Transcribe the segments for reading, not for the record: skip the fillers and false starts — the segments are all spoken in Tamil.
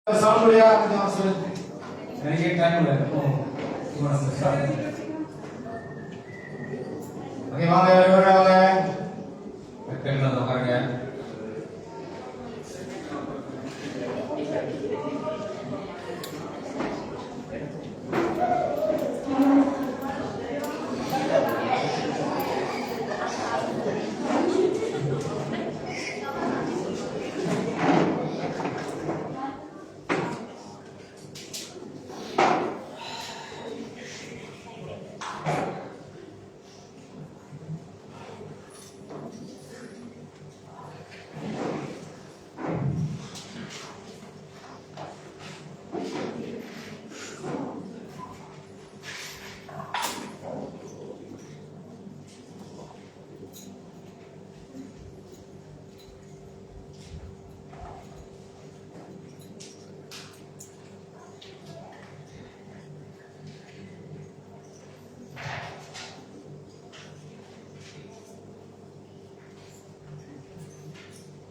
Sound बढ़िया यहाँ से मैंने के टाइम लगा थोड़ा सा ओके वहाँ पे हो रहा है पेन ना दो कर गया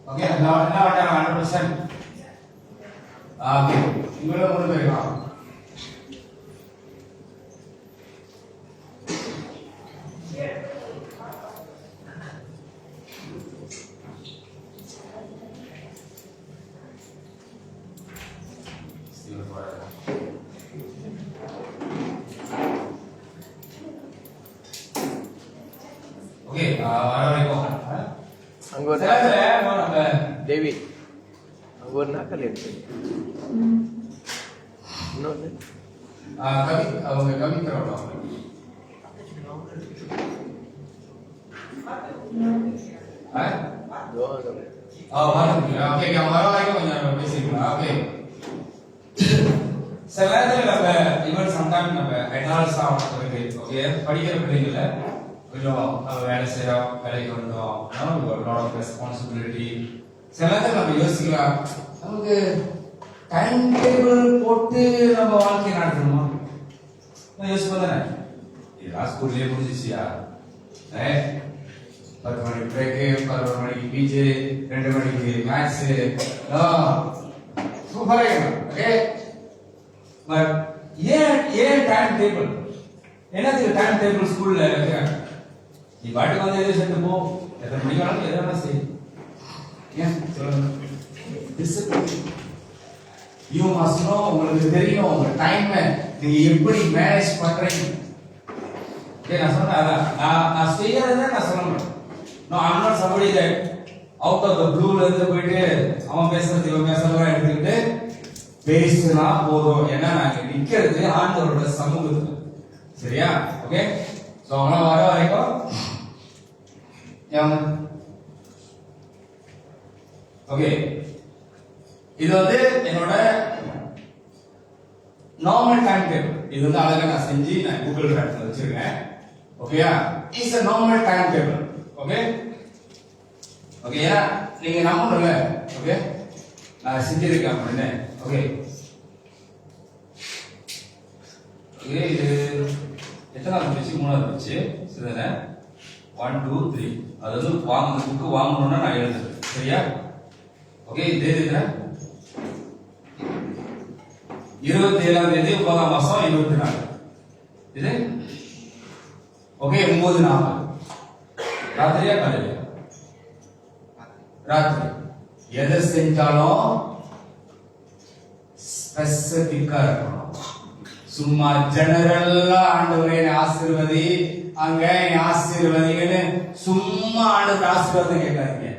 Okay, now ada 100%. Okay, இவ்வளவு கொண்டு போயிருக்கோம். Okay, வரைக்கும் அங்க ஒரு தேவி அங்க ஒரு நாக்கல் இருக்கு இன்னொன்று கவி அவங்க கவி தரணும் ஓகே அவங்க வரைக்கும் கொஞ்சம் பேசிக்கலாம் ஓகே சில நேரத்தில் நம்ம ஈவன் சம்டைம் நம்ம ஹெட்லாஸ் ஆகிறதுக்கு ஓகே படிக்கிற பிள்ளைங்கள கொஞ்சம் வேலை செய்யறோம் வேலைக்கு வந்தோம் லாட் ஆஃப் ரெஸ்பான்சிபிலிட்டி சில நேரத்தில் நம்ம யோசிக்கலாம் நமக்கு டைம் டேபிள் போட்டு நம்ம வாழ்க்கை நடத்தணுமா யோசிப்போம் தானே இதெல்லாம் ஸ்கூல்லேயே முடிஞ்சிச்சியா 10 மணிக்கு பிரேக்கு 11 மணிக்கு பீச்சு 2 மணிக்கு மேக்ஸ் சூப்பரா ஓகே பட் ஏன் டைம் டேபிள் என்னதுக்கு டைம் டேபிள் ஸ்கூல்ல வைக்கிறாங்க நீ பாட்டுக்கு வந்து எது சென்று போ எத்தனை மணிக்கு வேணாலும் எதை வேணா செய் ஏன் சொல்லுங்க டிசிப்ளின் யூ மஸ்ட் நோ உங்களுக்கு தெரியும் உங்க டைமை நீங்க எப்படி மேனேஜ் பண்றீங்க ஓகே நான் சொன்னேன் அதான் நான் செய்யறதை நான் சொல்லணும் no I am not somebody that out of the ப்ளூல இருந்து போயிட்டு அவன் பேசுறது இவன் பேசுறதெல்லாம் எடுத்துக்கிட்டு பேசினா போதும் ஏன்னா நாங்க நிக்கிறது ஆண்டவரோட சமூகத்துல சரியா ஓகே சோ அவங்க வர வரைக்கும் ஓகே இது வந்து என்னோட நார்மல் டைம் டேபிள் இது வந்து அழகா நான் செஞ்சு நான் கூகுள் டிரைவ்ல வச்சிருக்கேன் ஓகேயா it's a normal time table okay ஓகேயா நீங்க நம்பணும்ல ஓகே நான் செஞ்சிருக்கேன் அப்படின்னு ஓகே ஓகே இது எத்தனாவது இருந்துச்சு மூணாவது இருந்துச்சு சரிதானே 1 2 3 அது வந்து புக்கு வாங்கணும்னா நான் எழுதுறேன் சரியா ஓகே இது எழுதுறேன் 27ஆம் தேதி 9ஆம் மாசம் 24 இது ஓகே 9 நாள் ராத்திரியா காலையில ராத்திரி எதை செஞ்சாலும் ஸ்பெசிபிக்கா இருக்கணும் சும்மா ஜெனரலா ஆண்டவரே ஆசீர்வதி அங்க ஆசீர்வதிங்கன்னு சும்மா ஆண்டவர் ஆசீர்வாதம் கேட்காதீங்க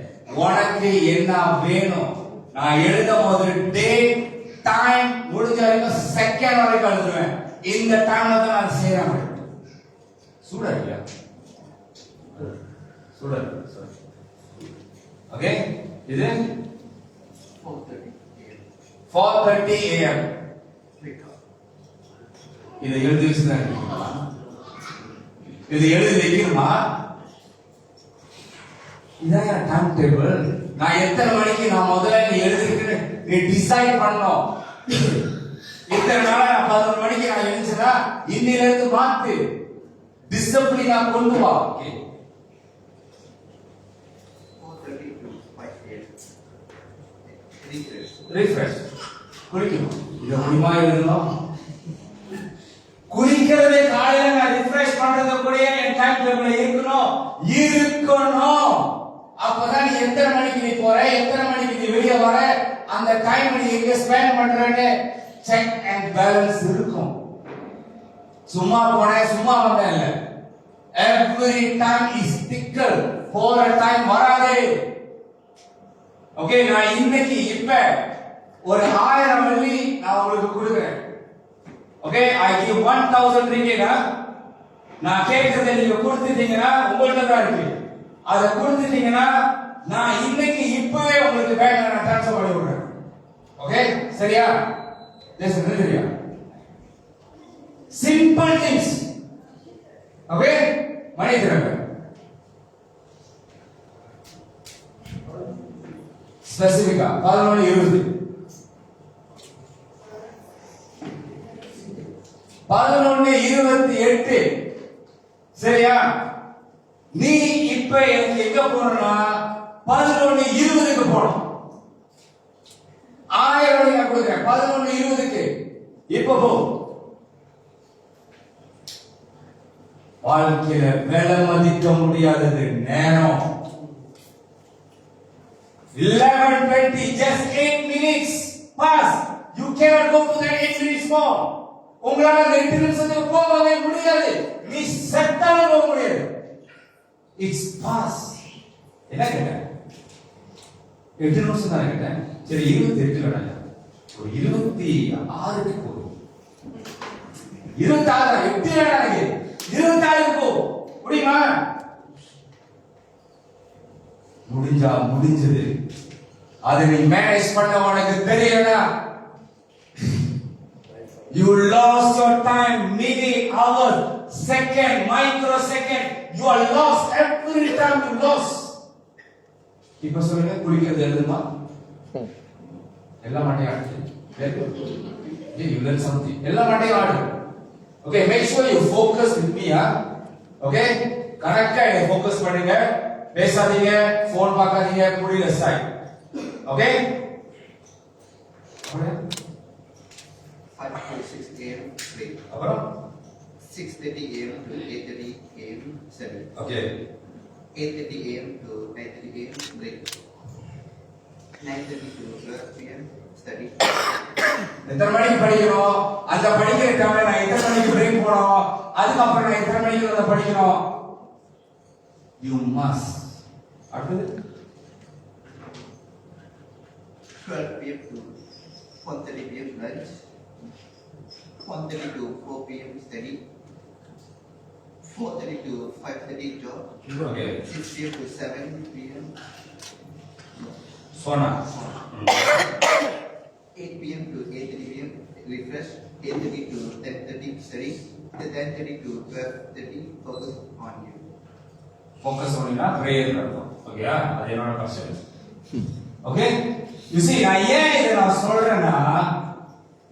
உனக்கு என்ன வேணும் நான் எழுதும் போது டேட் டைம் முடிஞ்ச வரைக்கும் செகண்ட் வரைக்கும் எழுதுவேன் இந்த டைம்ல தான் நான் செய்யறேன் சூடா இல்லையா சூடா ஓகே இது 4:30 AM இதை எழுதி வச்சுதான் இது எழுதி வைக்கணுமா இதான் டைம் டேபிள் நான் எத்தனை மணிக்கு நான் முதல்ல நீ எழுதிருக்கேன்னு நீ டிசைட் பண்ணணும் இத்தனை நாளா நான் 11 மணிக்கு நான் எழுந்துச்சா இன்னில இருந்து மாத்து டிசிப்ளினா கொண்டு வா ஓகே refresh குளிக்கணும். இதை முடியுமா எழுதணும்? குளிக்கிறதே காலையில நான் ரிஃப்ரெஷ் பண்றது கூட என் டைம் டேபிள்ல இருக்கணும். அப்பதான் நீ எத்தனை மணிக்கு நீ போற, எத்தனை மணிக்கு நீ வெளியே வர, அந்த டைம் நீ எங்க ஸ்பெண்ட் பண்றன்னு செக் அண்ட் பேலன்ஸ் இருக்கும். சும்மா போனேன் சும்மா வந்தேன் இல்ல. Every time is tickle. போற டைம் வராதே. ஓகே, நான் இன்னைக்கு இப்ப ஒரு 1000 வெள்ளி நான் உங்களுக்கு கொடுக்கிறேன். Okay, I give 1000 ringgit. நான் கேட்கறதை நீங்க கொடுத்துட்டீங்கன்னா உங்கள்ட்ட தான் இருக்கு. அதை கொடுத்துட்டீங்கன்னா நான் இன்னைக்கு இப்பவே உங்களுக்கு பேங்க்ல நான் ட்ரான்ஸ்ஃபர் பண்ணி விடுறேன். ஓகே, சரியா? சரியா? Simple things. ஓகே, மணி திறங்க. ஸ்பெசிபிக்கா 11:20 11:28. சரியா? நீ இப்ப எங்க போறனா 11:20க்கு போறோம். 1000 நான் கொடுக்கிறேன் 11:20க்கு. இப்ப போ. வாழ்க்கையில விலை மதிக்க முடியாதது நேரம். 11:20, just 8 minutes pass. You cannot go to that 8 minutes more. உங்களால 8 நிமிஷத்துக்கு போகவே முடியாது. நீ செத்தாலும் போக முடியாது. It's pass. என்ன கேட்ட? 8 நிமிஷம் தான் கேட்டேன். சரி 28 வேணாம். ஒரு 26க்கு போ. 26 8 வேணாம். 26க்கு போ. முடியுமா? முடிஞ்சா முடிஞ்சது. அதை நீ மேனேஜ் பண்ண உனக்கு தெரியலனா you lost your time, minute, hour, second, microsecond. You are lost every time you lost. இப்ப சொல்லுங்க, குளிக்கிறது எழுதுமா? எல்லாம் மாட்டே ஆடுது. You learn something. எல்லாம் மாட்டே ஆடு. Okay, make sure you focus with me. Okay, கரெக்டா இங்க focus பண்ணுங்க. பேசாதீங்க, போன் பார்க்காதீங்க, புரியல side. Okay? 5 to 6 a.m. break. அப்புறம் 6:30 a.m. to 8:30 a.m. study. Okay. 8:30 a.m. to 9:30 a.m. break. 9:30 to 12 p.m. study. எத்தனை மணிக்கு படிக்கணும்? அந்த படிக்கிற டைம்ல நான் எத்தனை மணிக்கு பிரேக் போறோம்? அதுக்கப்புறம் நான் எத்தனை மணிக்கு வந்து படிக்கணும்? You must. அடுத்து 12 p.m. to 1:30 p.m. lunch. 1:30 to 4 p.m. study. 4:30 to 5:30 job. Okay. 6 p.m. to 7 p.m. Sona. 8 p.m. to 8:30 p.m. refresh. 8:30 to 10:30 study. 10:30 to 12:30 focus on you. Focus பண்ணினா பிரேயர் நடக்கும். ஓகேயா? அது என்னோட கஷ்டம். ஓகே? You see, நான் ஏன் இதை நான் சொல்றேன்னா,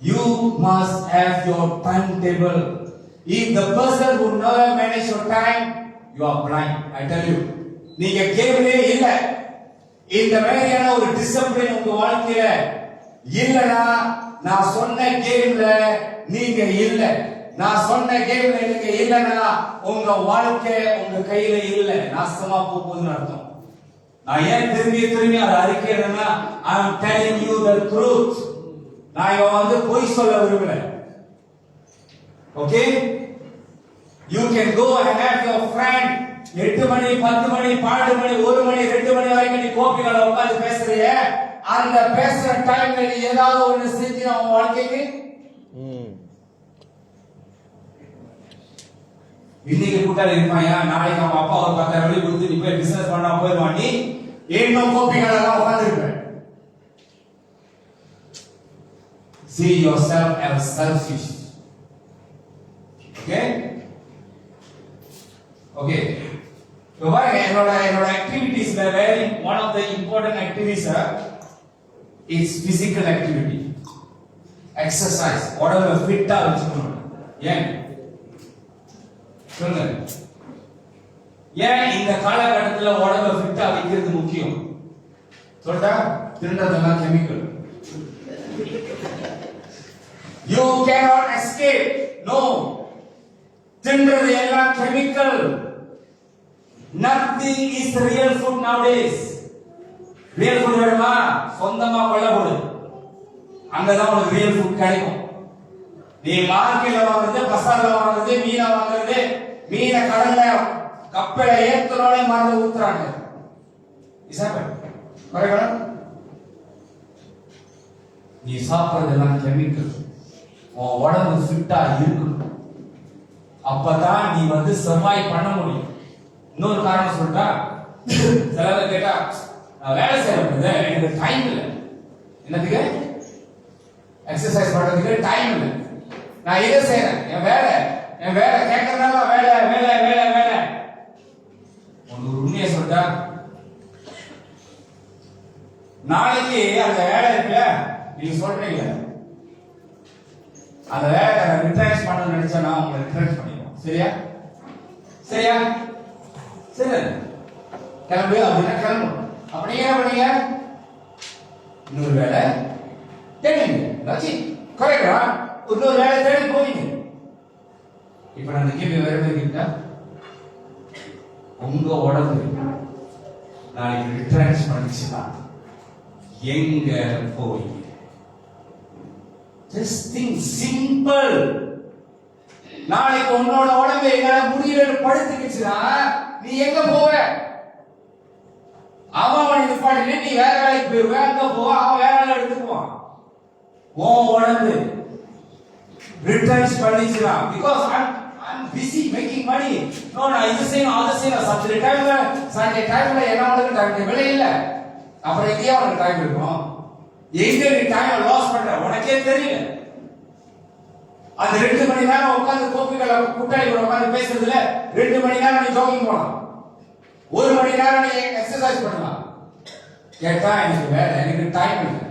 you must have your timetable. If the person who never manage your time, you are blind. I tell you. நீங்க கேவலே இல்ல. இந்த மாதிரியான ஒரு டிசிப்ளின் உங்க வாழ்க்கையில இல்லனா, நான் சொன்ன கேம்ல நீங்க இல்ல. நான் சொன்ன கேம்ல நீங்க இல்லனா, உங்க வாழ்க்கை உங்க கையில இல்ல. நாசமா போகுதுன்னு அர்த்தம். நான் ஏன் திரும்பி அதை அறிக்கைன்னா, I am telling you the truth. நான் இங்க பொய் சொல்ல விரும்பல. Okay? You can go and have your friend 8 மணி 10 மணி 12 மணி 1 மணி 2 மணி வரைக்கும் நீ கோபிகளை உட்கார்ந்து பேசுறிய, அந்த பேசுற டைம்ல நீ ஏதாவது ஒண்ணு செஞ்சு உன் வாழ்க்கைக்கு இன்னைக்கு கூட்டாளி இருப்பாயா, நாளைக்கு அவன் அப்பா ஒரு 10,000 வெள்ளி கொடுத்து நீ போய் பிசினஸ் பண்ணா போயிடுவான். நீ இன்னும் கோபிகளை எல்லாம் உட்கார்ந்து இருப்ப. See yourself as selfish. Okay? Okay. So why என்னோட activities very one of the important activities is physical activity. Exercise. உடம்ப ஃபிட்டா வச்சுக்கணும். ஏன்? சொல்லுங்க. ஏன் இந்த காலகட்டத்துல உடம்ப ஃபிட்டா வைக்கிறது முக்கியம்? சொல்றா, திருடுறதெல்லாம் chemical. You cannot escape. No. தின்றது எல்லாம் chemical. Nothing is real food nowadays. Real food வேணுமா? சொந்தமா கொள்ள போடு. அங்கதான் உனக்கு real food கிடைக்கும். நீ மார்க்கெட்ல வாங்குறது, பசார்ல வாங்குறது, மீனை வாங்குறது, மீனை கடல்ல கப்பல ஏத்துறோட மருந்து ஊத்துறாங்க. இசாப கரெக்டா? நீ சாப்பிடுறதெல்லாம் கெமிக்கல். உன் உடம்பு ஃபிட்டா இருக்கணும். அப்பதான் நீ சர்வைவ் பண்ண முடியும். இன்னொரு காரணம் சொல்றா, சில பேர் கேட்டா நான் வேலை செய்யறது எனக்கு டைம் இல்லை. என்னதுக்கு? எக்ஸசைஸ் பண்றதுக்கு டைம் இல்லை. நான் இதை செய்யறேன், என் வேலை கேட்கறதுனால வேலை வேலை வேலை வேலை. ஒரு உண்மையை சொல்றா, நாளைக்கு அந்த வேலை இருக்குல்ல, நீங்க சொல்றீங்க அந்த வேலை ரிட்ரைஸ் பண்ணணும்னு நினைச்சா நான் உங்களை ரிட்ரைஸ் பண்ணிடுவோம். சரியா? சரியா? சரி, கிளம்பு அப்படின்னா கிளம்பணும். அப்படி என்ன பண்ணீங்க? இன்னொரு வேலை தேடிங்க. கரெக்டா? இன்னொரு வேலை தேடி போவீங்க. இப்ப நான் கேள்வி வேற கேட்டா, உங்க உடம்பு நாளைக்கு ரிட்ரைஸ் பண்ணிச்சுன்னா எங்க போவீங்க? Just think simple. நாளைக்கு உன்னோட உடம்பு எங்கட முடியல படுத்துக்கிச்சுனா நீ எங்க போவ? அவன் நிப்பாட்டி நீ வேற வேலைக்கு போயிருவ. அங்க போ, அவன் வேற வேலை எடுத்துக்குவான். உன் உடம்பு returns பண்ணிச்சுனா because I'm busy making money. No, நான் இது செய்யணும் அது செய்யணும். சண்டே டைம்ல என்ன உனக்கு டைம் வேலை இல்ல. அப்புறம் எங்கேயா உனக்கு டைம் இருக்கும்? எங்க நீ டைம் லாஸ் பண்ற உனக்கே தெரியல. அந்த 2 மணி நேரம் உட்கார்ந்து கோப்பிகளை கூட்டாளி கூட உட்கார்ந்து பேசுறதுல 2 மணி நேரம் நீ ஜாகிங் போலாம், 1 மணி நேரம் நீ எக்ஸசைஸ் பண்ணலாம். கேட்டா எனக்கு வேலை, எனக்கு டைம் இல்லை.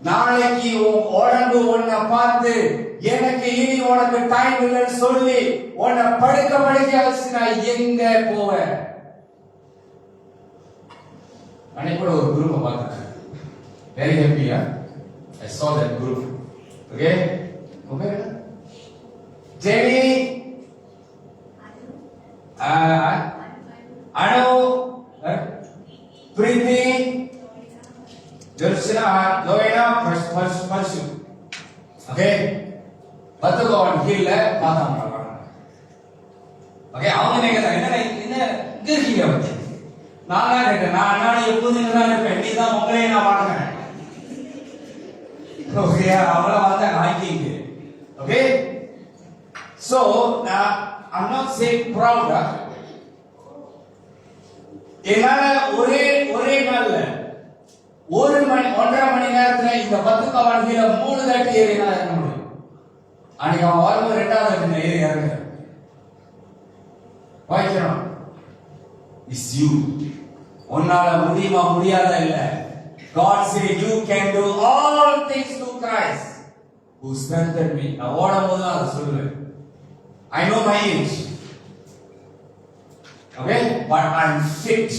நாளைக்கு உன் உடம்பு உன்னை பார்த்து எனக்கு இனி உனக்கு டைம் இல்லைன்னு சொல்லி உன்னை படுக்க வச்சு நான் எங்க போவேன்? அன்னைக்கு கூட ஒரு குரூப்பை பார்த்துட்டேன். Very happy, huh? I saw that group. Okay? Okay? Jenny, Anu, Preeti, Darshana, Loena, Parshu. Okay? பத்துக்கோவன் கீழ பார்த்தாங்க. ஓகே, அவங்க என்ன இருக்கீங்க? நான் கேட்டேன், நான் எப்போதும் தான் இருப்பேன், நீ தான் உங்களையே நான் பார்க்கிறேன். ஓகே, அவங்கள வந்தா ஹைக்கிங். ஓகே, சோ நான் I'm not saying proud. என்னால ஒரே நாள்ல 1.5 மணி நேரத்துல இந்த 10 கவாண்டில 3 தாட்டி ஏறி நான் இறங்க முடியும். அன்னைக்கு அவன் வரும்போது 2வது தாட்டி ஏறி இறங்குறேன். வாய்க்கணும் is you. உன்னால முடியுமா முடியாதா இல்ல. God said you can do all things through Christ who strengthened me. நான் ஓடும்போது அதை சொல்லுவேன். I know my age. Okay, but I'm fit.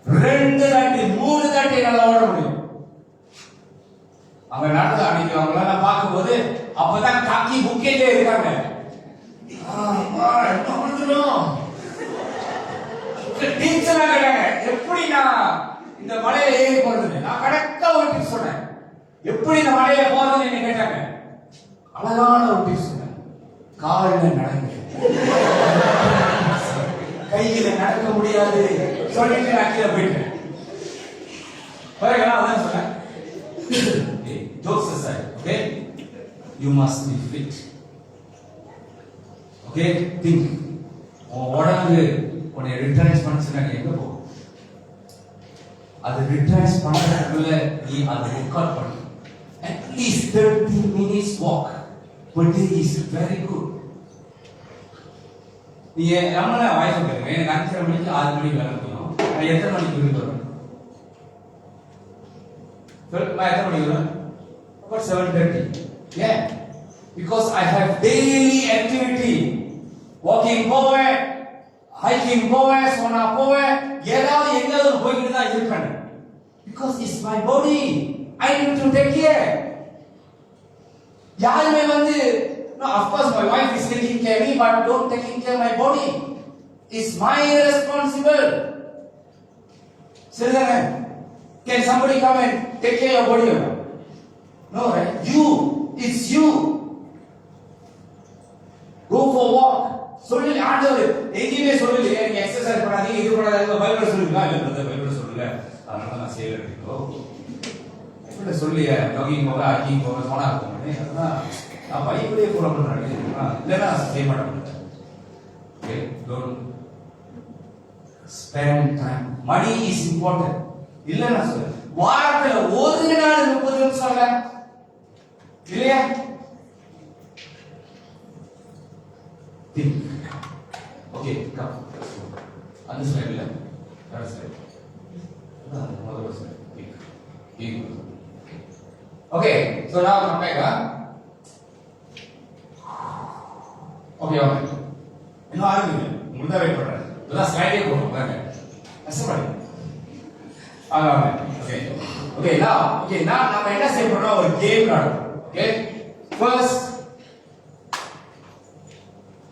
2 தாட்டி 3 தாட்டி என்னால ஓட முடியும். அவங்க நடந்து அன்னைக்கு அவங்கள நான் பார்க்கும்போது அப்பதான் காக்கி புக்கேட்டே இருக்காங்க. என்ன பண்ணுறோம்? டீச்சர் கேட்டாங்க, எப்படி நான் இந்த மலையில ஏறி போறது? நான் கரெக்டா ஒரு டிப்ஸ் சொன்னேன். எப்படி இந்த மலையில போறதுன்னு என்ன கேட்டாங்க. அழகான ஒரு டிப்ஸ் சொன்னேன். கால்ல நடங்க, கையில நடக்க முடியாது சொல்லிட்டு நான் கீழே போயிட்டேன். பாருங்களா, அதான் சொன்னேன். Jokes aside, okay? You must be fit. Okay, think. உடம்பு உன்னை ரிட்டர்ன்ஸ் பண்ண எங்க போ? அது ரிட்டர்ன்ஸ் பண்றதுக்குள்ள நீ அதை ரெக்கார்ட் பண்ணு. At least 30 minutes walk per day is very good. நீ நம்மள வாய்ஸ் கேட்குறேன். எனக்கு 5:30 மணிக்கு 6 மணிக்கு வேலை போகணும். நான் எத்தனை மணிக்கு வீட்டுக்கு வருவேன்? நான் எத்தனை மணிக்கு வருவேன்? About 7:30. Yeah, because I have daily activity. Walking போவேன், ஹைக்கிங் போவேன், சோனா போவேன், ஏதாவது எங்காவது போய்கிட்டு தான் இருப்பேன். Because it's my body. I need to take care. யாருமே வந்து no, of course my wife is taking care of me, but don't taking care of my body. It's my responsible. சரிதானே? Can somebody come and take care of your body or not? No, right? It's you. Go for walk. சொல்லு ஆண்டவர் எங்கேயுமே சொல்லல எனக்கு எக்ஸசைஸ் பண்ணாதீங்க இது பண்ணாதீங்க பைபிள்ல சொல்லுங்க இல்ல பிரதர் பைபிள்ல சொல்லல அதனால நான் செய்யல இருக்கோ பைபிள்ல சொல்லிய ஜாகிங் போக ஹைக்கிங் போக போனா இருக்கும் அதான் நான் பைபிளே ஃபாலோ பண்றேன் இல்லனா செய்ய மாட்டேன் okay don't spend time money is important இல்ல நான் சொல்றேன் வாரத்துல ஒரு நாள் 30 நிமிஷம் இல்ல இல்லையா think okay come on this slide la other slide another slide think okay so now come back okay இன்னும் ஆரம்பிங்க உங்களுக்கு வெயிட் பண்றேன் இதெல்லாம் ஸ்லைடே போடுங்க பாருங்க கஷ்டப்படாதீங்க okay now நம்ம என்ன செய்ய போறோம் ஒரு game விளையாடுறோம் okay first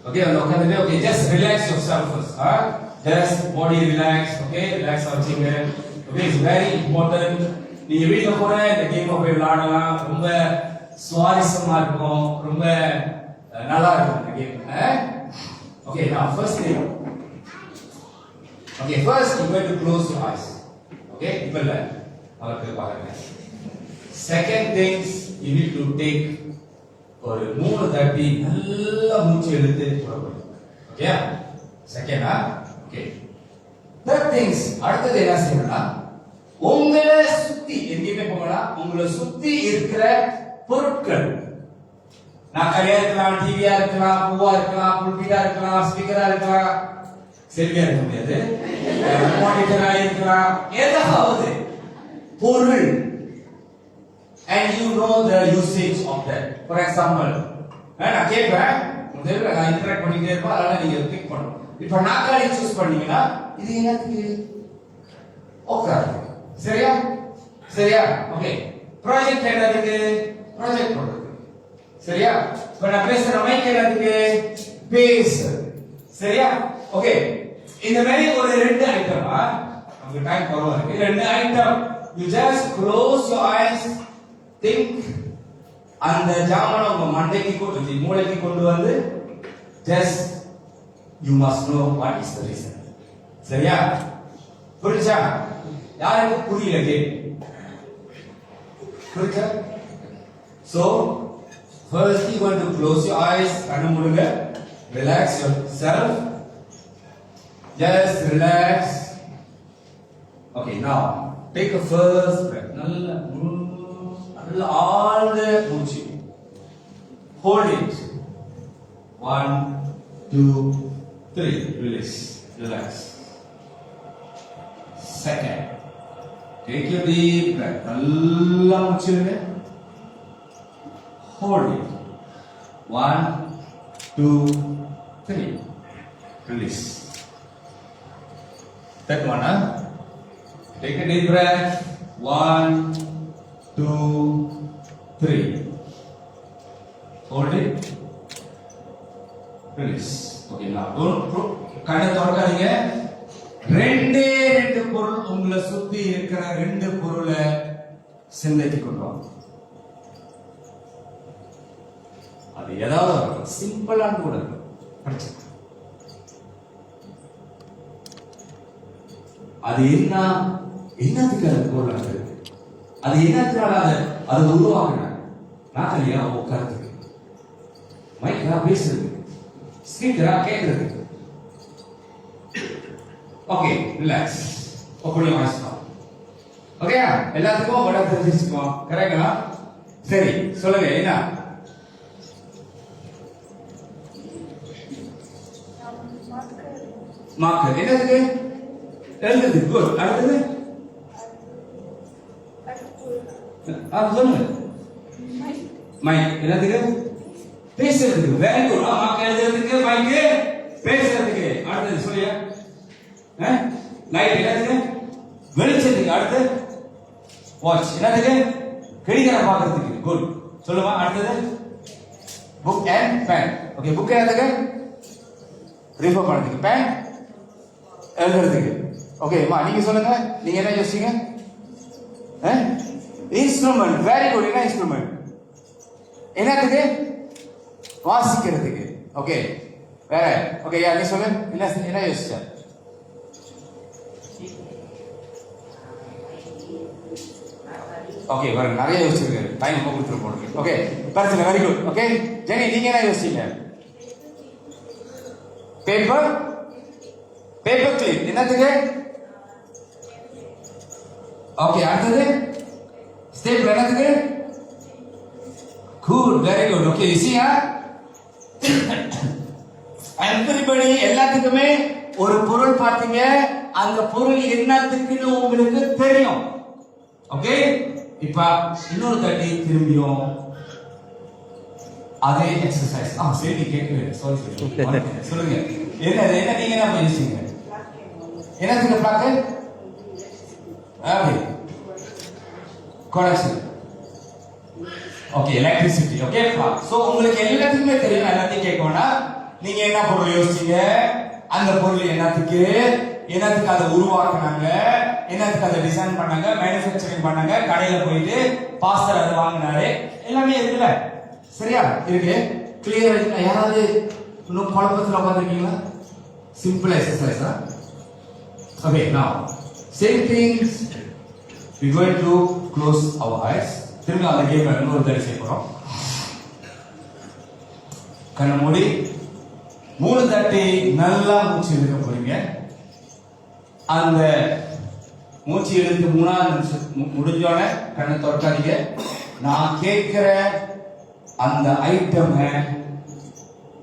okay okay just relax yourself first just body relax okay relax ஆச்சுங்க okay it's very important நீங்க வீட்ல கூட இந்த கேம் போய் விளையாடலாம் ரொம்ப சுவாரஸ்யமா இருக்கும் ரொம்ப நல்லா இருக்கும் இந்த game okay now first thing okay first you going to close your eyes okay இப்பல அவருக்கு பாருங்க second things you need to take ஒரு 3 தட்டி நல்லா மூச்சு இழுத்து விடணும் ஓகே செகண்டா ஓகே third things அடுத்து என்ன செய்யணும்னா உங்களை சுத்தி எங்கேயுமே போகல உங்களை சுத்தி இருக்கிற பொருட்கள் நாக்கரியா இருக்கலாம் டிவியா இருக்கலாம் பூவா இருக்கலாம் புல்பிட்டா இருக்கலாம் ஸ்பீக்கரா இருக்கலாம் செல்வியா இருக்க முடியாது மானிட்டரா இருக்கலாம் ஏதாவது பொருள் and you know the usage of that for example நான் கேக்குறேன் முதல்ல நான் இன்டராக்ட் பண்ணிட்டே இருப்பேன் அதனால நீங்க கிளிக் பண்ணணும் இப்போ நாக்காளி சூஸ் பண்ணீங்கன்னா இது என்னது ஓகே சரியா ஓகே ப்ராஜெக்ட் என்னதுக்கு ப்ராஜெக்ட் பண்றது சரியா இப்போ நான் பேசுற மைக் என்னதுக்கு பேசு சரியா ஓகே இந்த மாதிரி ஒரு ரெண்டு ஐட்டம் நமக்கு டைம் குறவா இருக்கு ரெண்டு item you just close your eyes think அந்த ஜாமான உங்க மண்டைக்கு கொண்டு மூளைக்கு கொண்டு வந்து just you must know what is the reason சரியா புரிஞ்சா யாருக்கு புரியல கேட்க புரிஞ்சா so first you want to close your eyes கண்ணு மூடுங்க relax yourself just relax okay now take a first breath நல்ல ஆழ்ந்த மூச்சு hold it 1 2 3 release relax second take your deep breath நல்லா மூச்சு hold it 1 2 3 release that one take a deep breath 1 2 3 hold it release okay now don't கண்ணை திறக்காதீங்க ரெண்டே பொருள் உங்களை சுத்தி இருக்கிற ரெண்டு பொருளை சிந்தைக்கு கொண்டு வாங்க அது ஏதாவது சிம்பிளான கூட படிச்சு அது என்னத்துக்கு அது பொருள் அது என்னத்தினால அது உருவாக்குன நாக்கலியா உட்கார்றதுக்கு மைக்கா பேசுறது ஸ்பீக்கரா கேட்கறது okay relax open your eyes நவ ஓகே எல்லாத்துக்கும் வட தெரிஞ்சுக்கோ கரெக்ட்டா சரி சொல்லுங்க என்ன மார்க்கர் என்னதுக்கு எழுதுது குட் அடுத்தது சொல்லுங்க மைக் என்னதுக்கு பேசுறதுக்கு வெரி குட் மார்க் எழுதுறதுக்கு மைக் பேசுறதுக்கு அடுத்தது சொல்லியா லைட் என்னதுக்கு வெளிச்சத்துக்கு அடுத்து வாட்ச் என்னதுக்கு கடிகாரம் பார்க்கிறதுக்கு குட் சொல்லுமா அடுத்தது book and pen. Okay, book என்னதுக்கு? ரிஃபர் பண்றதுக்கு. பேன் எழுதுறதுக்கு. ஓகேம்மா, நீங்க சொல்லுங்க, நீங்க என்ன யோசிச்சீங்க? இன்ஸ்ட்ருமெண்ட். Very good. என்ன இன்ஸ்ட்ருமெண்ட்? என்னத்துக்கு? வாசிக்கிறதுக்கு. ஓகே, வேற? ஓகே, யா நீ சொல்லு, என்ன யோசிச்ச? ஓகே, வேற நிறைய யோசிச்சிருக்காரு. டைம் ரொம்ப கொடுத்துரு போடுங்க. ஓகே, பிரச்சனை. Very good. ஓகே, ஜெனி நீங்க என்ன யோசிச்சீங்க? Paper clip. என்னத்துக்கு? ஓகே, அடுத்தது ஸ்டேப்லர். என்னத்துக்கு? Good, very good. ஓகே, ஈஸியா? everybody எல்லாத்துக்குமே ஒரு பொருள் பார்த்தீங்க, அந்த பொருள் என்னத்துக்குன்னு உங்களுக்கு தெரியும். ஓகே, இப்ப இன்னொரு தட்டி திரும்பியும் அதே எக்ஸசைஸ். சரி, கேட்கவே. சாரி சொல்லுங்க. என்ன நீங்க என்ன பேசுறீங்க? என்னத்துக்கு block? Okay, connection. Okay, electricity. Okay, so உங்களுக்கு எல்லாத்துக்குமே தெரியும். எல்லாத்தையும் கேட்கணும்னா நீங்க என்ன பொருள் யோசிச்சீங்க, அந்த பொருள் என்னத்துக்கு அதை உருவாக்குனாங்க, என்னத்துக்கு அதை டிசைன் பண்ணாங்க, மேனுஃபேக்சரிங் பண்ணாங்க, கடையில போயிட்டு பாஸ்டர் அதை வாங்கினாரு, எல்லாமே இருக்குல்ல. சரியா இருக்கு? கிளியர்? யாராவது இன்னும் குழப்பத்தில் உட்காந்துருக்கீங்களா? Simple exercise. Okay, now same things we going to close our eyes. திரும்ப அந்த கேம் இன்னொரு தடவை செய்ய போறோம். கண்ணை மூடி 3 தட்டி நல்லா மூச்சு இழுக்க போறீங்க. அந்த மூச்சு இழுத்து 3ஆவது நிமிஷம் முடிஞ்சோட கண்ணை தொட்டாதீங்க. நான் கேட்கிற அந்த ஐட்டம்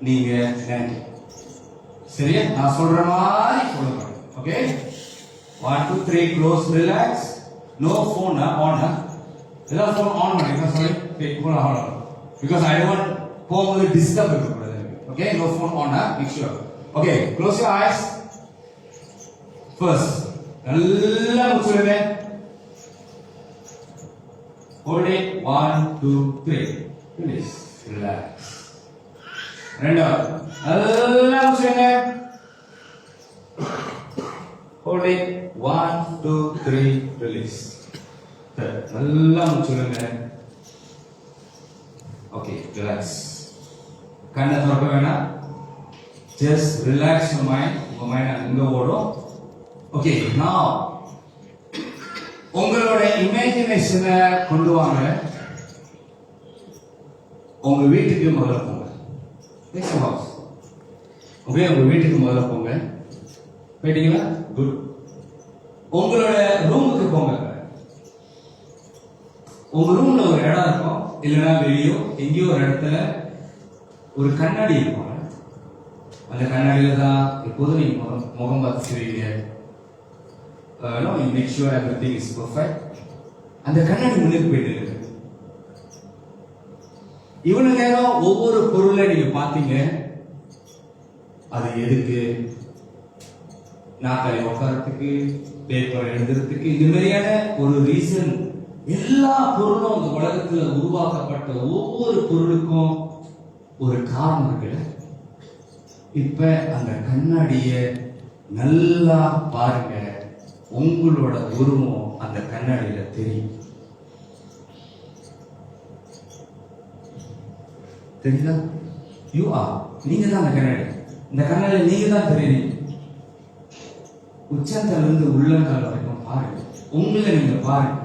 நீங்க சரியா? நான் சொல்ற மாதிரி சொல்லுங்க. Okay, 1 2 3 close, relax. No phone on. எல்லாம் ஃபோன் ஆன் பண்ணுங்க. Sorry, phone on because I don't want போகும்போது டிஸ்டர்ப் இருக்கக்கூடாது. Okay, no phone on. Make sure. Okay, close your eyes. First நல்லா மூச்சுடுங்க. Hold it. 1 2 3. Finish. Relax. ரெண்டாவது நல்லா மூச்சுடுங்க. Hold it. 1 2 3. Release. நல்லா மூச்சுடுங்க. Okay, relax. கண்ணை திறக்க வேணாம். Just relax your mind. உங்க மைண்ட் அங்க ஓடும். ஓகே, now உங்களோட இமேஜினேஷனை கொண்டு வாங்க. உங்க வீட்டுக்கு முதல்ல போங்க. Next house. ஓகே, உங்க வீட்டுக்கு முதல்ல போங்க. போயிட்டீங்களா? குட். உங்களோட ரூமுக்கு போங்க. உங்க ரூம்ல ஒரு இடம் இருக்கும், இல்லைன்னா வெளியோ எங்கேயோ ஒரு இடத்துல ஒரு கண்ணாடி இருக்கும். அந்த கண்ணாடியில தான் எப்போதும் நீங்க முகம் பார்த்து செய்வீங்க. No, you make sure everything is perfect. அந்த கண்ணாடி முன்னுக்கு போயிட்டு இவ்வளவு நேரம் ஒவ்வொரு பொருளை நீங்க பாத்தீங்க. அது எதுக்கு? நாற்காலி உட்காரத்துக்கு, பேப்பர் எழுதுறதுக்கு, இது மாதிரியான ஒரு ரீசன். எல்லா பொருளும் இந்த உலகத்துல உருவாக்கப்பட்ட ஒவ்வொரு பொருளுக்கும் ஒரு காரணம் இருக்குல்ல. இப்ப அந்த கண்ணாடிய நல்லா பாருங்க. உங்களோட உருவம் அந்த கண்ணாடியில தெரியும். தெரியுதா? You are. நீங்க தான் அந்த கண்ணாடி. இந்த கண்ணாடியில நீங்க தான் தெரியுறீங்க. உச்சந்தல இருந்து உள்ளங்கால் வரைக்கும் பாருங்க. உங்களை நீங்க பாருங்க.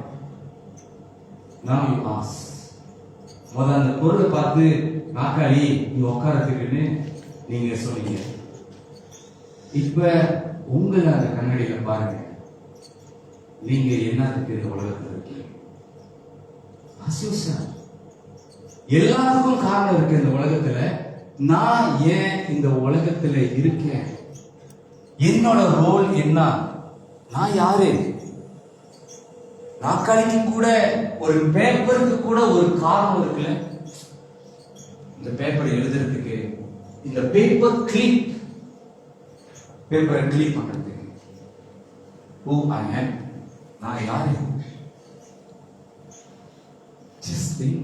Now you ask. முதல்ல அந்த பொருளை பார்த்து நாக்காளி நீ உட்காரத்துக்குன்னு நீங்க சொன்னீங்க. இப்ப உங்களை அந்த கண்ணாடியில பாருங்க. நீங்க என்னத்துக்கு இந்த உலகத்துல இருக்கீங்க? எல்லாத்துக்கும் காரணம் இருக்கு இந்த உலகத்துல. நான் ஏன் இந்த உலகத்துல இருக்கேன்? என்னோட ரோல் என்ன? நான் யாரு? நாற்காலிக்கு கூட, ஒரு பேப்பருக்கு கூட ஒரு காரணம் இருக்குல்ல. இந்த பேப்பர் எழுதுறதுக்கு, இந்த பேப்பர் கிளிப், பேப்பரை கிளிப் பண்றதுக்கு who I am, நான் யாரு? Just think.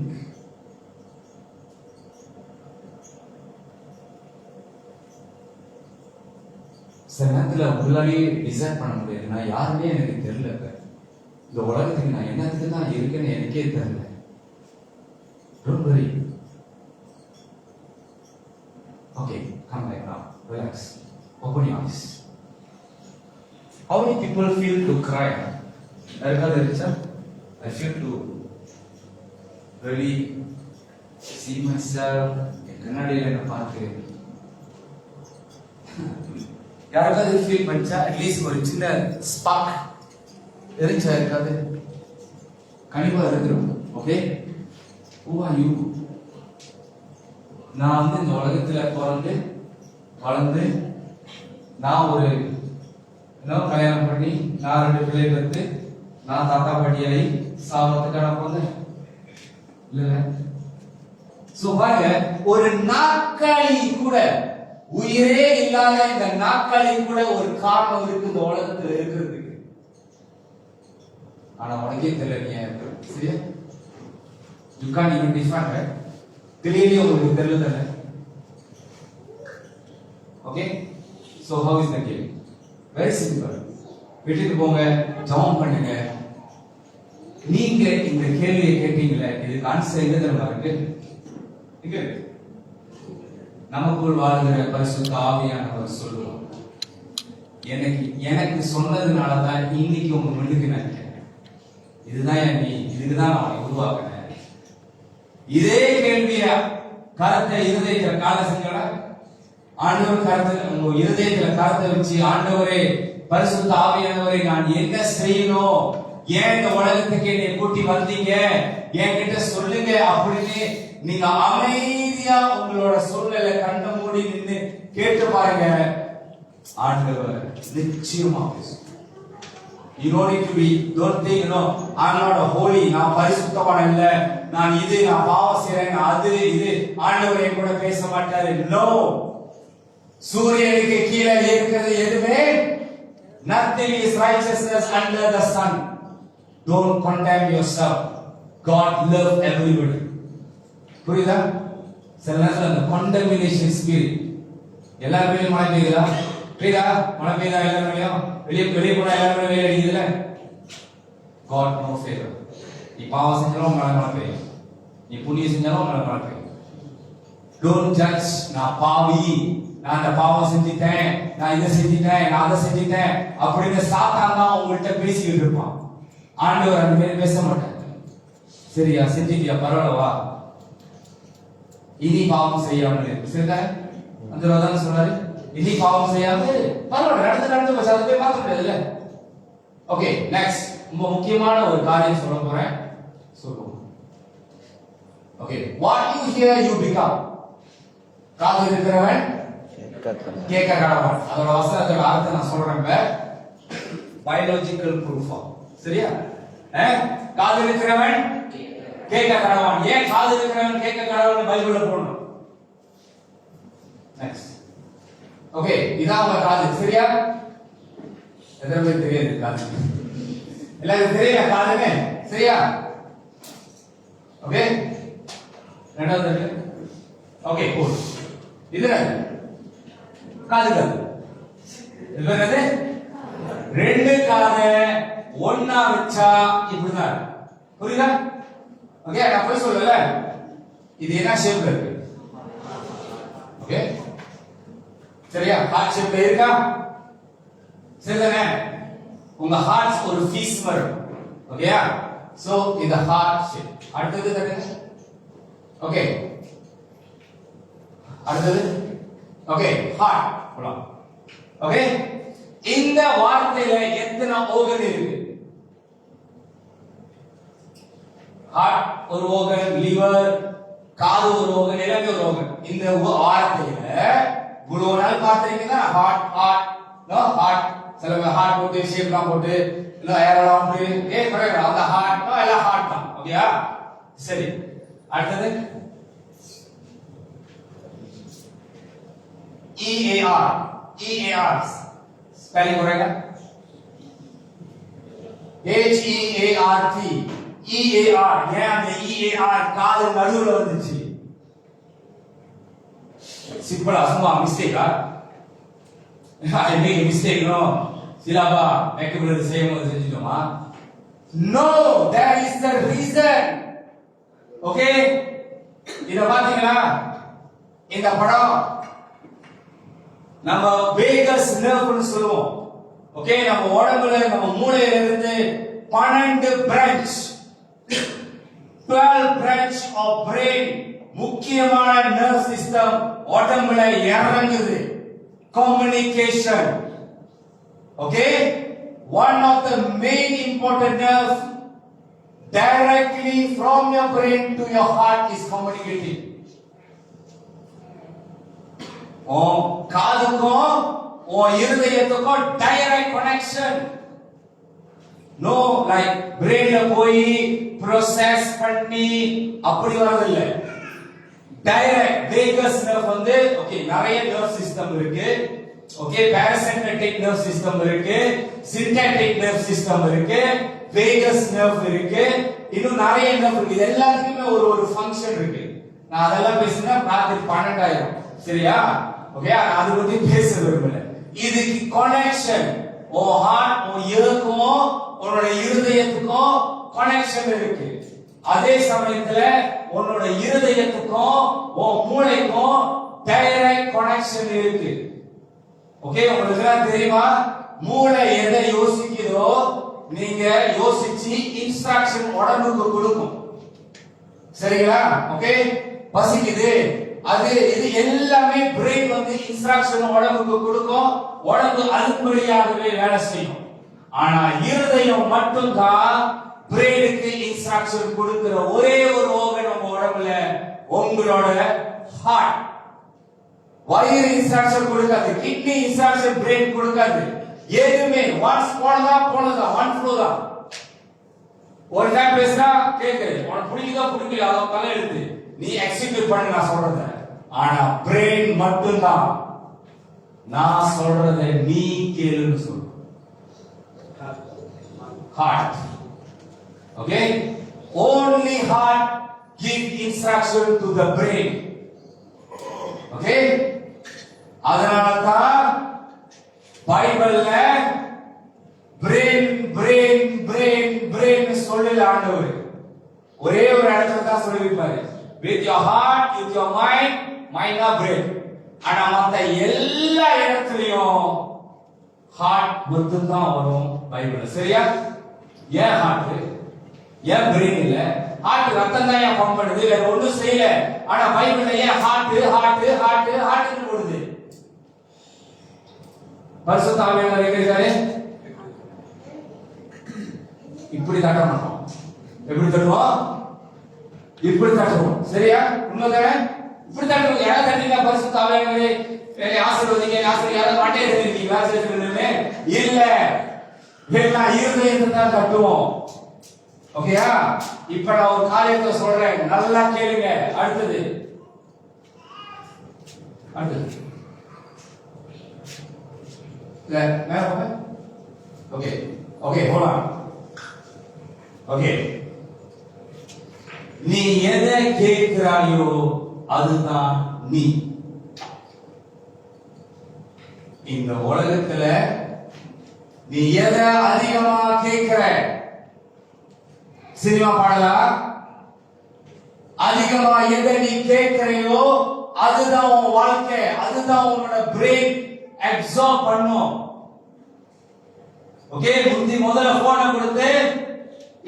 சில நேரத்துல உள்ளாலேயே டிசைட் பண்ண முடியாது. நான் யாருமே எனக்கு தெரியல. இந்த உலகத்துக்கு நான் என்னத்துக்கு தான் இருக்கேன்னு எனக்கே தெரியல. Don't worry. Okay, come back now. Relax. Open your eyes. How many people feel to cry? I feel to really see myself. கண்ணாடியில் என்ன பார்த்து யாருக்காவது ஃபீல் பண்ணிச்சா? அட்லீஸ்ட் ஒரு சின்ன ஸ்பார்க் தெரிஞ்சா இருக்காது? கண்டிப்பா இருக்கிறோம். Okay, who are you? நான் இந்த உலகத்துல பிறந்து வளர்ந்து நான் ஒரு கல்யாணம் பண்ணி நான் 2 பிள்ளை பெற்று நான் தாத்தா பாட்டியாയി சாவத்துக்கான போனேன் இல்ல. சோ பாருங்க, ஒரு நாற்காலி கூட, உயிரே இல்லாத இந்த நாற்காலி கூட ஒரு காரணம் இருக்கு இந்த உலகத்துல இருக்கிறதுக்கு. ஆனா உனக்கே தெரியல நீ யாரு. சரியா? You can't even define, right? Clearly உங்களுக்கு தெரியல. Okay? So how is the game? Very simple. வீட்டுக்கு போங்க, ஜெபம் பண்ணுங்க. நீங்க இந்த கேள்வியை கேட்டீங்களே, இதுக்கு ஆன்சர் எங்க தெரியுமா இருக்கு? இங்க நமக்குள் வாழ்கிற பரிசுத்த ஆவியானவர் சொல்லுவார். எனக்கு சொன்னதுனால தான் இன்னைக்கு உங்க முன்னுக்கு நான் இருக்கேன். இதுதான் என் நீ, இதுக்குதான் நான் உன்னை உருவாக்கினேன். இதே கேள்விய கருத்தை இருதயத்துல கால செஞ்சோட ஆண்டவர் கருத்தை உங்க இருதயத்துல கருத்தை வச்சு, ஆண்டவரே பரிசுத்த ஆவியானவரை நான் என்ன செய்யணும், ஏன் இந்த உலகத்துக்கு என்னை கூட்டி வந்தீங்க, என்கிட்ட சொல்லுங்க அப்படின்னு நீங்க அமைதியா உங்களோட சூழ்நிலை கண்ண மூடி நின்று கேட்டு பாருங்க. ஆண்டவர் நிச்சயமா பேசுவார். You don't need to be, don't think, I'm not a holy, நான் பரிசுத்தவான் இல்ல, நான் இது, நான் பாவம் செய்றேன், அது இது, ஆண்டவர் என் கூட பேச மாட்டாரு. No. சூரியனுக்கு கீழே இருக்கிறது எதுவுமே, nothing is righteousness under the sun. Don't condemn yourself. God loves everybody. புரியுதா? சில நேரத்தில் அந்த கண்டமினேஷன் ஸ்பிரிட் எல்லாருமே மழை பெய்யுதா? பெய்யுதா? மழை பெய்யுதா? எல்லாருமே வெளியே போனா எல்லாருமே வெயில் அடிக்குதுல. God no favor. நீ பாவம் செஞ்சாலும் மழை பெய்யும், நீ புண்ணியம் செஞ்சாலும் மழை பெய்யும். Don't judge. நான் பாவி, நான் அந்த பாவம் செஞ்சிட்டேன், நான் இதை செஞ்சிட்டேன், நான் அதை செஞ்சிட்டேன் அப்படின்னு சாத்தான் தான் உங்கள்கிட்ட பேசிக்கிட்டு இருப்பான். ஆண்டவர் அந்த மாதிரி பேச மாட்டார். சரியா, செஞ்சிட்டியா, பரவாயில்லவா, இனி பாவம் செய்யாமல் இருக்கு. சரிதா? அந்த தான் சொல்றாரு, இனி பாவம் செய்யாமல் பரவாயில்ல, நடந்து போச்சு, அதை போய் பார்க்க முடியாதுல்ல. ஓகே, நெக்ஸ்ட் ரொம்ப முக்கியமான ஒரு காரியம் சொல்ல போறேன், சொல்லுவோம். Okay, what you hear you become. காது இருக்கிறவன் கேட்க கடவன். அதோட வசனத்தோட அர்த்தம் நான் சொல்றேன், பயாலஜிக்கல் ப்ரூஃப். சரியா? காது இருக்கிறவன் கேட்க கடவன். ஏன் காது இருக்கிறவன் கேட்க கடவன் பைபிள்ல போடணும்? நெக்ஸ்ட். ஓகே, இதான் உங்க காது. சரியா? எத்தனை பேர் தெரியாது காது? எல்லாரும் தெரியல காதுன்னு. சரியா? ஓகே, ரெண்டாவது. Okay, cool. இதுல காதுகள் என்னது? 2 காது ஒண்ணா வச்சா இப்படிதான். புரியுதா? ஓகே, நான் போய் சொல்லல, இது என்ன ஷேப்ல இருக்கு? ஓகே, சரியா? ஹார்ட் ஷேப்ல இருக்கா? சரிதானே? உங்க ஹார்ட் ஒரு ஃபீஸ் மாதிரி. ஓகேயா? சோ இந்த ஹார்ட் ஷேப். அடுத்தது தருங்க. ஓகே, அடுத்தது. Okay, heart. ஓகே, இந்த வார்த்தையில எத்தனை ஓகன் இருக்கு? ஹார்ட் ஒரு ஓகன், லிவர், காது ஒரு ஓகன், எல்லாமே ஒரு ஓகன். இந்த வார்த்தையில இவ்வளவு நாள் பார்த்தீங்கன்னா ஹார்ட் ஹார்ட் ஹார்ட், சில ஹார்ட் போட்டு ஷேப்லாம் போட்டு இல்ல ஏரெல்லாம் போட்டு அந்த ஹார்ட் எல்லாம் ஹார்ட் தான். ஓகேயா? சரி, அடுத்தது EAR. EAR ஸ்பெல்லிங் போடுங்க. HEART. EAR. ஏன் அந்த EAR காது நடுவுல வந்துச்சு? சிம்பிளா, சும்மா மிஸ்டேக்கா? I make a mistake, no? சிலாபா மேக்கப் செய்யும்போது செஞ்சுட்டோமா? No, there is the reason. Okay? இத பாத்தீங்களா? இந்த படம் நம்ம வேகஸ் நர்வ்னு சொல்லுவோம். ஓகே, நம்ம உடம்புல நம்ம மூளையில இருந்து 12 பிரான்ச் 12 பிரான்ச் ஆஃப் பிரெயின் முக்கியமான நர்வ் சிஸ்டம் உடம்புல இறங்குது. Communication. Okay, one of the main important nerve directly from your brain to your heart is communicating. காதுக்கும் இருதயத்துக்கும் டைரக்ட் கனெக்ஷன். நோ லைக் பிரெயின்ல போய் ப்ரோசஸ் பண்ணி அப்படி வரதில்லை. டைரக்ட் வேகஸ் நர்வ் வந்து ஓகே, நிறைய நர்வ் சிஸ்டம் இருக்கு. ஓகே, பாராசிம்பத்தட்டிக் நர்வ் சிஸ்டம் இருக்கு, சின்டாக்டிக் நர்வ் சிஸ்டம் இருக்கு, வேகஸ் நர்வ் இருக்கு, இன்னும் நிறைய நர்வ் இருக்கு. இது எல்லாத்துக்குமே ஒரு ஒரு ஃபங்க்ஷன் இருக்கு. நான் அதெல்லாம் பேசினா ராத்திரி 12 ஆயிரும். சரியா? ஓகே, அது பத்தி பேச விரும்பல. இதுக்கு கனெக்ஷன் ஓ ஹார்ட் ஓ இயற்கும் உன்னோட இருதயத்துக்கும் கனெக்ஷன் இருக்கு. அதே சமயத்துல உன்னோட இருதயத்துக்கும் ஓ மூளைக்கும் டைரக்ட் கனெக்ஷன் இருக்கு. ஓகே, உங்களுக்கு எல்லாம் தெரியுமா? மூளை எதை யோசிக்குதோ நீங்க யோசிச்சு இன்ஸ்ட்ரக்ஷன் உடம்புக்கு கொடுக்கும். சரிங்களா? ஓகே, பசிக்குது அது இது எல்லாமே பிரெயின் வந்து இன்ஸ்ட்ரக்ஷன் உடம்புக்கு கொடுக்கும். உடம்பு அதுபடியாகவே வேலை செய்யும். ஆனா இருதயம் மட்டும் தான் பிரெயினுக்கு இன்ஸ்ட்ரக்ஷன் கொடுக்கிற ஒரே ஒரு ஓர்கன் நம்ம உடம்புல உங்களோட ஹார்ட். வயிறு இன்ஸ்ட்ரக்ஷன் கொடுக்காது, கிட்னி இன்ஸ்ட்ரக்ஷன் பிரெயின் கொடுக்காது. எதுவுமே ஒன்ஸ் போனதா ஒன் ஃப்ளோ தான். ஒரு டைம் பேசினா கேக்குது, உனக்கு பிடிக்குதா பிடிக்கல அதோ தலை எழுத்து நீ எக்ஸிக்யூட் பண்ணு நான் சொல்றத. ஆனா பிரெயின் மட்டும்தான் நான் சொல்றத நீ கேளுன்னு சொல்லு. Heart. Okay, only heart give instruction to the brain. ஓகே, அதனாலதான் பைபிள்ல பிரெயின் பிரெயின் பிரெயின் பிரெயின் சொல்லல ஆண்டவர். ஒரே ஒரு இடத்துல தான் சொல்லிருப்பாரு, with your heart, with your mind, mind or brain. ஆனா மத்த எல்லா இடத்துலயும் ஹார்ட் மட்டும் தான் வரும் பைபிள்ல. சரியா? ஏன் ஹார்ட் ஏன் பிரெயின் இல்ல? ஹார்ட் ரத்தம் தான் ஏன் பம்ப் பண்ணுது, வேற ஒண்ணும் செய்யல. ஆனா பைபிள்ல ஏன் ஹார்ட் ஹார்ட் ஹார்ட் ஹார்ட்னு போடுது? பரிசுத்த ஆவியானவர் எங்க இருக்காரு? இப்படி தட்ட மாட்டோம். எப்படி தட்டுவோம்? இப்படி தட்டுவோம். சரியா? உண்மைதானே? இப்படி தட்டுவோம். யாரை தட்டினா பரிசுத்த ஆவியானவரே ஆசீர்வதிங்க ஆசீர்வாத மாட்டே இருக்கீங்களா? இல்ல, எல்லாம் இருதயத்தை தான் தட்டுவோம். ஓகேயா? இப்ப நான் ஒரு காரியத்தை சொல்றேன், நல்லா கேளுங்க. அடுத்தது ஓகே ஓகே போலாம். ஓகே, நீ எதை கேட்கிறாயோ அதுதான் நீ. இந்த உலகத்துல நீ எதை அதிகமா கேட்கிற? சினிமா பாடலா? அதிகமா எதை நீ கேட்கிறையோ அதுதான் உன் வாழ்க்கை, அதுதான் உன்னோட பிரெயின் அப்சார்ப் பண்ணும். ஓகே, முதல்ல போனை கொடுத்து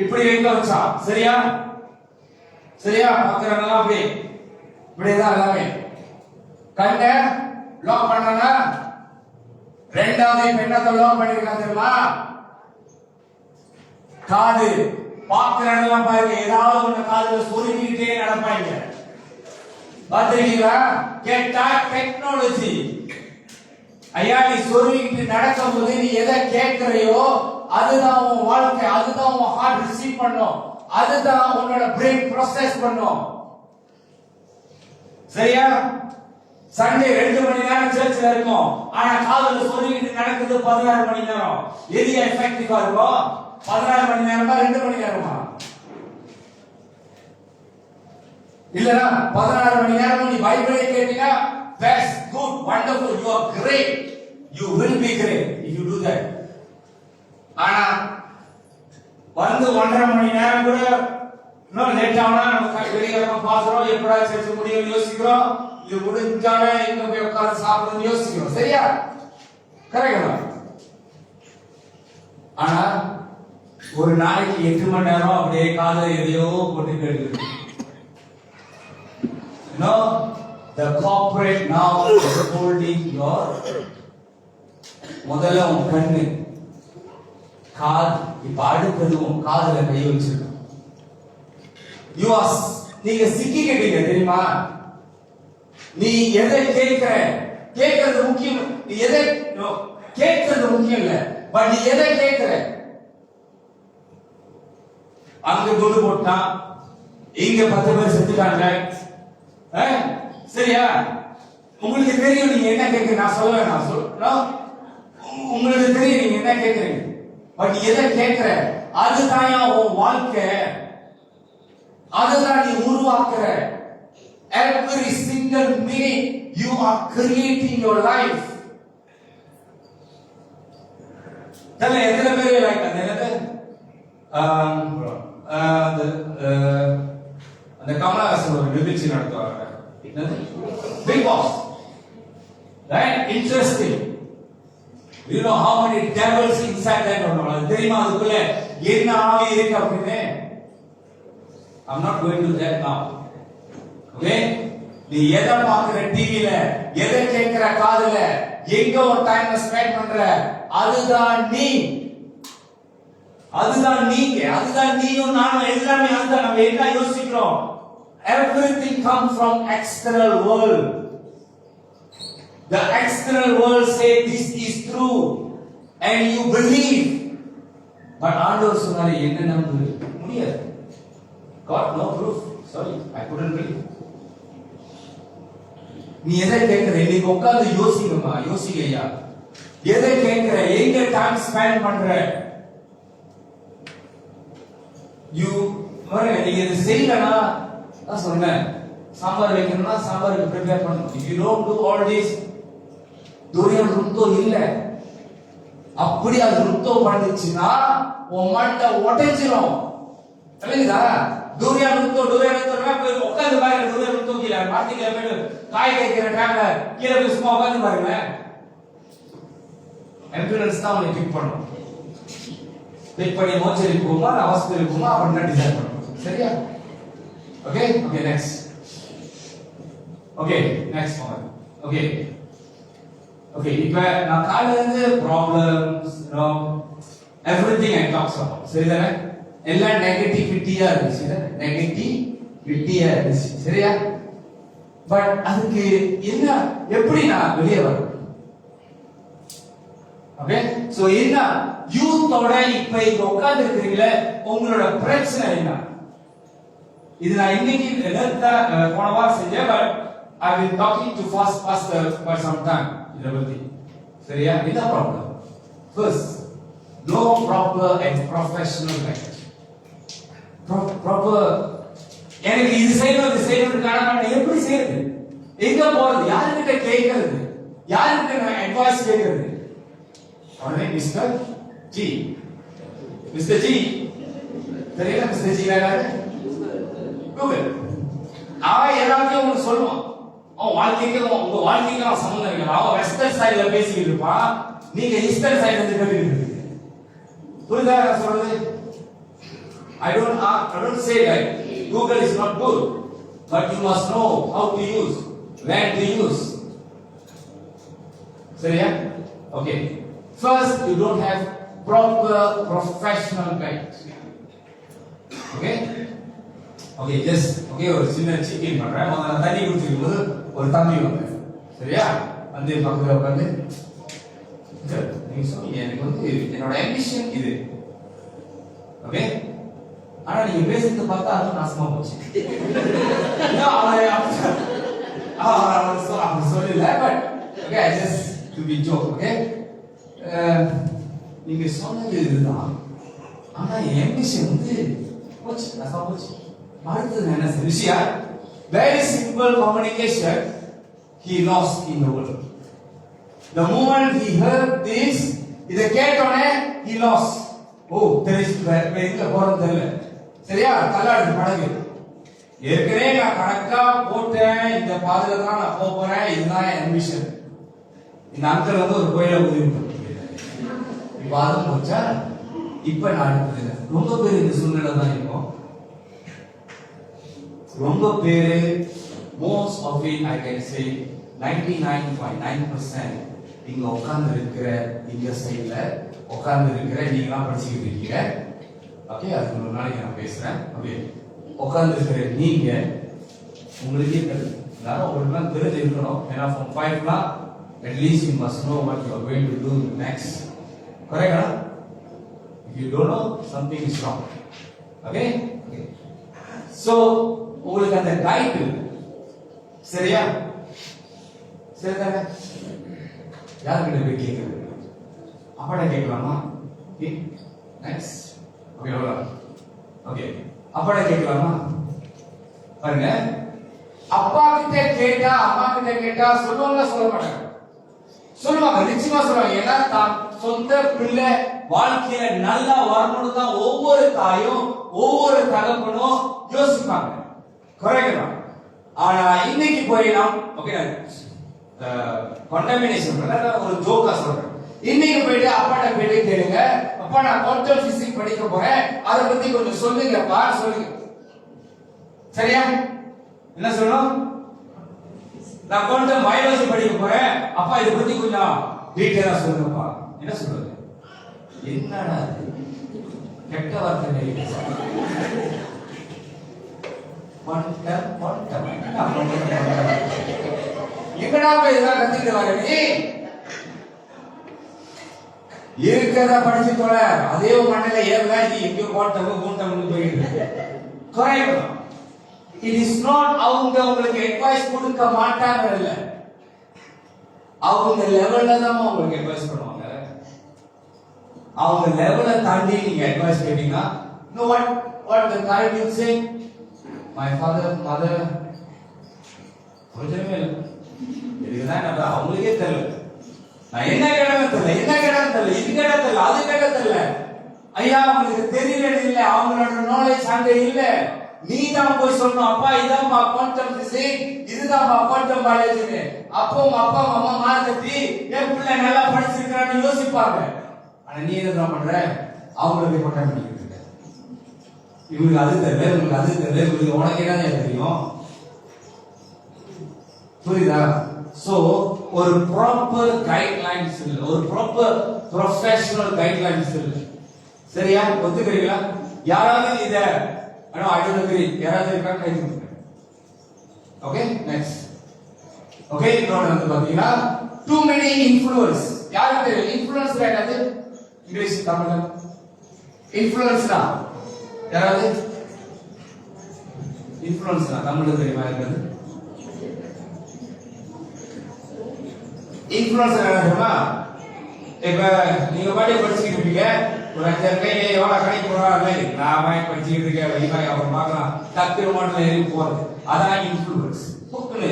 இப்படி வைக்க வச்சா. சரியா? சரியா? பாக்குறாங்களா? அப்படி இப்படிதான் எல்லாமே. கண்ண லாக் பண்ணா ரெண்டாவது பெண்ணத்தை லாக் பண்ணிருக்கா தெரியுமா? காது பாக்குறதெல்லாம் பாருங்க, ஏதாவது ஒண்ணு காதுல சொருகிட்டே நடப்பாங்க. பாத்திருக்கீங்களா? கேட்டா டெக்னாலஜி. ஐயா, நீ சொருகிட்டு நடக்கும் போது நீ எதை கேட்கிறையோ அதுதான் உன் வாழ்க்கை, அதுதான் உன் ஹார்ட் ரிசீவ் பண்ணும், அதுதான் உன்னோட பிரெயின் ப்ராசஸ் பண்ணும். சரியா? சண்டே 2 மணி நேரம் சர்ச்சில் இருக்கும், ஆனா காதுல சொருகிட்டு நடக்குது 16 மணி நேரம். எது எஃபெக்டிவா இருக்கும்? 16 மணி நேரமா 2 மணி நேரமா? இல்லனா 16 மணி நேரம் நீ பைபிளை கேட்டீனா that's good, wonderful, you are great. You will be great if you do that. ஆனா வந்து 1.5 மணி நேரம் கூட இன்னும் லேட் ஆனா நம்ம வெளியில பாக்குறோம், எப்படா சேர்த்து முடியும் யோசிக்கிறோம், இது முடிஞ்சாலே எங்க போய் உட்கார்ந்து சாப்பிடணும்னு யோசிக்கிறோம். சரியா? கரெக்டா? ஆனா ஒரு நாளைக்கு 8 மணி நேரம் அப்படியே காதுல எதையோ போட்டு கேட்டு No, the corporate now is holding your முதல்ல உன் கண்ணு காது, இப்ப அடுத்தது உன் காதுல கை வச்சிருக்க. நீங்க சிக்கிக்கிட்டீங்க தெரியுமா? நீ எதை கேட்கறது முக்கியம். நீ எதை கேட்கறது முக்கியம் இல்ல, பட் நீ எதை கேட்கிற. அங்க குண்டு போட்டான், இங்க 10 பேர் செத்துட்டாங்க. சரியா? உங்களுக்கு தெரியும் நீங்க என்ன கேட்க. நான் சொல்லுவேன், நான் சொல்றேன், உங்களுக்கு தெரியும் நீங்க என்ன கேட்கறீங்க. பட் எதை கேட்கிற அதுதான் உன் வாழ்க்கை, அதுதான் நீ உருவாக்குற. Every single minute you are creating your life. தல எத்தனை பேர் லைக் அந்த அந்த கமலஹாசன் ஒரு நிகழ்ச்சி நடத்துவாங்க, Bigg Boss. Right? Interesting. You know how many devils inside that or not? தெரியுமா அதுக்குள்ள என்ன ஆவி இருக்கு அப்படின்னு? I'm not going to that now. Okay? நீ எதை பார்க்கிற டிவில, எதை கேட்கிற காதுல, எங்க ஒரு டைம் ஸ்பெண்ட் பண்ற, அதுதான் நீ, அதுதான் நீங்க, அதுதான் நீயும் நானும் எல்லாமே. அதுதான் நம்ம என்ன யோசிக்கிறோம். Everything comes from external world. The external world say this is true and you believe. But ஆண்டவர் சொன்னாரு என்ன நம்ப முடியாது. God no proof. Sorry, I couldn't believe. நீ எதை கேட்கிற? இன்னைக்கு உட்கார்ந்து யோசிக்கமா, யோசிக்கையா. எதை கேட்கிற, எங்க டைம் ஸ்பெண்ட் பண்ற. நீங்க இதை செய்யலனா நான் சொன்னேன், சாம்பார் வைக்கணும்னா சாம்பாருக்கு ப்ரிப்பேர் பண்ணணும். If you don't do all this, துரியம் ருத்தோ இல்ல. அப்படி அது ருத்தோ பண்ணுச்சுன்னா உன் மண்டை உடைஞ்சிரும். தெரியுதா? துரியம் ருத்தோ போய் உட்காந்து பாருங்க. துரியம் ருத்தோ கீழே மாத்திக்கிற காய் கேட்கிற டைம்ல கீழே போய் சும்மா உட்காந்து பாருங்க. எம்பிளன்ஸ் தான் உன்னை பிக் பண்ணும். பிக் பண்ணி மோச்சரி போகுமா, அவஸ்தை போகுமா அப்படின்னு டிசைட் பண்ணும். சரியா? Okay okay next. Okay next பாருங்க. ஓகே ஓகே இப்ப நான் காலையில இருந்து problems everything I talks about. சரிதானே? எல்லாம் நெகட்டிவிட்டியா இருந்துச்சு, நெகட்டிவிட்டியா இருந்துச்சு. சரியா? பட் அதுக்கு என்ன, எப்படி நான் வெளியே வரேன்? ஓகே சோ என்ன யூத்தோட இப்ப இங்க உட்கார்ந்து இருக்கீங்களே, உங்களோட பிரச்சனை என்ன? இது நான் இன்னைக்கு போன வாரம் செஞ்சேன், but I've been talking to first pastor for some time. இத பத்தி சரியா? என்ன problem? First, no proper and professional language. Proper எனக்கு இது செய்யணும் நான் எப்படி செய்யறது? எங்க போறது? யார்கிட்ட கேட்கிறது? யார்கிட்ட நான் அட்வைஸ் கேட்கிறது? உடனே மிஸ்டர் ஜி தெரியல. மிஸ்டர் ஜி யாரு? கூகுள். அவன் எல்லாத்தையும் உங்களுக்கு சொல்லுவான். அவன் வாழ்க்கைக்கு உங்க வாழ்க்கைக்கு அவன் சம்பந்தம் இல்லை. அவன் வெஸ்டர்ன் சைடுல பேசிக்கிட்டு இருப்பான், நீங்க ஈஸ்டர்ன் சைடுல இருந்து கேட்டுக்கிட்டு இருக்கீங்க. புரியுதா நான் சொல்றது? I don't say that Google is not good, but you must know how to use, when to use. சரியா? Okay. First, you don't have proper professional guide. Okay? Okay, just ஒரு சின்ன செக்-இன் பண்றேன். முதல்ல தண்ணி குடிச்சிக்கும் போது ஒரு தம்பி வந்தார். சரியா? வந்து பக்கத்துல உட்கார்ந்து நீங்க சொன்னீங்க எனக்கு வந்து என்னோட ஆம்பிஷன் இது. ஓகே? ஆனா நீங்க பேசுறது பார்த்தா அது நாசமா போச்சு. அவன் சொல்லல, but okay just to be joke. Okay நீங்க சொன்னது இதுதான், ஆனா ஆம்பிஷன் வந்து போச்சு, நாசமா போச்சு. அடுத்தது என்ன விஷயம்? Very simple communication he lost in the world. The moment he heard this, இதை கேட்டோனே he lost. ஓ தெரிஞ்சு எங்க போறது தெரியல. சரியா தள்ளாடுது படகு. ஏற்கனவே நான் கணக்கா போட்டேன், இந்த பாதையில தான் நான் போக போறேன், இதுதான் என் அம்பிஷன். இந்த அங்கிள் வந்து ஒரு கோயில உதவி இப்ப அதுவும் போச்சா. இப்ப நான் ரொம்ப பேர் இந்த சூழ்நிலை தான் இருக்கும். ரொம்ப பேரு most of it I can say 99.9% இங்க உட்கார்ந்து இருக்கிற இந்த சைடுல உட்கார்ந்து இருக்கிற நீங்களாம் படிச்சுக்கிட்டு இருக்கீங்க. ஓகே, அதுக்கு ஒரு நாளைக்கு நான் பேசுறேன். ஓகே, உட்கார்ந்து இருக்கிற நீங்க உங்களுக்கே தெரியும், எல்லாரும் உங்களுக்கு தெரிஞ்சு இருக்கணும். ஏன்னா from 5 at least you must know what you are going to do next. Correct? If you don't know, something is wrong. Okay? Okay. So உங்களுக்கு அந்த கைட் சரியா? சரிதானே? யார்கிட்ட போய் கேட்கறது? அப்பாட்ட கேட்கலாமா? Okay next. ஓகே அவ்வளவுதான். ஓகே அப்பாட்ட கேட்கலாமா? பாருங்க, அப்பா கிட்ட கேட்டா அம்மா கிட்ட கேட்டா சொல்லுவாங்க சொல்ல மாட்டாங்க? சொல்லுவாங்க, நிச்சயமா சொல்லுவாங்க. ஏன்னா தான் சொந்த பிள்ளை வாழ்க்கையில நல்லா வரணும்னு தான் ஒவ்வொரு தாயும் ஒவ்வொரு தகப்பனும் யோசிப்பாங்க. கரெக்டா? ஆனா இன்னைக்கு போய் நாம் ஓகே கண்டமினேஷன் ஒரு ஜோக்கா சொல்றேன். இன்னைக்கு போயிட்டு அப்பாட்ட போயிட்டு கேளுங்க, அப்பா நான் குவாண்டம் பிசிக்ஸ் படிக்க போறேன், அதை பத்தி கொஞ்சம் சொல்லுங்கப்பா சொல்லுங்க. சரியா? என்ன சொல்லணும்? நான் குவாண்டம் பயாலஜி படிக்க போறேன், அப்பா இதை பத்தி கொஞ்சம் டீடைலா சொல்லுங்கப்பா. என்ன சொல்றது? என்னடா கெட்ட வார்த்தை எங்கடா போய் இதெல்லாம் கத்துக்கிட்டு வர நீ? இருக்கிறத படிச்சு தொலை, அதே மண்ணில ஏறல நீ எங்க கூட்டம் போயிட்டு. கரெக்ட். இட் இஸ் நாட் அவங்க உங்களுக்கு அட்வைஸ் கொடுக்க மாட்டாங்க இல்ல, அவங்க லெவல்ல தான் உங்களுக்கு அட்வைஸ் பண்ணுவாங்க. அவங்க லெவலை தாண்டி நீங்க அட்வைஸ் கேட்டீங்கன்னா no what the guy will say, my father mother கொஞ்சமே இல்லை. இதுதான் நம்ம அவங்களுக்கே தெரியல. நான் என்ன கேட்டேன்னு தெரியல, என்ன கேட்டேன்னு தெரியல, இது கேட்ட தெரியல, அது கேட்ட தெரியல. ஐயா உங்களுக்கு தெரியல இல்ல, அவங்களோட நாலேஜ் அங்க இல்ல. நீ தான் போய் சொல்லணும், அப்பா இதான்ப்பா குவாண்டம் பிசிக்ஸ், இதுதான்ப்பா குவாண்டம் பயாலஜி. அப்போ உங்க அப்பா அம்மா மார்க்கத்தி என் பிள்ளை நல்லா படிச்சிருக்கான்னு யோசிப்பாங்க. ஆனா நீ என்ன பண்ற? அவங்களுக்கு கொண்டாடி பண்ணிக்கிட்டு இருக்க. இவங்களுக்கு அது தெரியல, இவங்களுக்கு அது தெரியல, இவங்களுக்கு உனக்கு என்ன தெரியும்? புரியுதா? சோ ஒரு ப்ராப்பர் கைட்லைன்ஸ் இல்ல, ஒரு ப்ராப்பர் ப்ரொஃபஷனல் கைட்லைன்ஸ் இல்ல. சரியா? ஒத்துக்கிறீங்களா? யாராவது இத ஐ டோன்ட் அக்ரி, யாராவது இருக்கா கை தூக்குங்க. Okay next. ஓகே இன்னொரு வந்து பாத்தீங்கன்னா too many influence. யாருக்கு தெரியும் இன்ஃப்ளூயன்ஸ் என்னது? இங்கிலீஷ் தமிழ்ல இன்ஃப்ளூயன்ஸ்னா யாராவது இன்ஃப்ளூயன்ஸ்னா தமிழ்ல தெரியுமா? இருக்குது இன்ஃப்ளூயன்ஸ் என்ன தெரியுமா? இப்ப நீங்க பாட்டி படிச்சுக்கிட்டு இருப்பீங்க, ஒரு 5 கை எவ்வளவு கடைக்கு போறாங்க, நான் வாங்கி படிச்சுக்கிட்டு இருக்கேன், வைஃபை அப்புறம் பார்க்கலாம், டக்கு மாடல ஏறி போறது, அதான் இன்ஃப்ளூயன்ஸ். புக்குன்னு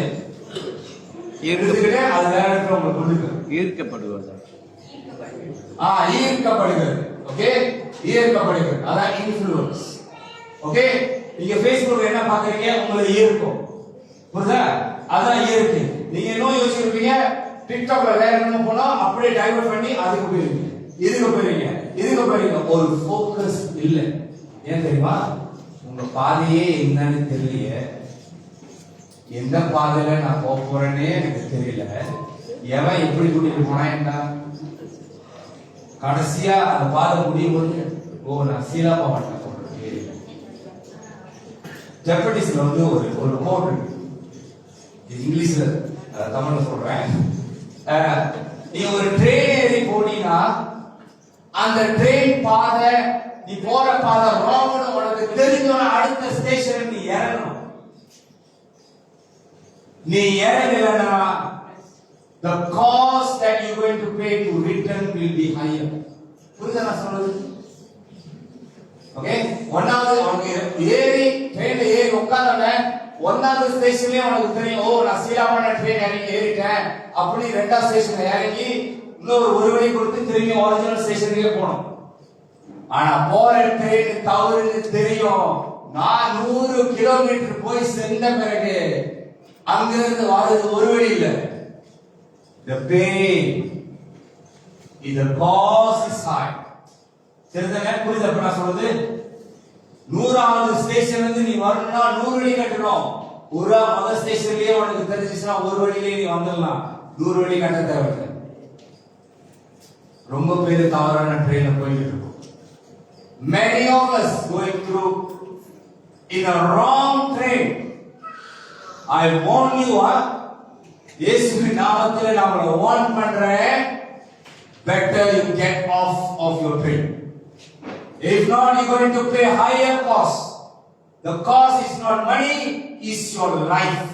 எடுத்துக்கிட்டு அது வேற இடத்துல உங்களுக்கு கொடுக்கு ஈர்க்கப்படுவது. ஈர்க்கப்படுகிறது. ஓகே, ஈர்க்கப்படுகிறது, அதான் இன்ஃப்ளூயன்ஸ். ஓகே, நீங்க Facebookல என்ன பாக்குறீங்க, உங்களுக்கு ஈர்க்கும். புரியுதா? அதான் ஈர்க்கு. நீங்க என்ன யோசிச்சிருப்பீங்க, டிக்டாக்ல வேற என்ன போனா அப்படியே டைவர்ட் பண்ணி அதுக்கு போயிருவீங்க, இதுக்கு போயிருவீங்க, இதுக்கு போயிருவீங்க. ஒரு ஃபோக்கஸ் இல்ல. ஏன் தெரியுமா? உங்க பாதையே என்னன்னு தெரியல, எந்த பாதையில நான் போக போறேன்னே எனக்கு தெரியல. எவன் எப்படி கூட்டிட்டு போனா என்ன, கடைசியா அந்த பாதை முடியும் போது ஓ நான் சீலாமா மாட்டேன். ஜப்பனீஸ்ல வந்து ஒரு கோட் இருக்கு, இங்கிலீஷ்ல தமிழ்ல சொல்றேன். நீ ஒரு ட்ரெயின் ஏறி போனீங்கன்னா அந்த ட்ரெயின் பாதை, நீ போற பாதை ராங்னு உனக்கு தெரிஞ்சோன அடுத்த ஸ்டேஷன் நீ இறங்கணும். நீ இறங்கலன்னா the cost that you going to pay to return will be higher. புரியுதா நான் சொல்றது? ஓகே, ஒன்னாவது அவங்க ஏறி ட்ரெயின்ல ஏறி உட்கார்ந்தவங்க ஒன்னாவது ஸ்டேஷன்லயே உனக்கு தெரியும், ஓ நான் சீலாமண ட்ரெயின் இறங்கி ஏறிட்டேன் அப்படி ரெண்டாவது ஸ்டேஷன்ல இறங்கி இன்னொரு ஒரு வழி கொடுத்து திரும்பி ஒரிஜினல் ஸ்டேஷனுக்கே போகணும். ஆனா போற ட்ரெயின் தவறுன்னு தெரியும். நான் 100 கிலோமீட்டர் போய் சென்ற பிறகு அங்கிருந்து வர்றது ஒரு வழி இல்ல. The pain is the cost is high. சரிதானே? புரியுது அப்ப நான் சொல்றது? 100வது ஸ்டேஷன்ல இருந்து நீ வரணும்னா 100 வழி கட்டணும். முதல் ஸ்டேஷன்லயே உனக்கு தெரிஞ்சிச்சுன்னா ஒரு வழியிலே நீ வந்துடலாம். 100 வழி கட்ட தேவையில்லை. ரொம்ப பேரு தவறான ட்ரெயின்ல போயிட்டு இருக்கோம். Many of us going through in a wrong train. I warn you, இயேசுவின் நாமத்திலே நான் உங்களை வார்ன் பண்றேன். Better you get off of your train. If not, you're going to pay higher cost. The cost is not money, is your life.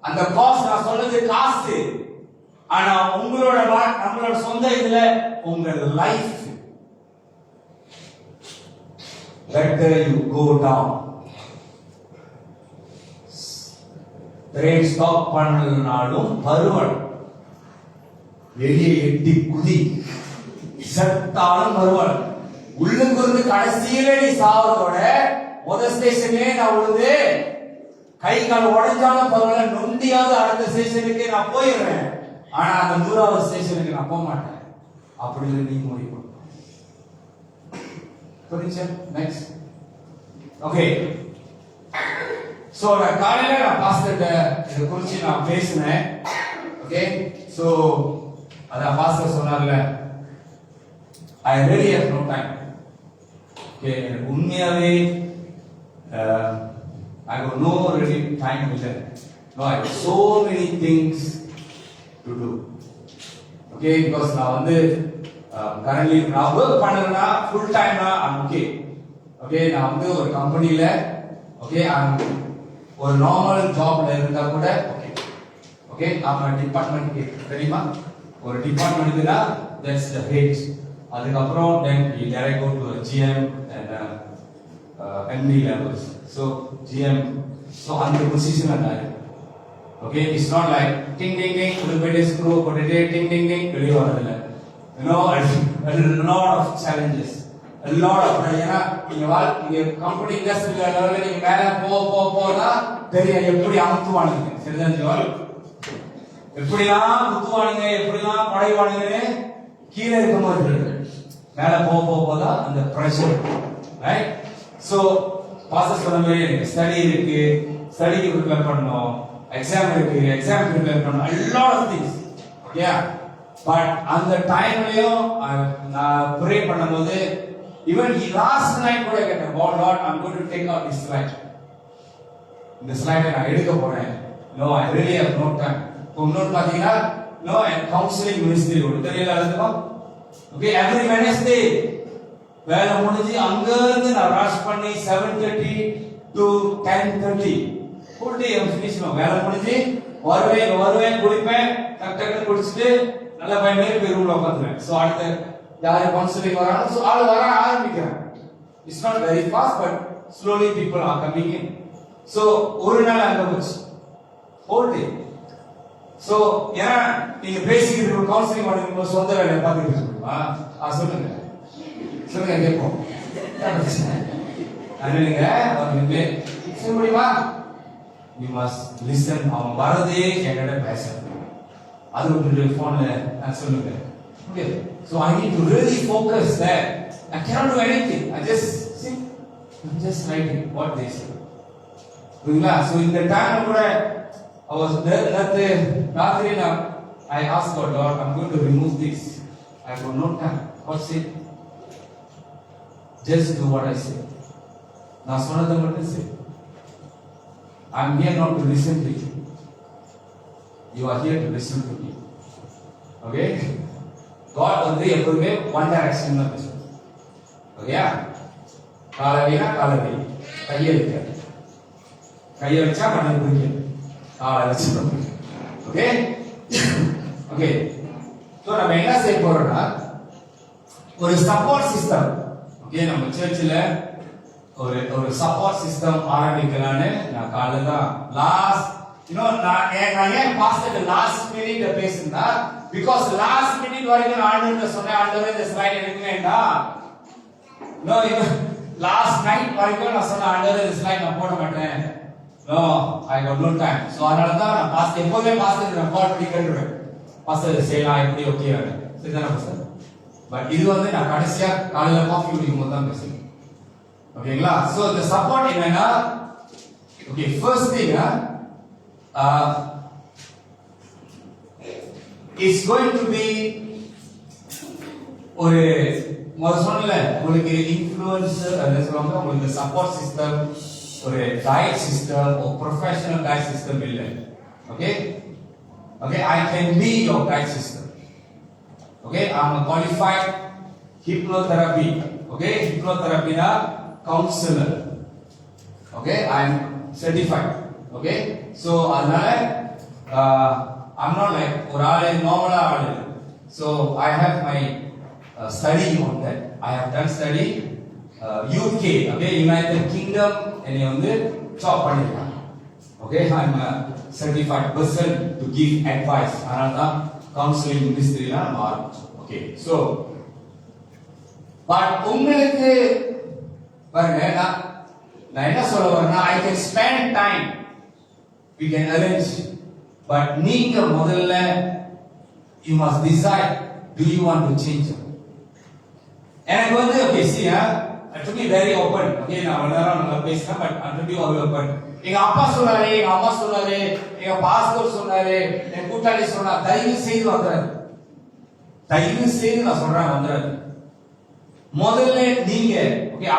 And the cost நான் சொல்றது காசு. ஆனா உங்களோட நம்மளோட சொந்த இதுல உங்க life. Better you go down. Train stop பண்ணலனாலும் பருவன் வெளியே எட்டி குதி சத்தாலும் பருவன் உள்ளுக்குருந்து கடைசியில நீ சாவதோட முதல் ஸ்டேஷன்லயே நான் விழுந்து கை கால் உடைஞ்சாலும் பரவாயில்ல, நொண்டியாவது அடுத்த ஸ்டேஷனுக்கு நான் போயிடுறேன். ஆனா அந்த 100வது ஸ்டேஷனுக்கு நான் போக மாட்டேன் அப்படின்னு நீ முடிவு பண்ணு. புரிஞ்சா? நெக்ஸ்ட். ஓகே, சோ நான் காலையில நான் பாஸ்டர்ட்ட இத குறிச்சு நான் பேசினேன். ஓகே, சோ அத பாஸ்டர் சொன்னார்ல, I really have no time. Okay, எனக்கு உண்மையாவே I got no really time with it. No, I have so many things to do. Okay, because நான் வந்து currently நான் work பண்ணறேன்னா full time நான் I'm okay. Okay, நான் வந்து ஒரு கம்பெனில okay I'm ஒரு நார்மல் ஜாப்ல இருந்தா கூட ஓகே. ஓகே, நம்ம டிபார்ட்மென்ட் தெரியுமா? ஒரு டிபார்ட்மென்ட்னா that's the head. அதுக்கு அப்புறம் then we direct go to a GM and MD levels. So GM, so அந்த பொசிஷன் அதான். Okay, it's not like ding ding ding little bit is screw but it ding ding ding வெளிய வரதில்லை. You know, a lot of challenges, a lot of ஏன்னா நீங்க கம்பெனி இண்டஸ்ட்ரி லெவல்ல நீங்க மேல போனா தெரியும் எப்படி அமுத்துவானுங்க. சரிதான் ஜோல்? எப்படிலாம் குத்துவானுங்க, எப்படிலாம் படைவானுங்கன்னு கீழே இருக்க மாதிரி இருக்கு. மேல போதான் அந்த பிரஷர், ரைட்? சோ பாஸ்டர் சொன்ன மாதிரி எனக்கு ஸ்டடி இருக்கு, ஸ்டடிக்கு ப்ரிப்பேர் பண்ணணும், எக்ஸாம் இருக்கு, எக்ஸாம் ப்ரிப்பேர் பண்ணணும், a lot of things. Yeah, but அந்த டைம்லயும் நான் ப்ரே பண்ணும்போது even last night கூட கேட்டேன், God Lord, I'm going to take out this slide. இந்த ஸ்லைடை நான் எடுக்க போறேன். No, I really have no time. இன்னொரு பாத்தீங்கன்னா no, and counseling ministry ஓட தெரியல அதுவா. Okay, every Wednesday வேலை முடிஞ்சு அங்க இருந்து நான் ரஷ் பண்ணி 7:30 to 10:30 full day I'm finished. வேலை முடிஞ்சு வருவேன் குளிப்பேன், டக்கு குளிச்சிட்டு நல்ல பையன் மாதிரி போய் ரூம்ல உட்காந்துருவேன். சோ அடுத்து யாரு கவுன்சிலிங் வரானோ சோ ஆள் வர ஆரம்பிக்கிறாங்க. It's not very fast but slowly people are coming in. So ஒரு நாள் அங்க போச்சு whole day. So ஏன்னா நீங்க பேசிக்கிட்டு இருக்க கவுன்சிலிங் பண்ணும்போது சொந்த வேலையை பார்த்துட்டு இருக்கீங்களா? சொல்லுங்க கேட்போம். இல்லைங்க அவருக்கு சொல்ல முடியுமா? You must listen. அவன் வரதே என்கிட்ட பேசணும். அது ஒரு போன்ல நான் சொல்லுங்க. Okay, so I need to really focus there. I cannot do anything. I just sit, I'm just writing what they say. புரியுங்களா? So இந்த டைம் கூட I was there ராத்திரி I asked God, Lord, I'm going to remove this. I got no time. God said, just do what I say. நான் சொன்னதை மட்டும் செய். I'm here not to listen to you. You are here to listen to me. Okay? God வந்து எப்பவுமே one direction தான் பேசும். ஓகேயா? காலடினா காலடி, கையை வச்சா கண்ணு பிடிக்கும், காலை வச்சு. ஓகே? ஓகே, ஸோ நம்ம என்ன செய்ய போறோம்னா ஒரு சப்போர்ட் சிஸ்டம். ஓகே, நம்ம சர்ச்சில் ஒரு சப்போர்ட் சிஸ்டம் ஆரம்பிக்கலாம்னு நான் காலைல தான் லாஸ்ட் நான் ஏன் பாஸ்டர் லாஸ்ட் மினிட் பேசுனா பிகாஸ் லாஸ்ட் மினிட் வரைக்கும் நான் ஆண்டவர்கிட்ட சொன்னேன், ஆண்டவரே இந்த ஸ்லைட் எனக்கு வேண்டாம். நோ லாஸ்ட் நைட் வரைக்கும் நான் சொன்னேன், ஆண்டவரே இந்த ஸ்லைட் நான் போட மாட்டேன். No I got no time. So அதனால தான் நான் பாஸ்டர் எப்பவுமே பாஸ்டர் நான் கால் பண்ணி கேட்டுருவேன், பாஸ்டர் செய்யலாம் எப்படி ஓகே சரிதானே பாஸ்டர். பட் இது வந்து நான் கடைசியா காலையில காஃபி குடிக்கும் போது தான் பேசுறேன். ஓகேங்களா? சோ இந்த சப்போர்ட் என்னன்னா okay first thing it's going to be ஒரு சொன்னல உங்களுக்கு இன்ஃப்ளூயன்சர் அது சொல்லுவாங்க, உங்களுக்கு சப்போர்ட் சிஸ்டம் ஒரு கைட் சிஸ்டம் ஒரு ப்ரொஃபஷனல் கைட் சிஸ்டம் இல்ல. Okay okay I can be your guide system. Okay, I'm a qualified hypnotherapy. Okay, hypnotherapy na counselor. Okay, I'm certified. Okay, so அதனால I'm not like ஒரு ஆளு நார்மலா ஆளு. So I have my study on that. I have done study UK, okay, United Kingdom என்னை வந்து ஜாப் பண்ணிருக்காங்க. Okay, I'm a certified person to give advice. அதனால தான் counseling industry la நம்ம ஆரம்பிச்சோம். Okay, so but உங்களுக்கு பாருங்க நான் என்ன சொல்ல வரேன்னா I can spend time, we can arrange, but நீங்க முதல்ல you must decide, do you want to change? எனக்கு வந்து okay see to be very open. Okay, நான் வளரலாம் நல்லா பேசுறேன், but to be very open. எங்க அப்பா சொன்னாரு, எங்க அம்மா சொன்னாரு, எங்க பாஸ்டர் சொன்னாரு, என் கூட்டாளி சொன்னா, தயவு செய்து வந்துறாரு, தயவு செய்து நான் சொல்றேன் வந்துறாரு. முதல்ல நீங்க ஓகே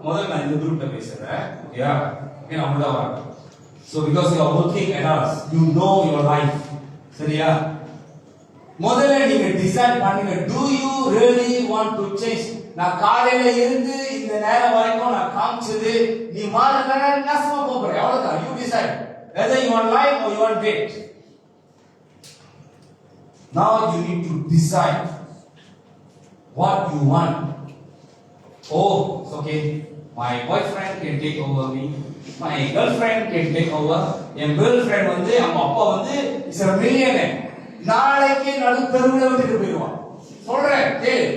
முதல்ல நான் இந்த குரூப்ல பேசுறேன். ஓகேயா? ஓகே நான் உள்ள வரேன். So because you are working adults, you know your life. சரியா? முதல்ல நீங்க டிசைட் பண்ணுங்க, do you really want to change? நான் காலையில இருந்து இந்த நேரம் வரைக்கும் நான் காமிச்சது நீ மாறலன்னா நாசமா போற. அவ்வளவுதான். You decide whether you want life or you want death. Now you need to decide what you want. Oh, it's okay. My boyfriend can take over me. My girlfriend can take over. N girlfriend வந்து அவங்க அப்பா வந்து is a millionaire. நாளைக்கு நடு தெருவுல விட்டுட்டு போயிடுவான். சொல்றேன் கேளு.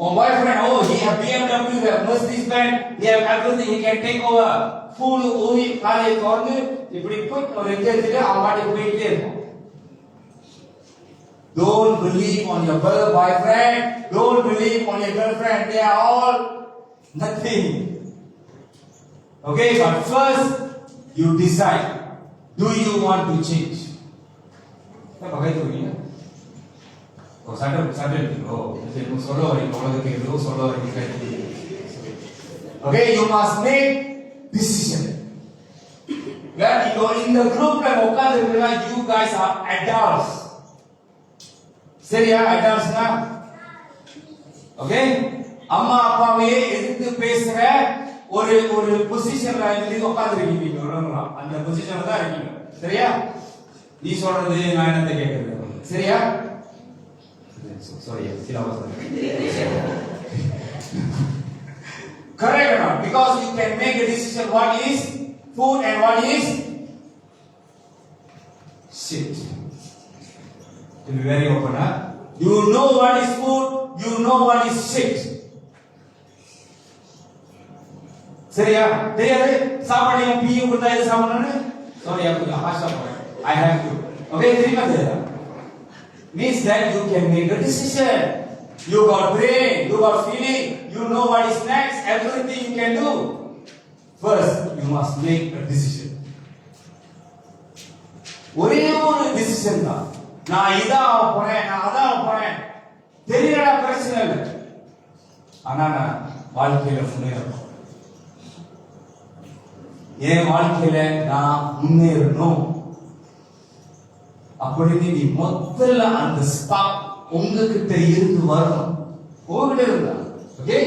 உன் boyfriend, oh, he have BMW, he have Mercedes Benz, he have everything, he can take over. Full UV காலையை திறந்து இப்படி போய் ஒரு எங்கேஜிட்டு அவன் பாட்டுக்கு போயிட்டே இருக்கும். Don't believe on your boyfriend, don't believe on your girlfriend, they are all nothing. Okay, but first you decide, do you want to change? Apa kaitu ni? Oh, sadar. Oh, jadi solo hari kalau kita dulu solo hari kita. Okay, you must make decision. When you are in the group, you guys are adults. சரியா? adults na. Okay? அம்மா அப்பாவே எதிர்த்து பேசுற ஒரு பொசிஷன்ல இருந்து உட்கார்ந்திருக்கீங்க. அந்த பொசிஷன்ல தான் இருக்கீங்க. சரியா? நீ சொல்றது நான் என்னத்தை கேட்கறது. சரியா? Sorry, syllabus. Correct or not? Because you can make a decision what is food and what is shit. To be very open, huh? You know what is food, you know what is shit. சரியா? தெரியாது? சாப்பாடு பீயும் கொடுத்தா எது சாப்பிடணும்னு? Sorry, I have to. Okay, தெரியுமா தெரியுதா? Means that you can make a decision. You got brain, you got feeling, you know what is next, everything you can do. First, you must make a decision. ஒரே ஒரு decision தான். நான் இதான் போறேன், நான் அதான் போறேன். தெரியலடா பிரச்சனை இல்லை. ஆனா நான் வாழ்க்கையில முன்னேறணும். என் வாழ்க்கையில நான் முன்னேறணும் அப்படின்னு நீ முதல்ல அந்த ஸ்பாட் உங்ககிட்ட இருந்து வரணும். உங்ககிட்ட இருந்தா ஓகே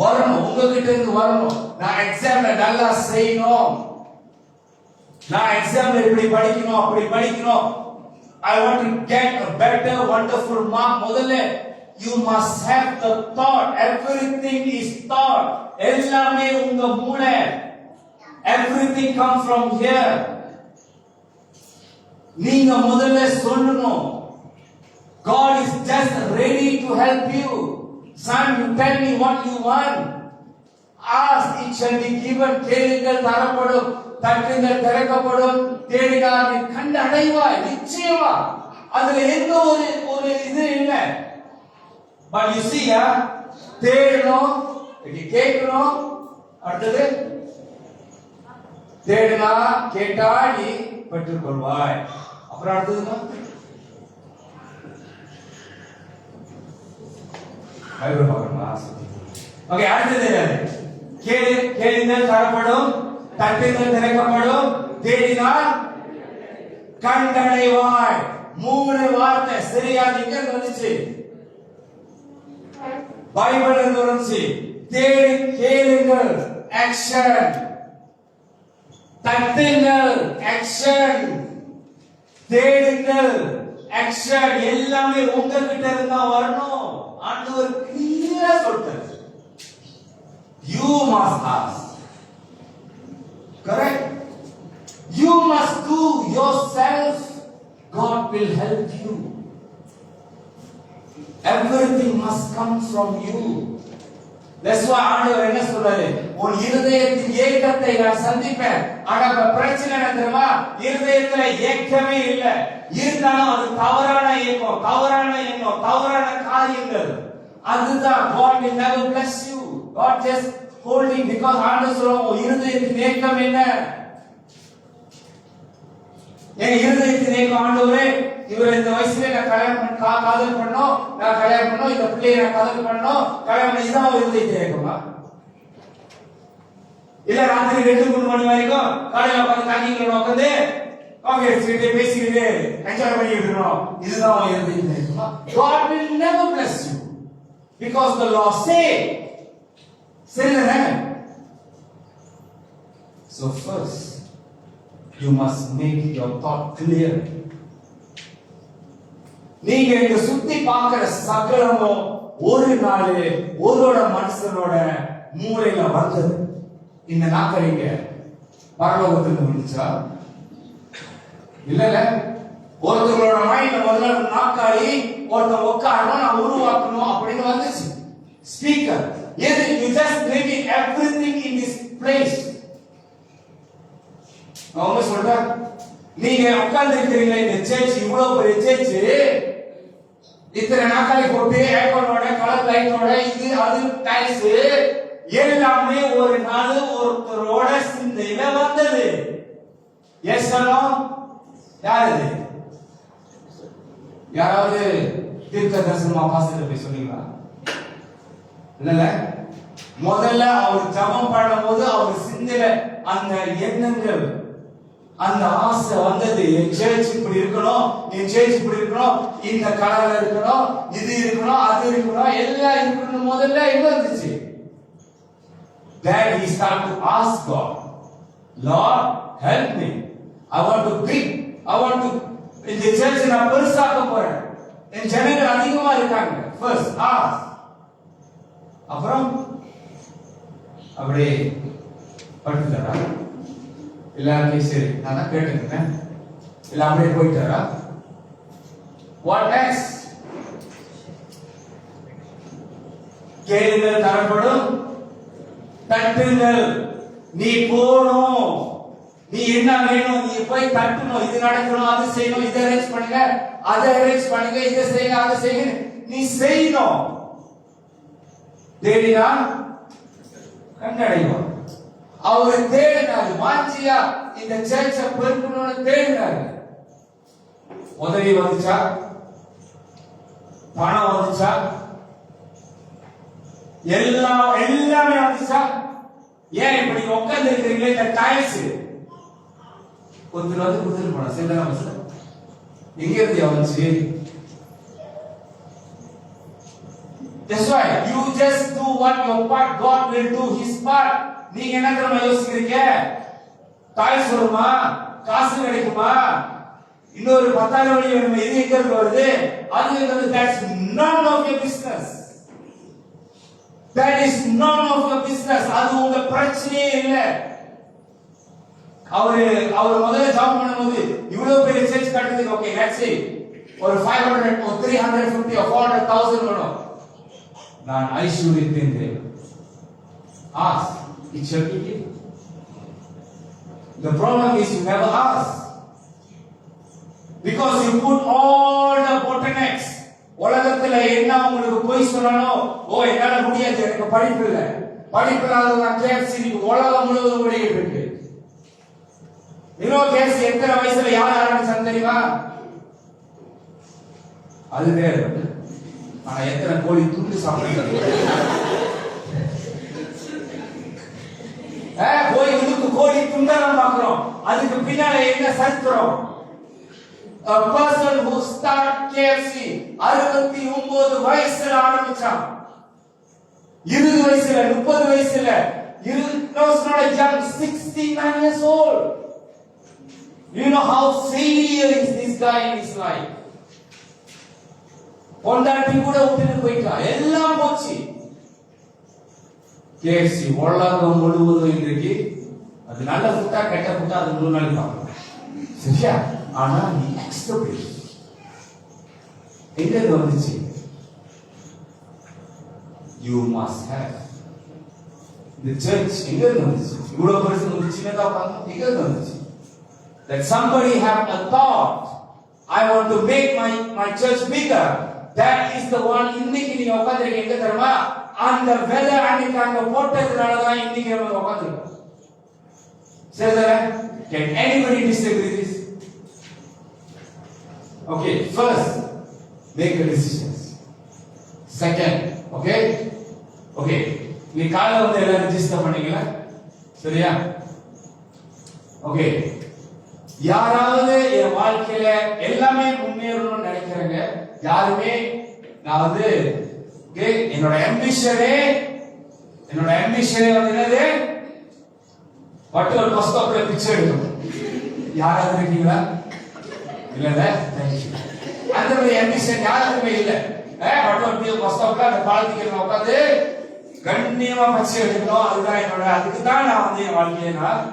வரணும், உங்ககிட்ட இருந்து வரணும். நான் எக்ஸாம்ல நல்லா செய்யணும், நான் எக்ஸாம்ல இப்படி படிக்கணும் அப்படி படிக்கணும். I want to get a better wonderful mark. முதல்ல you must have the thought. Everything is thought. எல்லாமே உங்க மூளை. Everything comes from here. நீங்க முதல்ல சொல்லணும். God is just ready to help you. Son, you tell me what you want. Ask, it shall be given. கேளுங்கள் தரப்படும், தட்டுங்கள் திறக்கப்படும், தேடினால் நீ கண்டடைவாய். நிச்சயமா அதுல எந்த ஒரு இது இல்லை. But you see, தேடணும், கேட்கணும், அடுத்தது தேடினா கேட்டா நீ பெற்றுக் கொள்வாய். அப்புறம் அடுத்ததுன்னா பைபிள் பார்க்கணுமா? ஓகே, அடுத்தது கேளுங்கள் தரப்படும், தட்டுங்கள் திறக்கப்படும், தேடினால் கண்டடைவாய். 3 வார்த்தை சரியா நீங்க வந்துச்சு. பைபிள் வந்துச்சு. தேடி கேளுங்கள் ஆக்ஷன், தட்டுங்கள் ஆக்ஷன், தேடுங்கள் ஆக்ஷன். எல்லாமே உங்ககிட்ட இருந்தா வரணும். ஆண்டவர் கிளியரா சொல்றார். You must ask. Correct? You must do yourself. God will help you. Everything must come from you. That's why ஆண்டவர் என்ன சொல்றாரு? உன் இருதயத்தின் ஏக்கத்தை நான் சந்திப்பேன். ஆனா பிரச்சனை என்ன தெரியுமா? இருதயத்துல ஏக்கமே இல்ல. இருந்தாலும் அது தவறான ஏக்கம், தவறான எண்ணம், தவறான காரியங்கள். அதுதான் God will never bless you. God just holding because ஆண்டவர் சொல்றாரு உன் இருதயத்தின் ஏக்கம் என்ன? என் இருதயத்தின் ஏக்கம் ஆண்டவரே, இவர் இந்த வயசுல நான் காதல் பண்ணோம், நான் கல்யாணம் பண்ணோம், இந்த பிள்ளையை நான் காதல் பண்ணோம், கல்யாணம் பண்ணி இதான் இருதயத்தின் ஏக்கமா? இல்ல ராத்திரி 2-3 மணி வரைக்கும் காலையில உட்காந்து தண்ணிக்குள்ள உட்காந்து காஃபி அடிச்சுட்டு பேசிக்கிட்டு என்ஜாய் பண்ணிட்டு இருக்கணும், இதுதான் இருதயத்தின் ஏக்கமா? God will never bless you because the law say. சரிதானே? So first you must make your thought clear. நீங்க இங்க சுத்தி பார்க்கிற சகலமும் ஒரு நாள் ஒருவரோட மனுஷனோட மூளையில வந்தது. இந்த நாக்கரிங்க பரலோகத்துக்கு வந்துச்சா? இல்ல. ஒருத்தரோட மைண்ட்ல முதல்ல நாக்காளி ஒருத்தர் உட்காரணும், நான் உருவாக்கணும் அப்படின்னு வந்துச்சு. ஸ்பீக்கர் எது? You just bringing everything in this place. அவங்க சொல்ற நீங்க உட்கார்ந்து இருக்கிறீங்களா இந்த சர்ச், இவ்வளவு பெரிய சர்ச், இத்தனை நாட்களை போட்டு ஏர்கானோட கலர் லைட்டோட இது அது டைல்ஸ் எல்லாமே ஒரு நாள் ஒருத்தரோட சிந்தையில வந்தது. Yes or no? யாரு? யாராவது தீர்க்க தரிசனமா பாஸ்டர் போய் சொன்னீங்களா? இல்ல. முதல்ல அவர் ஜெபம் பண்ணும்போது அவர் சிந்தையில அந்த எண்ணங்கள், அந்த ஆசை வந்தது. என் சர்ச் இப்படி இருக்கணும், என் சர்ச் இப்படி இருக்கணும், இந்த கலர்ல இருக்கணும், இது இருக்கணும், அது இருக்கணும், எல்லாம் இருக்கணும். முதல்ல என்ன வந்துச்சு? Then he started to ask God, Lord, help me. I want to big, I want to in the church நான் பெருசாக்க போறேன். என் ஜனங்கள் அதிகமா இருக்காங்க. First ask. அப்புறம் அப்படியே படுத்துட்டாரா? எல்லாரும் சரி நான் தான் கேட்டுக்கிறேன், இல்ல அப்படியே போயிட்டாரா? What next? கேளுங்கள் தரப்படும், தட்டுங்கள். நீ போகணும், நீ என்ன வேணும் நீ போய் தட்டணும். இது நடக்கணும், அது செய்யணும், இதை அரேஞ்ச் பண்ணுங்க, அதை அரேஞ்ச் பண்ணுங்க, இதை செய்யுங்க, அதை செய்யுங்க, நீ செய்யணும். தேடினா கண்டடைவான். அவர் தேடினாரு, வாஞ்சியா இந்த சர்ச்சை பெருக்கணும்னு தேடினாரு. உதவி வந்துச்சா? பணம் வந்துச்சா? எல்லாமே வந்துச்சா? ஏன் இப்படி உட்கார்ந்து இருக்கிறீங்களே இந்த டைல்ஸ் ஒருத்தர் வந்து கொடுத்துட்டு போனா சரிதான பசங்க? எங்க இருந்து வந்துச்சு? That's why you just do what your part, God will do his part. நீங்க என்ன தெரியுமா யோசிக்கிறீங்க? டைல்ஸ் வருமா, காசு கிடைக்குமா, இன்னொரு 10,000 வழி வேணுமா, இது எங்க வருது, அது எங்க? That's none of your business. That is none of your business. அது உங்க பிரச்சனையே இல்ல. அவர் முதல்ல ஜாப் பண்ணும்போது இவ்வளவு பெரிய சர்ச் கட்டுறதுக்கு ஓகே லெட்ஸ் சே ஒரு 500 or 350 or 400,000 வேணும். நான் ஐஸ்வர்யத்தின் தேவன். Ask, it shall be given. The problem is you never ask. Because you put all the bottlenecks. உலகத்துல என்ன உங்களுக்கு போய் சொல்லணும், ஓ என்னால முடியாது, எனக்கு படிப்பு இல்ல, படிப்பு இல்லாத கேஎஃப்சி உலகம் முழுவதும் ஓடிட்டு இருக்கு. இன்னொரு கேஸ் எத்தனை வயசுல யார் ஆரம்பிச்சான்னு தெரியுமா? அது வேறு. ஆனா எத்தனை கோழி துண்டு சாப்பிடுறது போய் இதுக்கு கோழி துண்டெல்லாம் பார்க்கிறோம். அதுக்கு பின்னால என்ன சரித்திரம்? A person who start KFC 69 வயசுல ஆரம்பிச்சான். 20 வயசுல 30 வயசுல not a young 69 years old. You know how failure is this guy in his life. பொண்டாட்டி கூட விட்டுட்டு போயிட்டா, எல்லாம் போச்சு. KFC உலகம் முழுவதும் இன்றைக்கு அது நல்ல ஃபுட்டா கெட்ட ஃபுட்டா அது 3 நாளைக்கு பார்க்கலாம், சரியா? ஆனா நீ எக்ஸ்பெக்ட் எங்க வந்துச்சு? You must have the church எங்க வந்துச்சு? இவ்வளவு பெருசு ஒரு சின்னதா உட்கார்ந்து எங்க வந்துச்சு? That somebody have a thought, I want to make my church bigger. That is the one. இன்னைக்கு நீங்க உட்கார்ந்திருக்கீங்க எங்க தெரியுமா? அந்த வெதை அன்னைக்கு அங்க போட்டதுனால தான் இன்னைக்கு நம்ம உட்கார்ந்திருக்கோம். சரிதா? Can anybody disagree with this? Okay, first make a decision. Second, okay, நீ காலைல வந்து எல்லாம் ரெஜிஸ்டர் பண்ணீங்களா? சரியா? ஓகே, யாராவது என் வாழ்க்கையில எல்லாமே முன்னேறணும்னு நினைக்கிறேங்க? யாருமே நான் வந்து என்னோட ஆம்பிஷனே வந்து என்னது? வட்டல் பஸ் ஸ்டாப்ல பிக்சர் எடுக்கணும். யாராவது இருக்கீங்களா? இல்ல, அந்த மாதிரி ஆம்பிஷன் யாருக்குமே இல்ல. வட்டல் பஸ் ஸ்டாப்ல அந்த பாலத்துக்கு உட்காந்து கண்ணியமா பச்சை எடுக்கணும், அதுதான் என்னோட, அதுக்கு தான் நான் வந்து என் வாழ்க்கையை நான்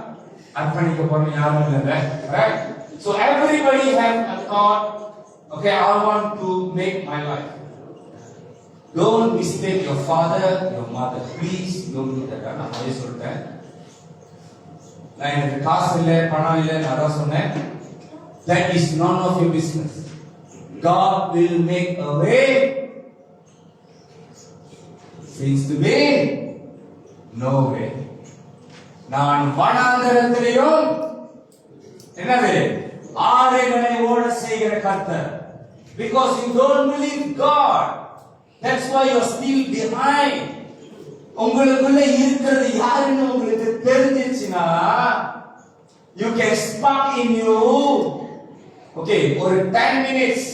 அர்ப்பணிக்க போறேன். யாரும் இல்ல. So everybody have a thought, okay, I want to make my life. Don't mistake your father, your mother. Please don't do that. நான் அதே சொல்றேன். நான் எனக்கு காசு இல்ல, பணம் இல்ல, நான் அதான் சொன்னேன். That is none of your business. God will make a way. Seems to be no way. நான் வனாந்தரத்திலேயும் என்னது ஆறுகளை ஓட செய்கிற கர்த்தர். Because you don't believe God, that's why you are still behind. உங்களுக்குள்ள இருக்கிறது யாருன்னு உங்களுக்கு தெரிஞ்சிச்சுனா you can spark in you. Okay, ஒரு 10 minutes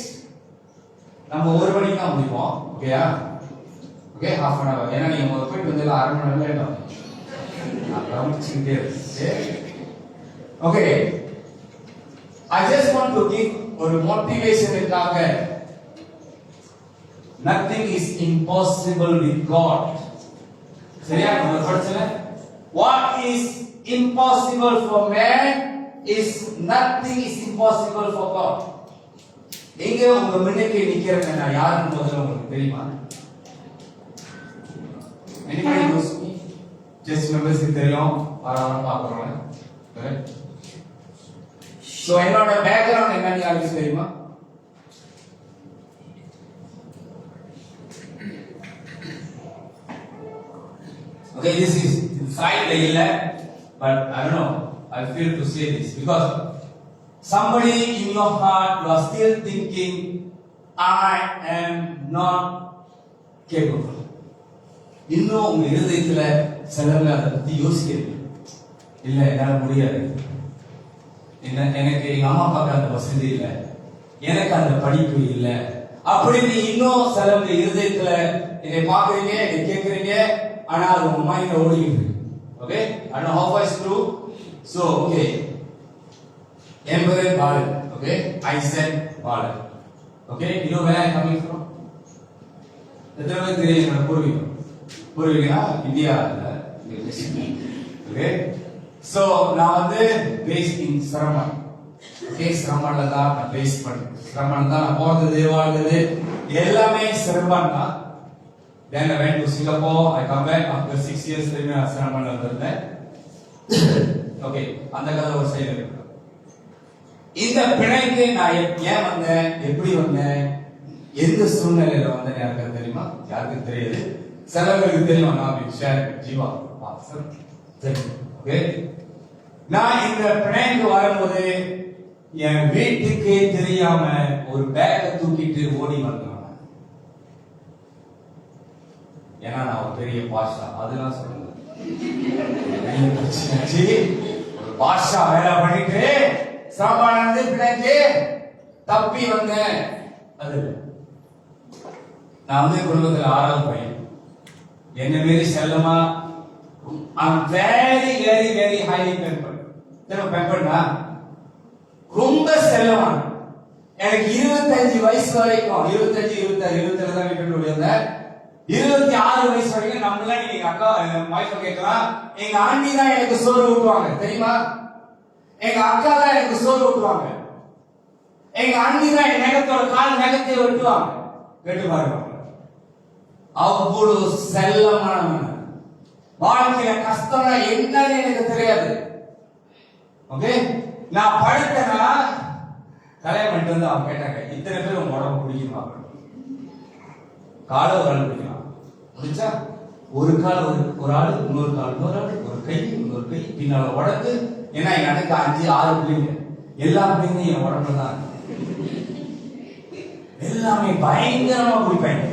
நம்ம ஒரு மணிக்கு தான் முடிப்போம். ஓகேயா? Okay, half an hour. ஏன்னா நீங்க முதல்ல போயிட்டு வந்ததுல 1/2 மணி நேரம் லேட் ஆகும். நான் கவனிச்சுக்கிட்டே இருக்கேன். Okay, I just want to give ஒரு மோட்டிவேஷனுக்காக, nothing is impossible with God. சரியா? நம்ம படிச்சல what is impossible for man is nothing is impossible for God. நீங்க உங்க முன்னுக்கு நிக்கிறேன், நான் யாருன்னு முதல்ல உங்களுக்கு தெரியுமா? anybody knows me? just members தெரியும், வாரம் பார்க்கறோம். கரெக்ட்? சோ என்னோட பேக்ரவுண்ட் என்னன்னு யாருக்கு தெரியுமா? Okay, this is inside the illa, but I don't know, I feel to say this because somebody in your heart you are still thinking I am not capable. இன்னும் உங்க இதயத்துல சிலவங்க அதை பத்தி யோசிக்கிறீங்க, இல்ல என்னால முடியாது, எனக்கு எங்க அம்மா அப்பாவுக்கு அந்த வசதி இல்லை, எனக்கு அந்த படிப்பு இல்லை அப்படின்னு இன்னும் சிலவங்க இருதயத்துல என்னை பாக்குறீங்க, என்னை கேட்கறீங்க, ஆனா அது உங்க மைண்ட்ல ஓடிக்கிட்டு இருக்கு. Okay, I don't know how far it's true. So okay, என் பேரு Balan. Okay, I said Balan. Okay, you know where I am coming from? எத்தனை பேருக்கு தெரியும் என்னோட பூர்வீகம்? புரியுதுங்களா? India okay. சோ நான் வந்து பேஸ் இன் சிரமன். ஓகே, சிரமன்ல தான் நான் பேஸ் பண்ணேன். சிரமன் தான் நான் போறது வாழ்ந்தது எல்லாமே சிரமன் தான். Then I went to Singapore. I come back after 6 years. நான் சிரமன்ல வந்திருந்தேன். ஓகே, அந்த கதை ஒரு சைடு இருக்கு. இந்த பிணைக்கு நான் ஏன் வந்தேன், எப்படி வந்தேன், எந்த சூழ்நிலையில வந்தேன் யாருக்கு தெரியுமா? யாருக்கு தெரியாது, சிலருக்கு தெரியும். நான் ஷேர் ஜீவா ஓகே. நான் இந்த பிணைக்கு வரும்போது என் வீட்டுக்கே தெரியாம ஒரு பேக்கை தூக்கிட்டு ஓடி வந்தேன். ஏன்னா நான் ஒரு பெரிய பாஷா, அதெல்லாம் சொல்லுங்க. ஒரு பாஷா வேலை பண்ணிட்டு சாப்பாடு பிணைக்கு தப்பி வந்தேன். அது நான் வந்து குடும்பத்தில் 6வது பையன். என்ன மாரி செல்லமா I'm very very very highly pampered. pamperedனா ரொம்ப செல்லமா. எனக்கு 25 வயசு வரைக்கும் 25 26 27 தான் வீட்டுல இருந்தேன். 26 வயசு வரைக்கும் நம்மள நீங்க அக்கா வாய்ஸ் கேட்கலாம், எங்க ஆண்டி தான் எனக்கு சோறு ஊட்டுவாங்க தெரியுமா? எங்க அக்கா தான் எனக்கு சோறு ஊட்டுவாங்க. எங்க அண்ணி தான் என் நகத்தோட கால் நகத்தை வெட்டுவாங்க. வெட்டு பாருங்க. அவ்வளவு செல்லமான வாழ்க்கையில கஷ்டம் என்னன்னு எனக்கு தெரியாது. ஓகே, நான் படுத்தேன்னா கல்யாணம் பண்ணிட்டு வந்து அவங்க கேட்டாங்க, இத்தனை பேர் உங்க உடம்பு பிடிக்குமா? காலை ஒரு ஆள் பிடிக்கலாம் முடிச்சா ஒரு கால் ஒரு ஆள், இன்னொரு கால் இன்னொரு ஆள், ஒரு கை இன்னொரு கை பின்னால உடம்பு. ஏன்னா எங்க அண்ணனுக்கு 5 6 பிள்ளைங்க, எல்லா பிள்ளைங்க என் உடம்புல தான் எல்லாமே பயங்கரமா பிடிப்பாங்க.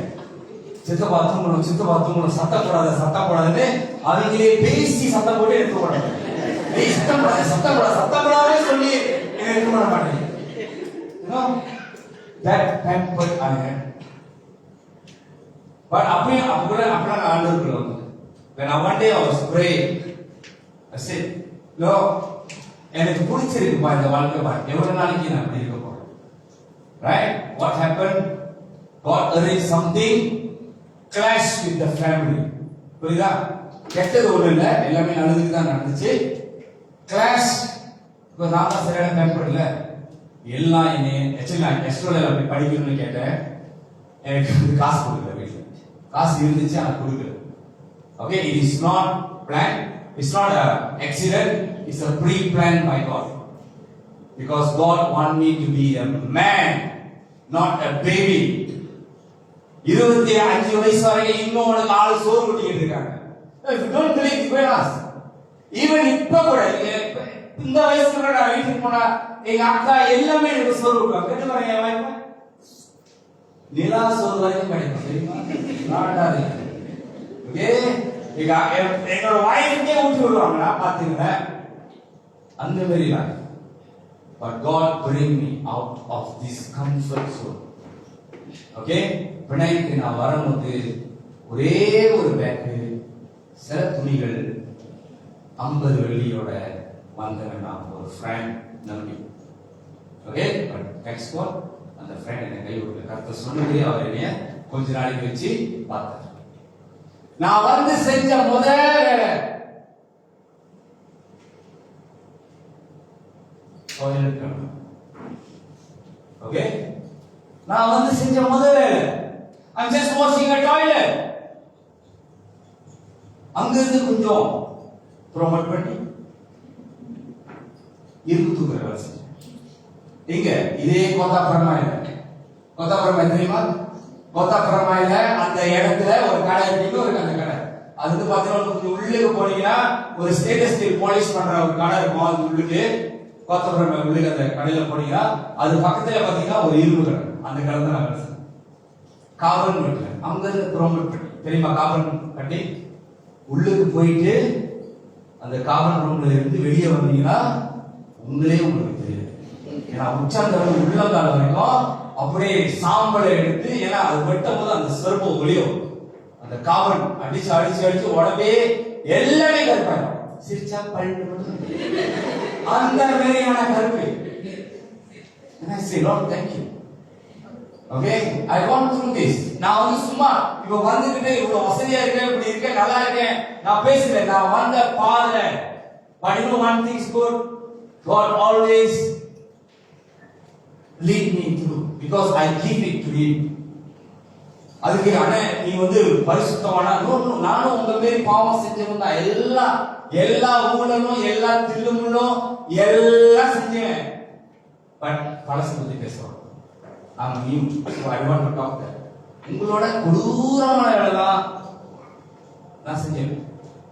சித்தப்பா தூங்கணும் சத்தம் போடாதுன்னு அவங்களே பேசி சத்தம் போட்டு எடுத்து போடாங்க. சத்தம் போடாதே சொல்லி எடுத்து போட மாட்டேங்க. But அப்படிலாம் நான் ஆண்டவருக்குள்ள வந்து when I one day I was praying, I said, no, எனக்கு பிடிச்சிருக்குப்பா இந்த வாழ்க்கை பா, எவ்வளவு நாளைக்கு நான் அப்படி இருக்க போறேன். Right? What happened? God arranged something, clash with the family. புரியுதா? கெட்டது ஒண்ணு இல்ல, எல்லாமே நல்லதுக்கு தான் நடந்துச்சு. கிளாஷ். இப்போ நான் தான் சரியான பயன்படல. எல்லாம் நான் எக்ஸ்ட்ரா அப்படி படிக்கணும்னு கேட்டேன். எனக்கு காசு கொடுக்கல வீட்டுல. காசு இருந்துச்சு ஆனா கொடுக்கல. Okay, it is not planned, it's not a accident, it's a pre-planned by God, because God want me to be a man, not a baby. 25 வயசு வரைக்கும் இன்னும் உனக்கு ஆளு சோறு ஊட்டிக்கிட்டு இருக்காங்க. If you don't believe, you can ask. Even இப்ப கூட இந்த வயசுல கூட நான் வீட்டுக்கு போனா எங்க அக்கா எல்லாமே எனக்கு சோறு ஊட்டுவாங்க. கேட்டு பாருங்க என் வாய்ப்பு நிலா சோறு வரைக்கும் கிடைக்கும் தெரியுமா? நாட்டாது. ஓகே, எங்களோட வாய்ப்புக்கே ஊட்டி விடுவாங்க பாத்தீங்க அந்த மாதிரி life. But God bring me out of this comfort zone. Okay, பிணைக்கு நான் வரும்போது ஒரே ஒரு பேக்கு, சில துணிகள், 50 வெள்ளியோட வந்தேன். நான் ஒரு ஃப்ரெண்ட் நம்பி. ஓகே, பட் தேங்க்ஸ் ஃபார் அந்த ஃப்ரெண்ட் என்னை கை விட்டு கருத்தை சொன்னதே அவர் என்னைய கொஞ்ச நாளைக்கு வச்சு பார்த்தார். நான் வந்து செஞ்ச முதல் வேலை ஓகே, நான் வந்து செஞ்ச முதல் வேலை I'm just washing a toilet. அங்க இருந்து கொஞ்சம் ப்ரோமோட் பண்ணி இரும்பு தூக்குற வேலை செஞ்சேன். இங்க இதே கோத்தாபுரமா தெரியுமா? கோத்தாபுரமாயில அந்த இடத்துல ஒரு கடை இருக்கு. ஒரு அந்த கடை அது வந்து பாத்தீங்கன்னா கொஞ்சம் உள்ளுக்கு போனீங்கன்னா ஒரு ஸ்டேட்டஸ் ஸ்டீல் பாலிஷ் பண்ற ஒரு கடை இருக்கும். அது உள்ளுக்கு கோத்தாபுரம் உள்ளுக்கு அந்த கடையில போனீங்கன்னா அது பக்கத்துல பாத்தீங்கன்னா ஒரு இரும்பு கடை. அந்த கடை தான் நான் வேலை செஞ்சேன். காபன் கட்டல அங்க இருந்து ப்ரோமோட் பண்ணி தெரியுமா? காபன் கட்டி உள்ளுக்கு போயிட்டு அந்த காபன் ரூம்ல இருந்து வெளியே வந்தீங்கன்னா உங்களே உங்களுக்கு தெரியாது. ஏன்னா உச்சாந்தரம் உள்ளங்கால வரைக்கும் அப்படியே சாம்பலை எடுத்து, ஏன்னா அது வெட்டும் போது அந்த சொற்பம் ஒளியும் அந்த காபன் அடிச்சு உடம்பே எல்லாமே கருப்பாயிடும். சிரிச்சா பழுட்டு மட்டும் அந்த மாதிரியான கருப்பு. Lord, thank you. Okay, I gone through this. நான் வந்து சும்மா இப்ப வந்துகிட்டு இவ்வளவு வசதியா இருக்கேன், இப்படி இருக்கேன், நல்லா இருக்கேன், நான் பேசுறேன், நான் வந்த பாதை. But you know one thing is good, God always lead me through because I give it to Him. அதுக்கு அண்ணே நீ வந்து பரிசுத்தவானா? நானும் உங்க மாரி பாவம் செஞ்சவன் தான். எல்லா ஊழலும் எல்லா தில்லுமுள்ளும் எல்லாம் செஞ்சேன். பட் பழசு பத்தி பேசுறோம். I'm new, so I want to talk that. உங்களோட கொடூரமான வேலைதான் நான் செஞ்சேன்.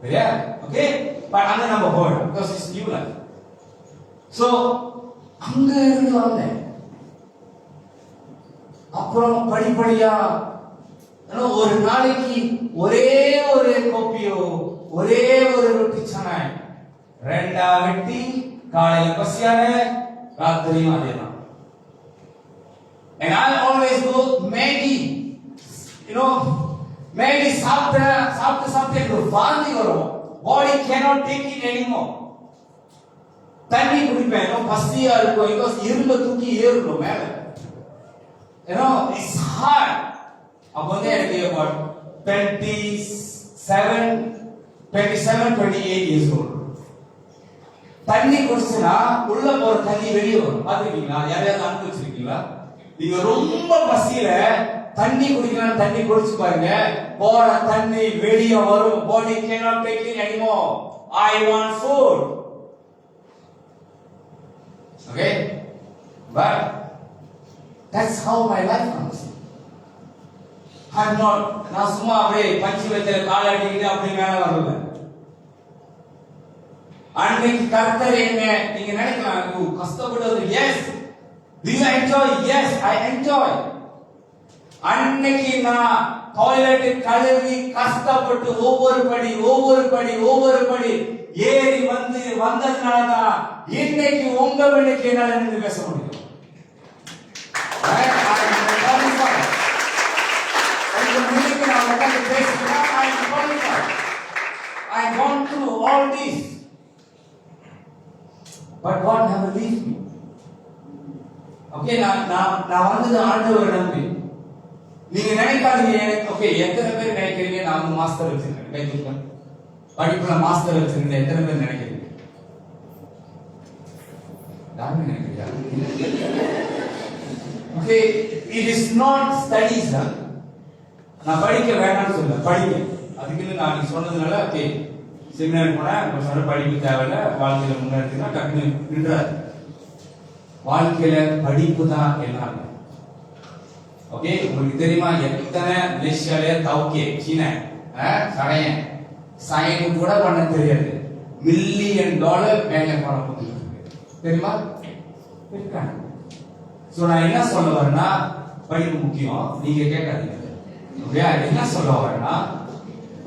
சரியா? ஓகே, பட் அங்க நம்ம போறோம் because it's new life. So அங்க இருந்து வந்தேன். அப்புறம் படிப்படியா ஒரு நாளைக்கு ஒரே ஒரு கோப்பியோ ஒரே ஒரு ரொட்டி சாணாய் ரெண்டா வெட்டி காலையில பசியான ராத்திரியும் அதேதான். And I always go Maggi, you know, Maggi சாப்பிட்டு வாந்தி வரும். Body cannot take it anymore. தண்ணி குடிப்பேன், பசியா இருக்கும், இரும்ப தூக்கி ஏறணும் மேல. You know, it's hard. அப்ப வந்து எனக்கு about 28 years old. தண்ணி குடிச்சா உள்ள போற தண்ணி வெளியே வரும். பாத்துருக்கீங்களா? யாரையாவது அனுபவிச்சிருக்கீங்களா? நீங்க ரொம்ப பசியில தண்ணி குடிக்கலாம், தண்ணி குடிச்சு பாருங்க, போற தண்ணி வெளியே வரும். Body cannot take it anymore. I want food. Okay, but that's how my life comes. I'm not, நான் சும்மா அப்படியே பஞ்சு வச்ச காலாடிக்கிட்டு அப்படி மேல வரல. அன்னைக்கு கர்த்தர் என்ன நீங்க நினைக்கலாம், கஷ்டப்படுறது. S. Do you enjoy? Yes, I enjoy. அன்னைக்கு நான் டாய்லெட் கழுவி கஷ்டப்பட்டு ஒவ்வொரு படி ஏறி வந்ததுனாலதான் இன்னைக்கு உங்க வீட்டுக்கு என்னால நின்று பேச முடியும். I gone through all this, but God never leaves me. Okay, நான் வந்தது ஆண்டவர் நம்பி. நீங்க நினைக்காதீங்க, ஓகே எத்தனை பேர் நினைக்கிறீங்க நான் வந்து மாஸ்டர் வச்சிருக்கேன், கை தூக்குங்க. படிப்புல மாஸ்டர் வச்சிருக்கேன் எத்தனை பேர் நினைக்கிறீங்க? யாருமே நினைக்கிறீங்க? Okay, it is not studies. நான் படிக்க வேண்டாம்னு சொல்ல, படிக்க. அதுக்குன்னு நான் நீ சொன்னதுனால ஓகே செமினார் போனா சொன்ன படிப்பு தேவையில்ல, வாழ்க்கையில முன்னேறினா டக்குன்னு நின்றாரு. வாழ்க்கையில படிப்பு தான் எல்லாமே. ஓகே, உங்களுக்கு தெரியுமா எத்தனை மலேசியால தவுக்கே சீன கடையன் சைன் கூட பண்ண தெரியாது, $1 மில்லியன் பேங்க்ல பணம் போட்டு தெரியுமா இருக்காங்க. சோ நான் என்ன சொல்ல வரேன்னா படிப்பு முக்கியம், நீங்க கேட்காதீங்க. ஓகே, என்ன சொல்ல வரேன்னா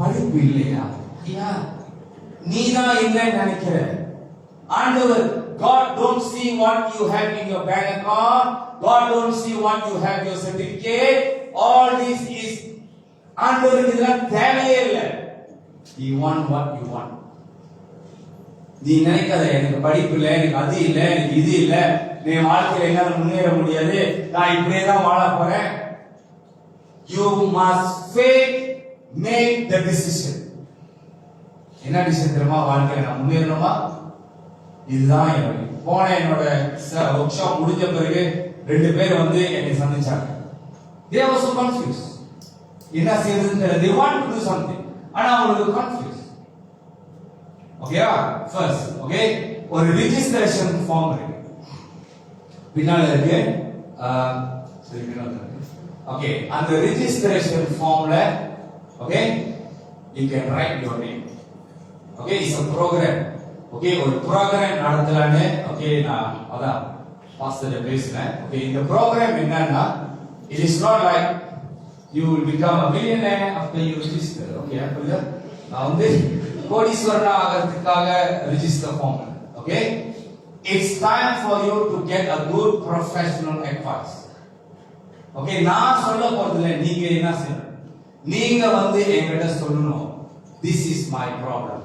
படிப்பு இல்லையா? ஐயா நீதான் இல்லைன்னு நினைக்கிற. ஆண்டவர் God don't see what you have in your bank account. God don't see what you have your certificate. All this is ஆண்டவருக்கு இதெல்லாம் தேவையே இல்லை. He want what you want. நீ நினைக்காத எனக்கு படிப்பு இல்லை, எனக்கு அது இல்லை, எனக்கு இது இல்லை, நீ வாழ்க்கையில என்னால முன்னேற முடியாது, நான் இப்படியே தான் வாழ போறேன். You must faith make the decision. என்ன டிசிஷன் தெரியுமா? வாழ்க்கையில நான் முன்னேறணுமா? இதுதான் என் வழி. போன என்னோட ஒர்க் ஷாப் முடிஞ்ச பிறகு 2 பேர் வந்து என்னை சந்திச்சாங்க. They were so confused. என்ன செய்யறதுன்னு they want to do something, ஆனா அவங்களுக்கு confused. ஓகேவா? ஃபர்ஸ்ட் ஓகே, ஒரு ரெஜிஸ்ட்ரேஷன் ஃபார்ம் இருக்கு, பின்னால இருக்கு. சரி, பின்னால இருக்கு. ஓகே, அந்த ரெஜிஸ்ட்ரேஷன் ஃபார்ம்ல okay you can write your name. Okay, it's a program. Okay, ஒரு ப்ரோக்ராம் நடத்தலான்னு ஓகே நான் அதான் பாஸ்டர் பேசுறேன். ஓகே, இந்த ப்ரோக்ராம் என்னன்னா it is not like you will become a millionaire after you register. Okay, அப்படி நான் வந்து கோடீஸ்வரன் ஆகிறதுக்காக register form. Okay, it's time for you to get a good professional advice. Okay, நான் சொல்ல போறதுல நீங்க என்ன செய்யணும், நீங்க வந்து என்கிட்ட சொல்லணும், this is my problem,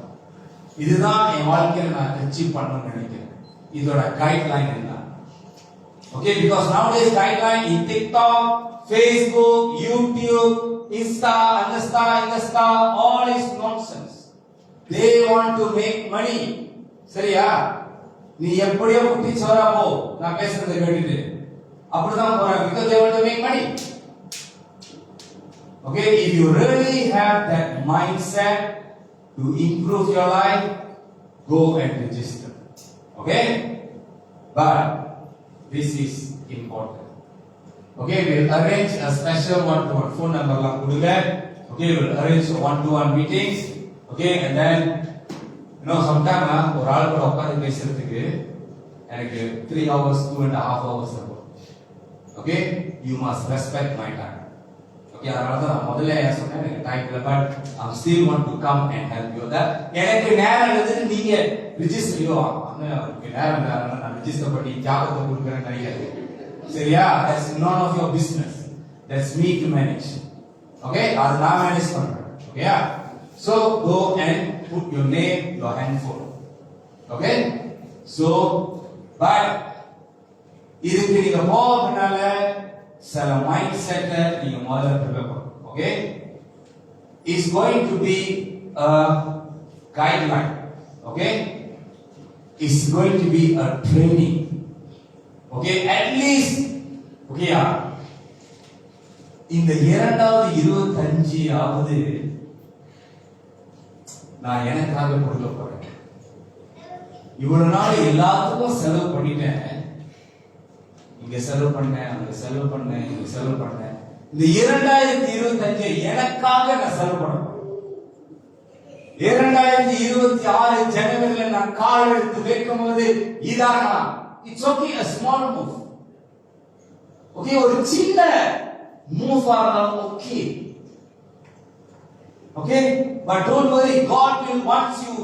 இதுதான் என் வாழ்க்கையில நான் அச்சீவ் பண்ணணும்னு நினைக்கிறேன், இதோட கைட்லைன் என்ன. Okay, because nowadays guideline in TikTok, Facebook, YouTube, Insta, all is nonsense. They want to make money. சரியா? நீ எப்படியோ குட்டி சோரா போ, நான் பேசுறதை கேட்டுட்டு அப்படிதான் போற, because they want to make money. Okay, if you really have that mindset to improve your life, go and register. Okay, but this is important. Okay, we'll arrange a special one-to-one phone number la kudunga. Okay, we'll arrange one-to-one meetings. Okay, and then sometime ஒரு ஆள் கூட உட்கார்ந்து பேசுறதுக்கு எனக்கு 3 hours 2.5 hours ஆகும். Okay, you must respect my time. Okay, அதனால தான் முதல்ல சொன்னேன் எனக்கு டைம் இல்ல, but I still want to come and help you. எனக்கு நேரம் எழுதுன்னு நீங்க ரிஜிஸ்டர் உங்களுக்கு நேரம் இல்ல, நான் ரிஜிஸ்டர் பண்ணி ஜாபத்தை கொடுக்குறேன் நினைக்காது. சரியா? That's none of your business. That's me to manage. Okay, அது நான் மேனேஜ் பண்றேன். Okay, so go and put your name, your handphone. Okay, so but இதுக்கு நீங்க போறதுனால சில மைண்ட் செட் நீங்க முதல்ல ப்ரிப்பேர் பண்ணணும். Okay, is going to be a guideline. Okay, is going to be a training. Okay, at least okay இந்த 2025 ஆவது நான் எனக்காக கொடுக்க போறேன். இவ்வளவு நாள் எல்லாத்துக்கும் செலவு பண்ணிட்டேன், இங்க செலவு பண்ணேன், அங்க செலவு பண்ணேன், இங்க செலவு பண்ணேன். இந்த 2025 எனக்காக நான் செலவு பண்ண போறேன். 2026 ஜனவரியில நான் கால் எடுத்து வைக்கும் போது இதானா, it's okay, a small move. Okay, ஒரு சின்ன மூவ் ஆனாலும் okay. Okay, but don't worry, God will once you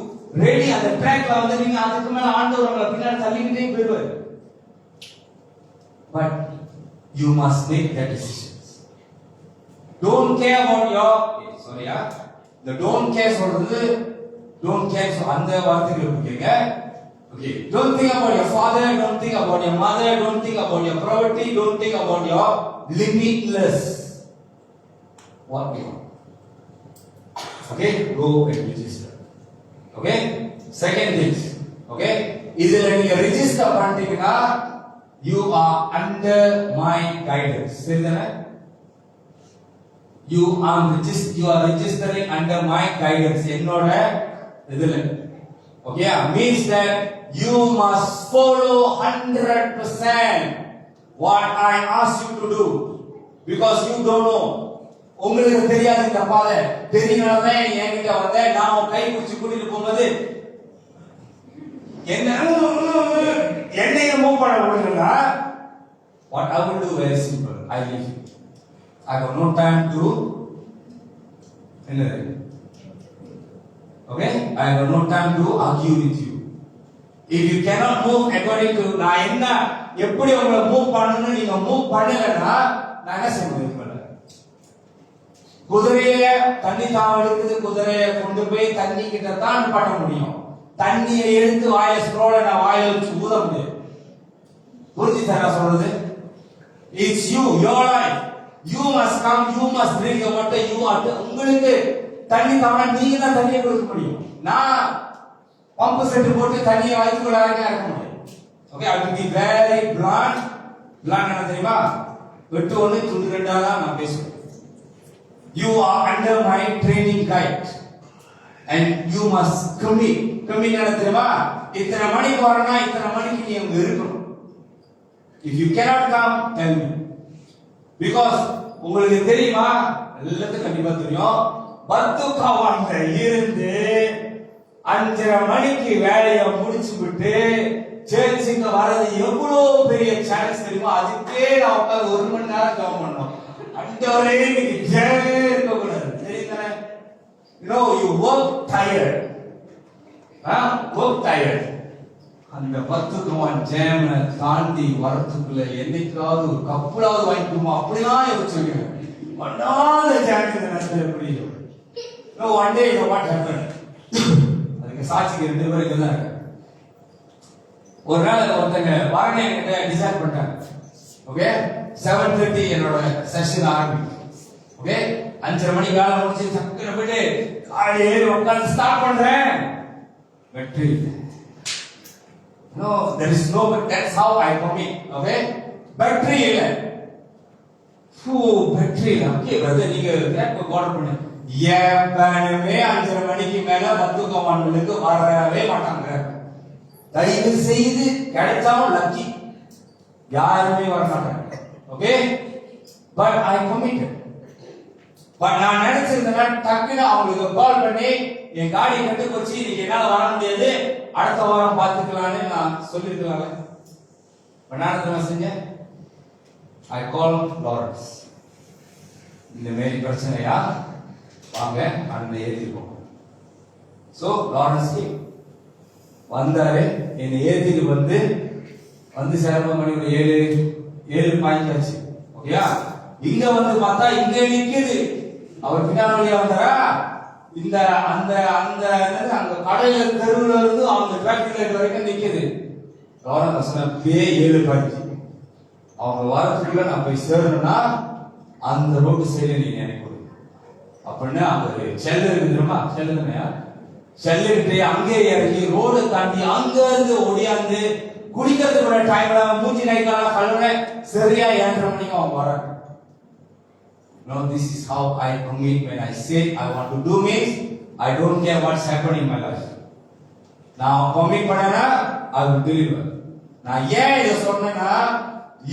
ready அந்த ட்ராக்ல வந்து நீங்க அதுக்கு மேல ஆண்டவர் உங்களை பின்னாடி தள்ளிக்கிட்டே போயிடுவார். But you must make that decisions. Don't care about your the don't care சொல்றது don't care அந்த வார்த்தைகளை கேளுங்க. Okay, don't think about your father, don't think about your mother, don't think about your property, don't think about your limitless what we want. Okay, go and register. Okay, second thing, okay, இதுல நீங்க register பண்ணிட்டீங்கன்னா you are under my guidance. சரிதானே? You are registering under my guidance. என்னோட இதுல. Okay, means that you must follow 100% what I ask you to do, because you don't know. உங்களுக்கு தெரியாது இந்த பாதை, தெரியாதே என்கிட்ட வந்த நான் கை பிடிச்சு கூட்டிட்டு போகும்போது என்னைய மூவ் பண்ண விடுங்கன்னா what I will do very simple, I leave you. I have no time to okay, I have no time to argue with you. If you cannot move according to நான் என்ன எப்படி உங்களை மூவ் பண்ணனும் நீங்க மூவ் பண்ணலனா நான் என்ன செய்ய குதிரையை தண்ணி தாவலுக்கு குதிரையை கொண்டு போய் தண்ணி கிட்ட தான் பண்ண முடியும். தண்ணியை எடுத்து வாயில ஸ்ட்ரோல நான் வாயில வச்சு ஊத முடியும். புரிஞ்சுதா சொல்றது? It's you, your life. You must come, you must drink the water. You are உங்களுக்கு தண்ணி தாவனா நீங்க தான் தண்ணியை கொடுக்க முடியும். நான் பம்ப் செட் போட்டு தண்ணியை வாய்க்குள்ள இறக்க முடியும். Okay, I will be very blunt. Blunt என்ன தெரியுமா? வெட்டு ஒண்ணு துண்டு ரெண்டா தான் நான் பேசுவேன். You are under my training guide and you must commit. Commit என்ன தெரியுமா? இத்தனை மணிக்கு வரணும், இத்தனை மணிக்கு நீ அங்க இருக்கணும். If you cannot come, tell me. Because உங்களுக்கு தெரியுமா, எல்லாத்துக்கும் கண்டிப்பா தெரியும், பத்துக்காவாங்க இருந்து 5:30 மணிக்கு வேலையை முடிச்சு விட்டு சேர்ச்சுக்கு வர்றது எவ்வளவு பெரிய சான்ஸ் தெரியுமா? அதுக்கே நான் உட்காந்து 1 மணி நேரம் ஜாப் பண்ணணும். அண்டவரே நீங்க ஜெயமே இருக்க கூடாது. சரிதானே? you work tired. Work tired. அந்த 10 ஜெயமனை தாண்டி வரத்துக்குள்ள என்னைக்காவது ஒரு கப்பலாவது வாங்கிக்குமா அப்படிதான் யோசிச்சுங்க. பண்ணாத ஜாமின் நடத்த எப்படி? one day what happened? அதுக்கு சாட்சிக்கு 2 பேர் இங்கதான் இருக்காங்க. ஒரு நாள் ஒருத்தங்க வாரணை கிட்ட டிசைட் பண்ணிட்டாங்க. ஓகே 7:30 என்னோட செஷன் ஆரம்பிக்கும். ஓகே 5:30 மணிக்கு வேலை முடிச்சு சக்கர போயிட்டு காலையில உட்கார்ந்து ஸ்டார்ட் பண்றேன். வெற்றி no, there is no, but that's how I commit. Okay, battery இல்ல. battery இல்ல. Okay brother, நீங்க கேட்க கால் பண்ணு. எப்பனமே 5:30 மணிக்கு மேல 10 கமாண்டுக்கு வரவே மாட்டாங்க. தயவு செய்து கிடைச்சாலும் லக்கி. யாருமே வர மாட்டாங்க. Okay, but I committed. But நான் நினைச்சிருந்தேன் டக்குன்னு அவங்களுக்கு கால் பண்ணி என் காடி கட்டு போச்சு, இன்னைக்கு என்னால வர முடியாது, அடுத்த வாரம் பார்த்துக்கலான்னு நான் சொல்லிருக்கலாம்ல. நான் செஞ்சேன், ஐ கால் லாரன்ஸ். இந்த மாரி பிரச்சனையா, வாங்க அந்த ஏத்திருக்கோம். சோ லாரன்ஸ் வந்தாரு, என்னை ஏத்திட்டு வந்து சேரம மணி ஒரு 7 பாயிண்ட் ஆச்சு. ஓகேயா, இங்க வந்து பார்த்தா இங்க நிக்குது. அவர் பின்னாடி வழியா வந்தாரா, இந்த அந்த அந்த அங்க கடையில தெருவுல இருந்து அவங்க டிராபிக் லைட் வரைக்கும் நிக்குது. லாரன்ஸ் சொன்ன 7 பாயிண்ட். அவங்க வரத்துக்குள்ள நான் போய் சேரணும்னா அந்த ரோடு சைடுல நீங்க எனக்கு அப்படின்னு அவங்க செல்லு இருக்குமா, செல்லுமையா செல்லுக்கிட்டே அங்கே இறங்கி ரோடு தாண்டி அங்க இருந்து ஓடியாந்து குடிக்கிறதுக்கு டைம்ல மூஞ்சி நைக்காலாம் கழுவுற சரியா 7:30 மணிக்கு அவங்க வராங்க. No, this is how I commit. When I say I want to do means I don't care what's happening in my life. Now commit பண்ணனா I will deliver. நான் ஏன் இத சொன்னேன்னா,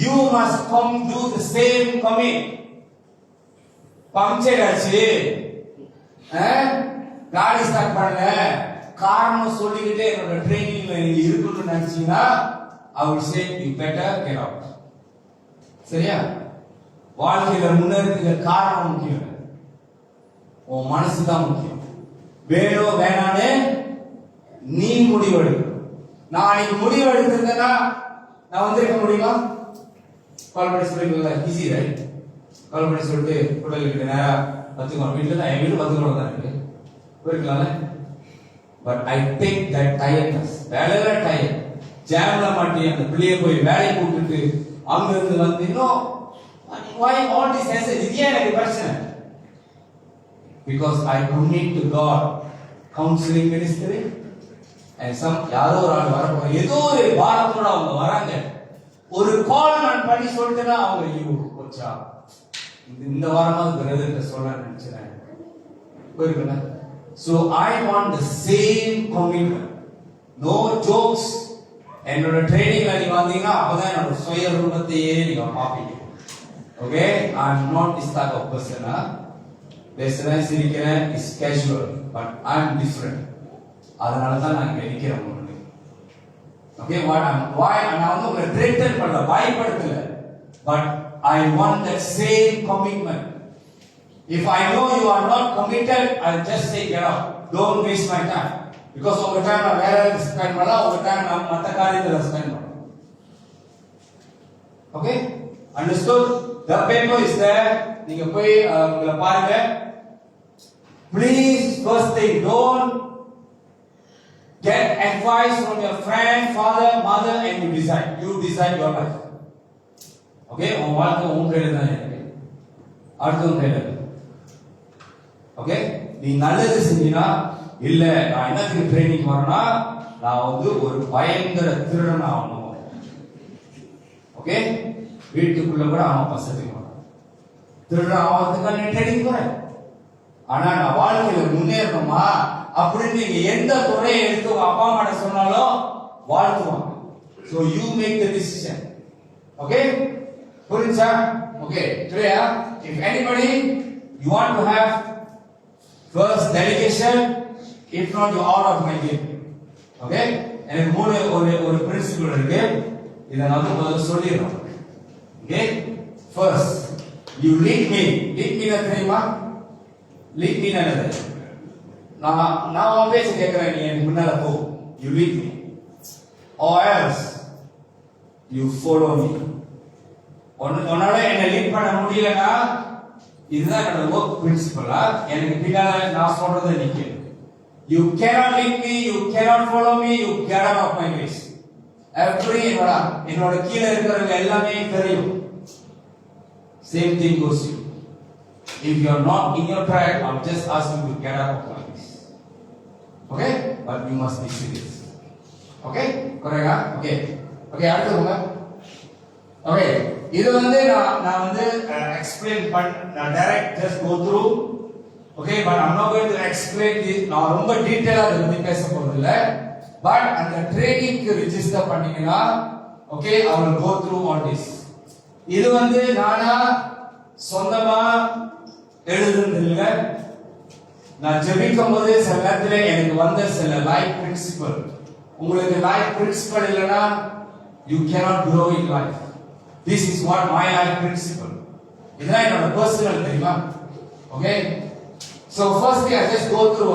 you must come do the same commit. Puncture ஆச்சு, காடி ஸ்டார்ட் பண்ணல, காரணம் சொல்லிக்கிட்டே என்னோட ட்ரைனிங்ல நீங்க இருக்கணும்னு நினைச்சீங்கன்னா I will say you better get out. சரியா? வாழ்க்கையில முன்னேறதுக்கு காரணம் முக்கியம், உன் மனசு தான் முக்கியம். வேணும் வேணான்னு நீ முடிவெடு. நாளைக்கு முடிவு எடுத்திருந்தேன்னா நான் வந்திருக்க முடியுமா? கால் பண்ணி சொல்லிருக்கீங்களா? Easy right. கால் பண்ணி சொல்லிட்டு உடலுக்கு நேரா 10 கிலோ வீட்டுல தான், என் வீடு 10 கிலோ தான் இருக்கு, போயிருக்கலாம்ல. But I take that tiredness. வேலையில டயர்ட், ஜாம்ல மாட்டி அந்த பிள்ளைய போய் வேலையை கூப்பிட்டு அங்க இருந்து வந்து இன்னும் why all this answer? இது ஏன் எனக்கு பிரச்சனை? Because I commit to God. Counseling ministry and some யாரோ ஒரு ஆள் வர ஏதோ ஒரு பாரத்தோட அவங்க வராங்க, ஒரு கால் நான் பண்ணி சொல்லிட்டேன்னா அவங்க ஐயோ போச்சா, இந்த வாரமாவது பிரதர்கிட்ட சொல்ல நினைச்சேன், போயிருக்கல. So I want the same commitment, no jokes. என்னோட ட்ரைனிங்ல நீங்க வந்தீங்கன்னா அப்பதான் என்னோட சுய ரூபத்தையே நீங்க பாப்பீங்க. Okay, I am not this type of person. பேசுறேன் சிரிக்கிறேன் is casual, but I am different. அதனால தான் நான் இங்க நிக்கிறேன் உங்களுக்கு. Okay, why நான் வந்து உங்களை threaten பண்ணல, பயப்படுத்தல, but I want that same commitment. If I know you are not committed, I'll just say get out. Don't waste my time. Because over time நான் வேற ஸ்பெண்ட் பண்ணல, over time நான் மத்த காரியத்துல ஸ்பெண்ட் பண்ணேன். Okay, understood? The paper is there. நீங்க போய் உங்களை பாருங்க. Please, first thing, don't get advice from your friend, father, mother, and you decide. You decide your life. Okay, உங்க வாழ்க்கை உங்க கையில தான் இருக்கு, அடுத்தவங்க கையில இருக்கு. Okay, நீ நல்லது செஞ்சீனா, இல்ல நான் என்னத்துக்கு ட்ரைனிங் வரேன்னா நான் வந்து ஒரு பயங்கர திருடன் ஆகணும். ஓகே, வீட்டுக்குள்ள கூட அவன் வசதி திருடன் ஆகிறதுக்காக நீ ட்ரைனிங் போற. ஆனா நான் வாழ்க்கையில முன்னேறணுமா அப்படின்னு நீங்க எந்த துறையை எடுத்து உங்க அப்பா அம்மா சொன்னாலும் வாழ்த்துவாங்க. So you make the decision. Okay, புரிஞ்சா? Okay, clear? If anybody you want to have first delegation, if not you out of my game. Okay, எனக்கு ஒரு பிரின்சிபல் இருக்கு, இத நான் வந்து சொல்லிடுறேன். Okay, first you lead me. Lead me தெரியுமா? Lead me என்னது? நான் உன் பேச்ச கேட்கிறேன், நீ எனக்கு முன்னால போ. You lead me or else you follow me. உன்னால என்ன லீட் பண்ண முடியலன்னா இதுதான் என்னோட ஒர்க் பிரின்சிபலா, எனக்கு பின்னால நான் சொல்றதை நீ கேளு. You cannot lead me, you cannot follow me, you get out of my ways. every என்னோட கீழ இருக்கிறவங்க எல்லாமே தெரியும். Same thing goes to you. If you are not in your track, I'll just ask you to get up like this. Okay? But you must be serious. Okay? Correct? Okay. Okay, அடுத்து Okay, இது வந்து நான் வந்து explain நான் direct just go through. Okay, but I'm not going to explain this. நான் ரொம்ப டீடைலா இத பத்தி பேச போறது இல்ல. But அந்த ட்ரெய்னிங்க்கு ரெஜிஸ்டர் பண்ணீங்கனா okay, I will go through all this. இது வந்து நானா சொந்தமா எழுதுனது இல்ல. நான் ஜெபிக்கும்போது சில நேரத்துல எனக்கு வந்த சில லைஃப் பிரின்சிபல். உங்களுக்கு லைஃப் பிரின்சிபல் இல்லனா you cannot grow in life. This is what my life principle. இதுதான் என்னோட பர்சனல் தெரியுமா? Okay? So firstly I just go through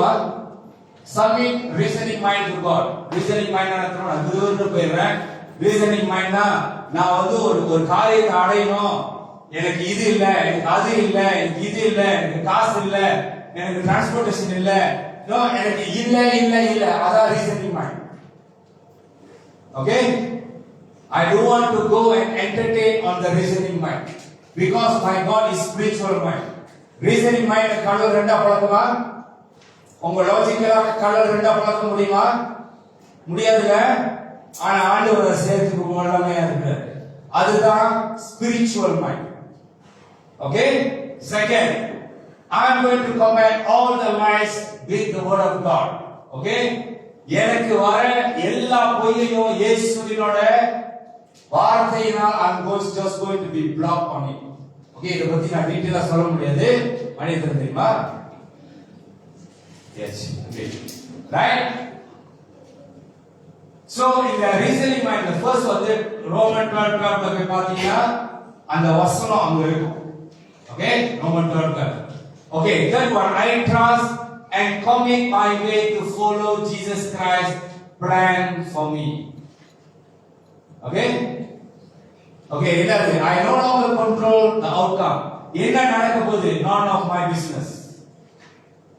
submit reasoning mind to God. Reasoning mind நடத்துறோம் நான் விருதுன்னு போயிடுறேன். Reasoning mind நான் வந்து ஒரு காரியத்தை அடையணும், எனக்கு இது இல்ல, எனக்கு அது இல்ல, எனக்கு இது இல்ல, எனக்கு காசு இல்ல, எனக்கு டிரான்ஸ்போர்ட்டேஷன் இல்ல, நோ எனக்கு இல்ல இல்ல இல்ல, அதான் reasoning mind. Okay? I don't want to go and entertain on the reasoning mind because my God is spiritual mind. Reasoning mind colour ரெண்டா பழக்கமா? உங்க லாஜிக்கலா கலர் ரெண்டா பழக்க முடியுமா? முடியாதுல. ஆனா ஆண்டவர் சேர்த்துக்கு மூலமா இருக்கிறார். அதுதான் spiritual mind. Okay? Second, I am going to combat all the lies with the word of God. Okay? எனக்கு வர எல்லா பொய்யையும் இயேசுவினோட வார்த்தையினால் I'm just going to be blocked on it. Okay, இத பத்தி நான் டீடைலா சொல்ல முடியாது. மனிதர் தெரியுமா? Yes. Okay. Right? So in the reasoning mind, the first வந்து Roman 12:12 போய் பாத்தீங்கன்னா அந்த வசனம் அங்க இருக்கும். Okay? Roman 12:12. Okay, third one, I trust and commit my way to follow Jesus Christ's plan for me. Okay? Okay, என்னது? I no longer control the outcome. என்ன நடக்க போகுது? None of my business.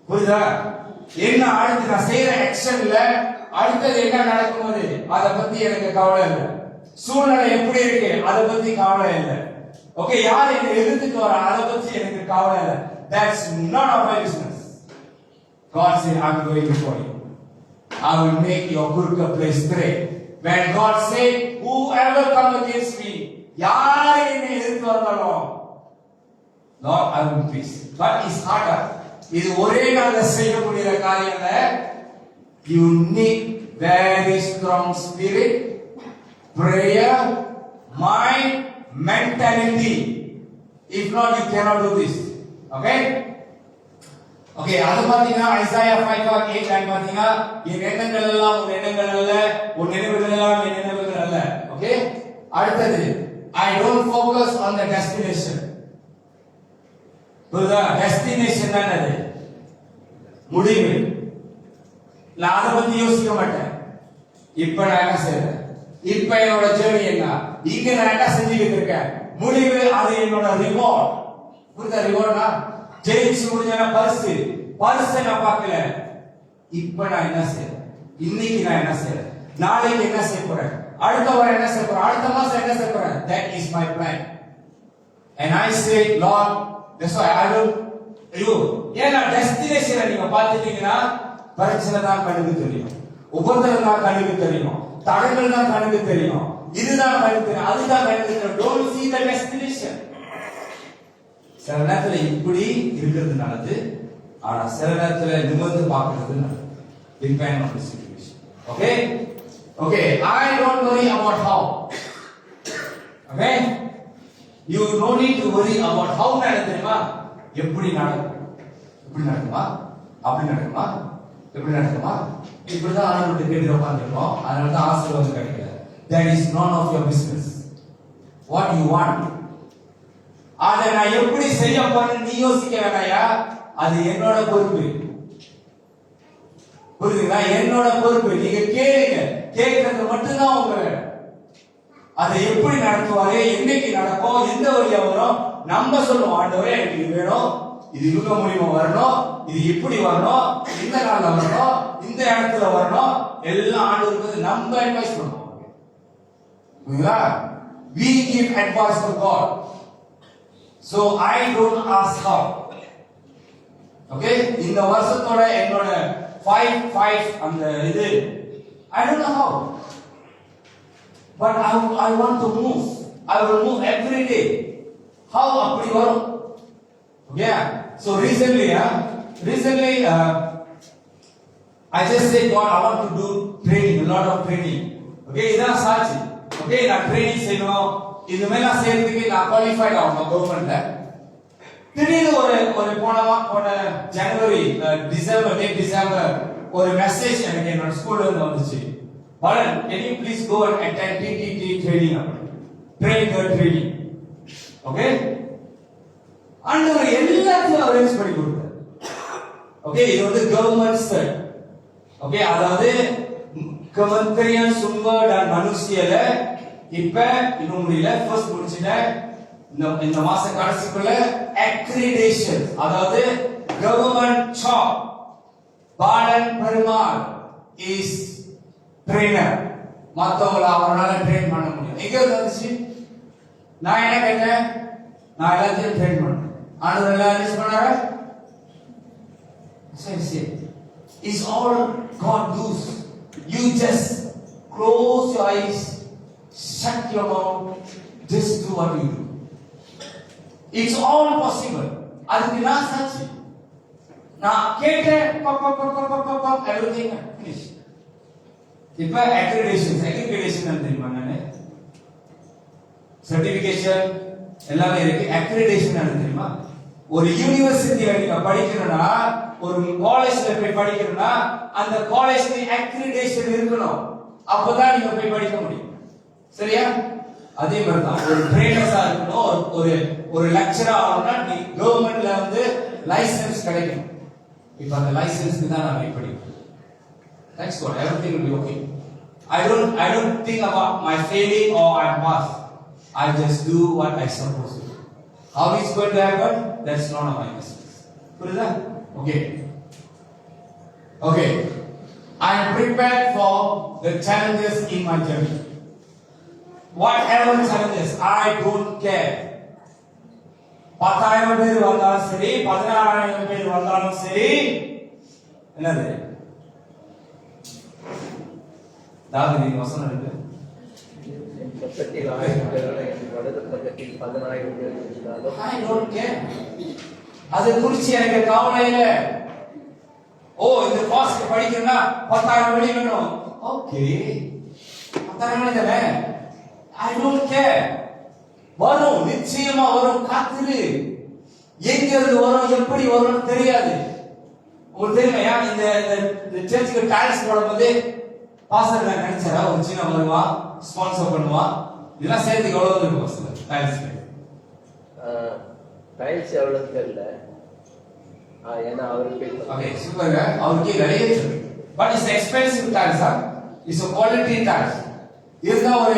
புரியுதா? என்ன அடுத்து நான் செய்யற ஆக்ஷன்ல அடுத்து என்ன நடக்கும் போது அத பத்தி எனக்கு கவலை இல்ல. சூழ்நிலை எப்படி இருக்கு அத பத்தி கவலை இல்ல. ஓகே, யார் என்ன எதிர்த்துட்டு வர அத பத்தி எனக்கு கவலை இல்ல. That's none of my business. God said, I'm going before you. I will make your crooked place straight. When God said, whoever come against me, யார் என்னை எதிர்த்து வந்தாலும், Lord, I will peace. But it's harder. இது ஒரே நாள்ல செய்ய முடியற காரியம் இல்ல. You need very strong spirit, prayer, mind, mentality. If not, you cannot do this. Okay? Okay, அது பாத்தீங்கன்னா ஐசாயா 5:8 பாத்தீங்கன்னா என் எண்ணங்கள் எல்லாம் உன் எண்ணங்கள் அல்ல, உன் நினைவுகள் எல்லாம் என் நினைவுகள் அல்ல. ஓகே, அடுத்தது I don't focus on the destination. புரியுதா? டெஸ்டினேஷன் தான் அது, முடிவு. நான் அதை பத்தி யோசிக்க மாட்டேன். இப்ப நான் என்ன செய்யறேன், இப்ப என்னோட ஜேர்னி என்ன, இங்க நான் என்ன செஞ்சுக்கிட்டு இருக்கேன், முடிவு அது என்னோட ரிவார்ட். புரியுதா? ரிவார்ட்னா ஜெயிச்சு முடிஞ்ச பரிசு, பரிசை நான் பார்க்கல. இப்ப நான் என்ன செய்யறேன், இன்னைக்கு நான் என்ன செய்யறேன், நாளைக்கு என்ன செய்ய போறேன், அடுத்த வாரம் என்ன செய்ய போறேன், அடுத்த மாசம் என்ன செய்ய போறேன். That is my plan. And I say, Lord, that's why I will you. ஏன்னா டெஸ்டினேஷனை நீங்க பார்த்துட்டீங்கன்னா பிரச்சனை தான் கண்ணுக்கு தெரியும், உபத்திரம் தான் கண்ணுக்கு தெரியும், தடைகள் தான் கண்ணுக்கு தெரியும், இதுதான் கண்ணுக்கு தெரியும், அதுதான் கண்ணுக்கு தெரியும். Don't see the destination. சில நேரத்துல இப்படி இருக்கிறது நல்லது, ஆனா சில நேரத்துல நிமிர்ந்து பார்க்கிறது நல்லது. Depend on the situation. Okay? Okay, I don't worry about how. Okay? You no need to worry about how நடக்குமா, எப்படி நடக்கும், இப்படி நடக்குமா, அப்படி நடக்குமா, எப்படி நடக்குமா, இப்படிதான் ஆண்டவர்கிட்ட கேட்டு உட்கார்ந்திருக்கோம், அதனால தான் ஆசீர்வாதம் கிடைக்கல. That is none of your business. What you want, அதை நான் எப்படி செய்ய போறேன்னு நீ யோசிக்க வேண்டாயா, அது என்னோட பொறுப்பு. புரியுதுங்களா? என்னோட பொறுப்பு. நீங்க கேளுங்க, கேட்கறது மட்டும்தான் உங்க வேலை. அதை எப்படி நடத்துவாரு, என்னைக்கு நடக்கும், எந்த வழியா வரும், நம்ம சொல்லுவோம். ஆண்டவரே எனக்கு இது வேணும், இது இவங்க மூலியமா வரணும், இது இப்படி வரணும், இந்த நாள்ல வரணும், இந்த இடத்துல வரணும், எல்லாம் ஆண்டவருக்கு நம்ம அட்வைஸ் பண்ணுவோம். We give advice to God. So I don't ask how. Okay? இந்த வருஷத்தோட என்னோட 5 அந்த இது I don't know how. But I want to move. I will move every day. How அப்படி வரும்? Yeah. So recently I just said, God, I want to do training, a lot of training. Okay, இதான் சாட்சி. Okay, நான் ட்ரெயினிங் செய்யணும். இது மேல செய்யறதுக்கு நான் குவாலிஃபைட் ஆகணும் கவர்மெண்ட்ல. திடீர்னு ஒரு போன ஜனவரி டிசம்பர் ஒரு மெசேஜ் எனக்கு என்னோட ஸ்கூல்ல இருந்து வந்துச்சு. Balan, can you please go and attend TTT training? Training. Okay? ஆண்டவர் எல்லாத்தையும் அரேஞ்ச் பண்ணி கொடுத்தார். ஓகே, இது வந்து கவர்மெண்ட் ஸ்டட். ஓகே, அதாவது Kementerian Sumber dan Manusia இப்ப இன்னும் முடியல, ஃபர்ஸ்ட் முடிச்சிட்டேன். இந்த மாச கடைசிக்குள்ள accreditation, அதாவது government job. Balan Perumal is trainer. மத்தவங்கள அவரால ட்ரெயின் பண்ண முடியும். எங்க வந்துச்சு? நான் என்ன கேட்டேன்? நான் எல்லாத்தையும் ட்ரெயின் பண்ணேன். ஆண்டவர் எல்லாம் அரேஞ்ச் பண்ணாரா? சரி. Is all God does. You just close your eyes, shut your mouth, just do what you do. It's all possible. அதுக்கு நான் சாட்சி. நான் கேட்டேன், everything finish. இப்ப accreditation தெரியுமா? நானு certification எல்லாமே இருக்கு. accreditation தெரியுமா? ஒரு யூனிவர்சிட்டில நீங்க படிக்கணும்னா, ஒரு காலேஜ்ல போய் படிக்கணும்னா, அந்த காலேஜ்ல accreditation இருக்கணும். அப்பதான் நீங்க போய் படிக்க முடியும். சரியா? அதே மாதிரி தான் ஒரு ட்ரெயினர்ஸா இருக்கணும், ஒரு லெக்சரா ஆகணும்னா நீ கவர்மெண்ட்ல வந்து லைசென்ஸ் கிடைக்கும். இப்ப அந்த லைசென்ஸ்க்கு தான் நான் வெயிட் பண்ணிக்கிறேன். Thanks God, everything will be okay. I don't think about my failing or I pass. I just do what I supposed to do. How it's going to happen? That's none of my business. புரியுதா? Okay. I am prepared for the challenges in my journey. Whatever challenges, I don't care. 10,000 பேர் வந்தாலும் சரி, 16,000 பேர் வந்தாலும் சரி, என்னது? தாவீது வசனம் இருக்கு. பக்கத்தில் 1000 பேர், வலது பக்கத்தில் 10,000 பேர் இருந்தாலும் I don't care. அது குறிச்சு எனக்கு கவலை இல்லை. இந்த கோர்ஸ் படிக்கணும்னா 10,000 மணி வேணும். ஓகே, 10,000 மணி தானே. I don't care. வரும், நிச்சயமா வரும். காத்துரு. எங்க இருந்து வரும், எப்படி வரும்னு தெரியாது. உங்களுக்கு தெரியுமா? இந்த சர்ச்சுக்கு டைல்ஸ் போடும்போது பாஸ்டர் நான் நினைச்சாரா ஒரு சின்ன வருவா, ஸ்பான்சர் பண்ணுவா, இதெல்லாம் சேர்த்து எவ்வளவு இருக்கு பாஸ்டர் டைல்ஸ்? டைல்ஸ் எவ்வளவு தெரியல. ஏன்னா அவருக்கு ஓகே, சூப்பர்ங்க. அவருக்கு நிறைய இருக்கு. But it's expensive tiles. It's a quality tiles. இருந்தா ஒரு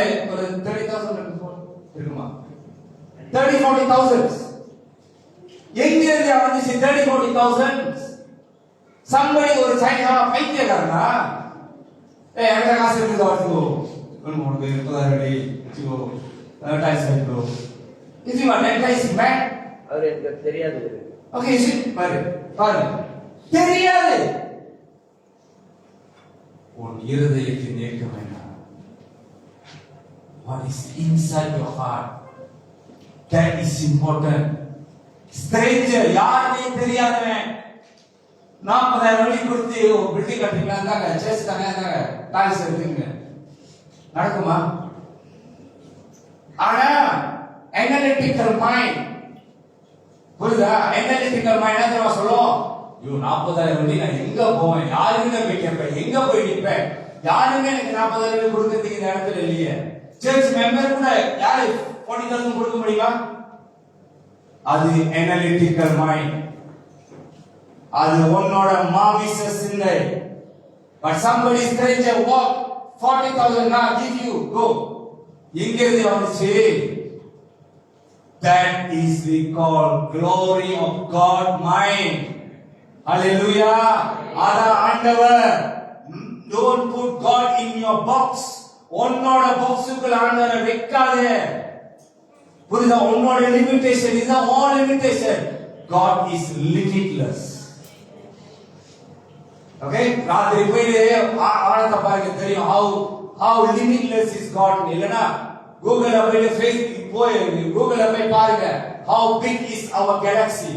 30,000 இருக்குமா? 30-40,000. எங்க இருந்து வந்துச்சு 30-40,000? somebody ஒரு சைனாவா பைத்தியக்காரனா? எங்க காசு இருக்கு வாட்டுக்கோ. ஒன்னு 30,000 அடி வச்சுக்கோ. டைல்ஸ் வைக்கோ. இது வந்து டைல்ஸ் மேட். அவர் எனக்கு தெரியாது. ஓகே, பாருங்க. தெரியாது. உன் இருதயத்தின் ஏக்கம் என்ன? What is inside your heart? That is important. Stranger, யாருமே தெரியாதவன் 40,000 வழி கொடுத்து பில்டிங் கட்டிக்கலாம் தாங்க, சேஸ் தாங்க, டாய்ஸ் எடுத்துங்க, நடக்குமா? ஆனா analytical mind, புரியுதா? analytical mind என்ன சொல்லும்? 40,000 வழி நான் எங்க போவேன், யாருமே போய் கேட்பேன், எங்க போய் நிற்பேன், யாருமே எனக்கு 40,000 கொடுக்கறதுக்கு இந்த இடத்துல இல்லையே. சர்ச் மெம்பர் கூட யாரு 40,000 கொடுக்க முடியுமா? அது analytical mind. அது உன்னோட மாமிச சிந்தை. But somebody stranger walk 40,000 now give you go. எங்க இருந்து வந்துச்சு? That is we call glory of God mind. Hallelujah. அத ஆண்டவர். Don't put God in your box. உன்னோட பாக்ஸுக்குள்ள ஆண்டவரை வைக்காத. புரியுதா? உன்னோட limitation is all limitation. God is limitless. Okay, ராத்திரி போய் ஆழத்தை பாருங்க, தெரியும் how limitless is God. இல்லனா கூகுள்ல போய் ஃபேஸ்புக் போய் கூகுள்ல போய் பாருங்க, how big is our galaxy,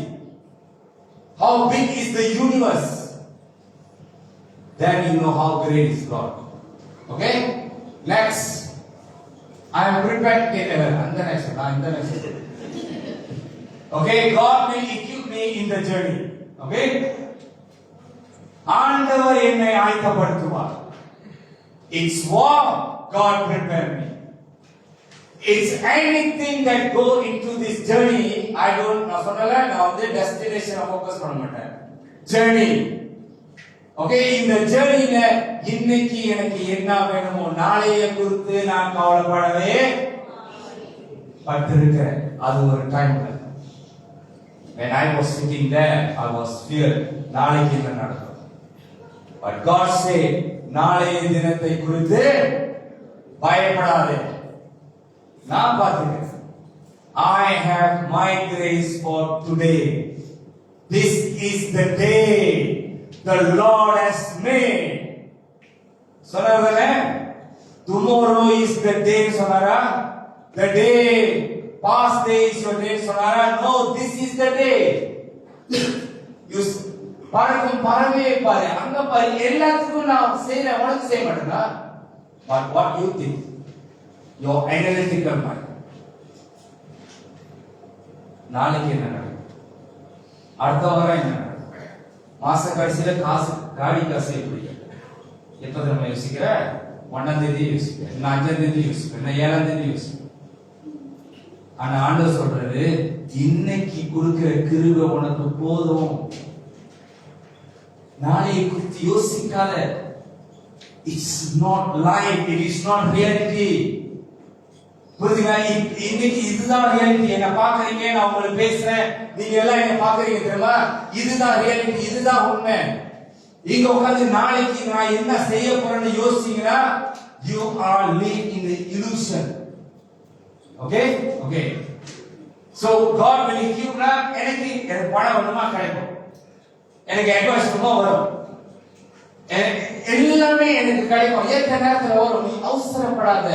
how big is the universe, then you know how great is God. Okay, next I am prepared. And the next. Okay, God will equip me in the journey. Okay, ஆண்டவர் என்னை ஆயத்தப்படுத்துவார். It's what God prepared me. It's anything that go into this journey. I don't know. நான் வந்து destination focus பண்ண மாட்டேன். Journey. Okay, இந்த ஜர்னில இன்னைக்கு எனக்கு என்ன வேணுமோ நாளைய குறித்து நான் கவலைப்படவே பட்டிருக்கிறேன். அது ஒரு டைம்ல when I was sitting there I was feared நாளைக்கு என்ன நடக்கும். But God said நாளைய தினத்தை குறித்து பயப்படாதே, நான் பார்த்துக்கிறேன். I have my grace for today. This is the day the Lord has made. சொன்னாரே, tomorrow is the day சொன்னாரா, the day, past day is your day சொன்னாரா. No, this is the day. You பறக்கும் பறவே பாரு, அங்க பாரு, எல்லாத்துக்கும் நான் செய்யறேன், உனக்கு செய்ய மாட்டேனா? But what you think, your analytical mind, நாளைக்கு என்ன நடக்கும், அடுத்த வாரம் என்ன நடக்கும், மாச கடைசியில காசு காடி காசு எப்படி எப்ப நம்ம யோசிக்கிற, 1ஆம் தேதி யோசிக்கிறேன், 5ஆம் தேதி யோசிக்கிறேன், 7ஆம் தேதி யோசிக்கிறேன். ஆனா ஆண்டவர் சொல்றாரு, இன்னைக்கு கொடுக்கிற கிருபை உனக்கு போதும், நாளைய குறித்து யோசிக்காத. It's not life, it is not reality. புரியுதுங்களா? இன்னைக்கு இதுதான் ரியாலிட்டி. என்ன பாக்குறீங்க, நான் உங்களுக்கு பேசுறேன், நீங்க எல்லாம் என்ன பாக்குறீங்க தெரியுமா? இதுதான் ரியாலிட்டி, இதுதான் உண்மை. இங்க உட்கார்ந்து நாளைக்கு நான் என்ன செய்ய போறேன்னு யோசிச்சீங்கன்னா you are living in the illusion. Okay? Okay. So God will give you எனக்கு பணம் வேணுமா கிடைக்கும், எனக்கு அட்வைஸ் வேணுமா வரும், எல்லாமே எனக்கு கிடைக்கும், ஏற்ற நேரத்துல வரும். நீ அவசரப்படாத.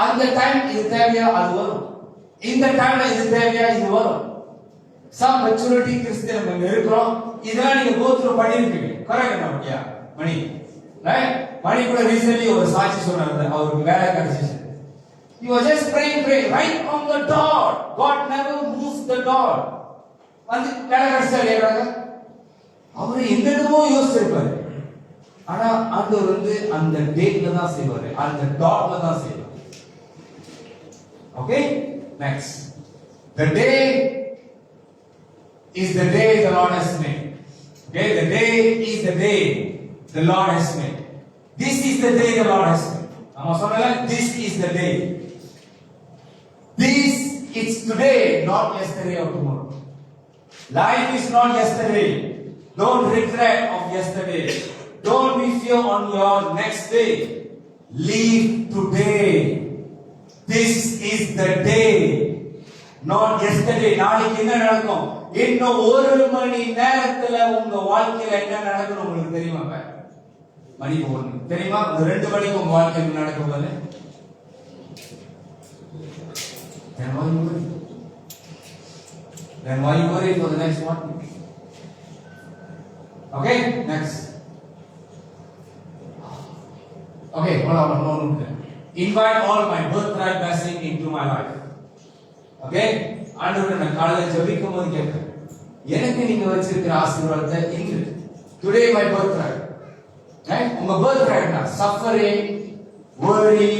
அந்த டைம் இது தேவையா அது வரும், இந்த டைம்ல இது தேவையா இது வரும். சம் மெச்சூரிட்டி கிறிஸ்டியன் நம்ம இருக்கிறோம், இதெல்லாம் நீங்க கோ த்ரூ பண்ணிருப்பீங்க. கரெக்ட் என்ன பட்டியா மணி? ரைட்? மணி கூட ரீசன்ட்லி ஒரு சாட்சி சொன்னாரு, அவருக்கு வேலை கிடைச்சிச்சு. He was just praying right on the dot. God never moves the dot. வந்து வேலை கிடைச்சாங்க. அவரு என்னென்னமோ யோசிச்சிருப்பாரு, ஆனா ஆண்டவர் வந்து அந்த டேட்ல தான் செய்வாரு, அந்த டாட்ல தான் செய்வாரு. Okay, next. The day is the day the Lord has made. Okay, the day is the day the Lord has made. This is the day the Lord has made. நம்ம சொல்லலாம், this is the day. This is today, not yesterday or tomorrow. Life is not yesterday. Don't regret of yesterday. Don't be fear on your next day. Live today. This is the day, not yesterday. நாளைக்கு என்ன நடக்கும், இன்னும் ஒரு மணி நேரத்துல உங்க வாழ்க்கையில என்ன நடக்கும் உங்களுக்கு தெரியுமா? மணி 1 தெரியுமா? 2 மணிக்கு உங்க வாழ்க்கையில நடக்கும் போது then why you worry for the next one? Okay, next. Okay, hold on. Invite all my birthright blessing into my life. Okay, ஆண்டவரே, நான் காலையில ஜெபிக்கும் போது கேட்கிறேன், எனக்கு நீங்க வச்சிருக்கிற ஆசீர்வாதத்தை இன்று today my birthright. உங்க birthright நான் suffering, worry,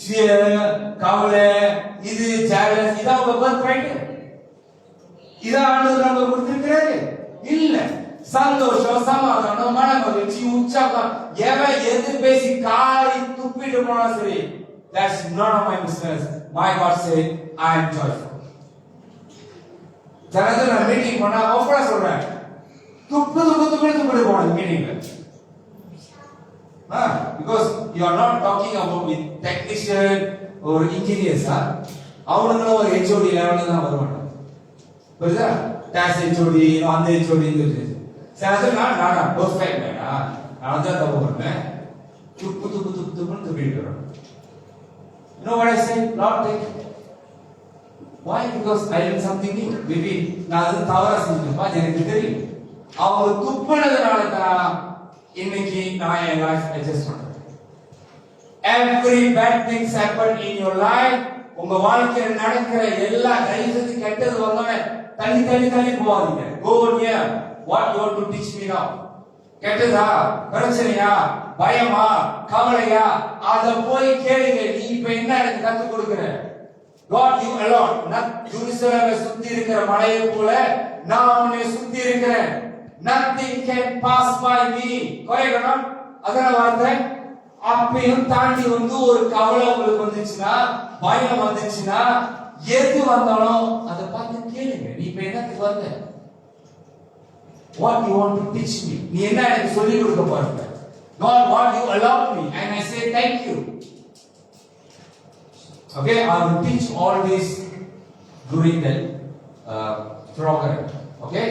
fear, கவலை, இது challenge, இதா உங்க birthright? இதா ஆண்டவர் நமக்கு கொடுத்திருக்கிறாரு? இல்ல. சந்தோஷம், சமாதானம், மன மகிழ்ச்சி, உற்சாகம், எவன் எது பேசி காரி துப்பிட்டு போனா சரி, that's none of my business. My God said, I am joyful. ஜனங்க நான் மீட்டிங் பண்ணா ஓப்பனா சொல்றேன், துப்பிட்டு போன மீட்டிங்ல Because you are not talking about with technician or engineers. அவனுங்களும் ஒரு HOD லெவல்ல தான் வருவாங்க. புரியுதா? டாஸ் HOD அந்த HOD இந்த சரி நானா பெர்ஃபெக்ட் மேனா நான் தான் தப்பு பண்ணேன். துப்புன்னு துப்பிட்டு வரேன். You know what I say? Lord, take it. Why? Because I did something new. Maybe நான் அது தவறா செஞ்சிருப்பா எனக்கு தெரியும். அவங்க துப்புனதுனால தான் இன்னைக்கு நான் என் லைஃப் அட்ஜஸ்ட் பண்றேன். Every bad things happen in your life. உங்க வாழ்க்கையில் நடக்கிற எல்லா கைது கெட்டது வந்தோமே தள்ளி போவாதீங்க. Go near. What you want to teach me now? கெட்டதா, பிரச்சனையா, பயமா, கவலையா, அத போய் கேளுங்க. நீ இப்ப என்ன எனக்கு கத்து கொடுக்கிற? God you alone. நான் ஜெருசலேமை சுத்தி இருக்கிற மலையை போல நான் உன்னை சுத்தி இருக்கிறேன். Nothing can pass by me. கோயகனா அதனால வார்த்தை அப்பையும் தாண்டி வந்து ஒரு கவலை உங்களுக்கு வந்துச்சுன்னா, பயம் வந்துச்சுன்னா, எது வந்தாலும் அதை பார்த்து கேளுங்க. நீ இப்ப என்னத்துக்கு வந்த? What you want to teach me? நீ என்ன எனக்கு சொல்லி கொடுக்க போற? God, what you allowed me, and I say thank you. Okay, I will teach all this during the program. Okay,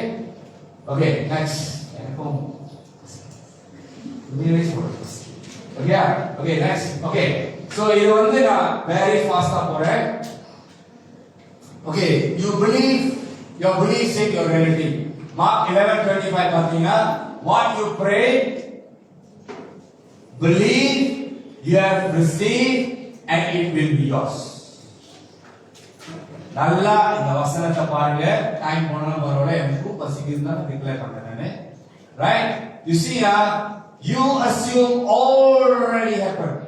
next. Okay, next. Okay, so இது வந்து நான் very fast போறேன். Okay, your belief shape your reality. Mark 11:25 பாத்தீங்கன்னா, what you pray, believe you have received and it will be yours. நல்லா இந்த வசனத்தை பாருங்க. டைம் போனாலும் பரவாயில்ல, எனக்கு பசிக்குதுன்னு தான் டிக்ளேர் பண்றேன் நானு. Right? You see, you assume already happened.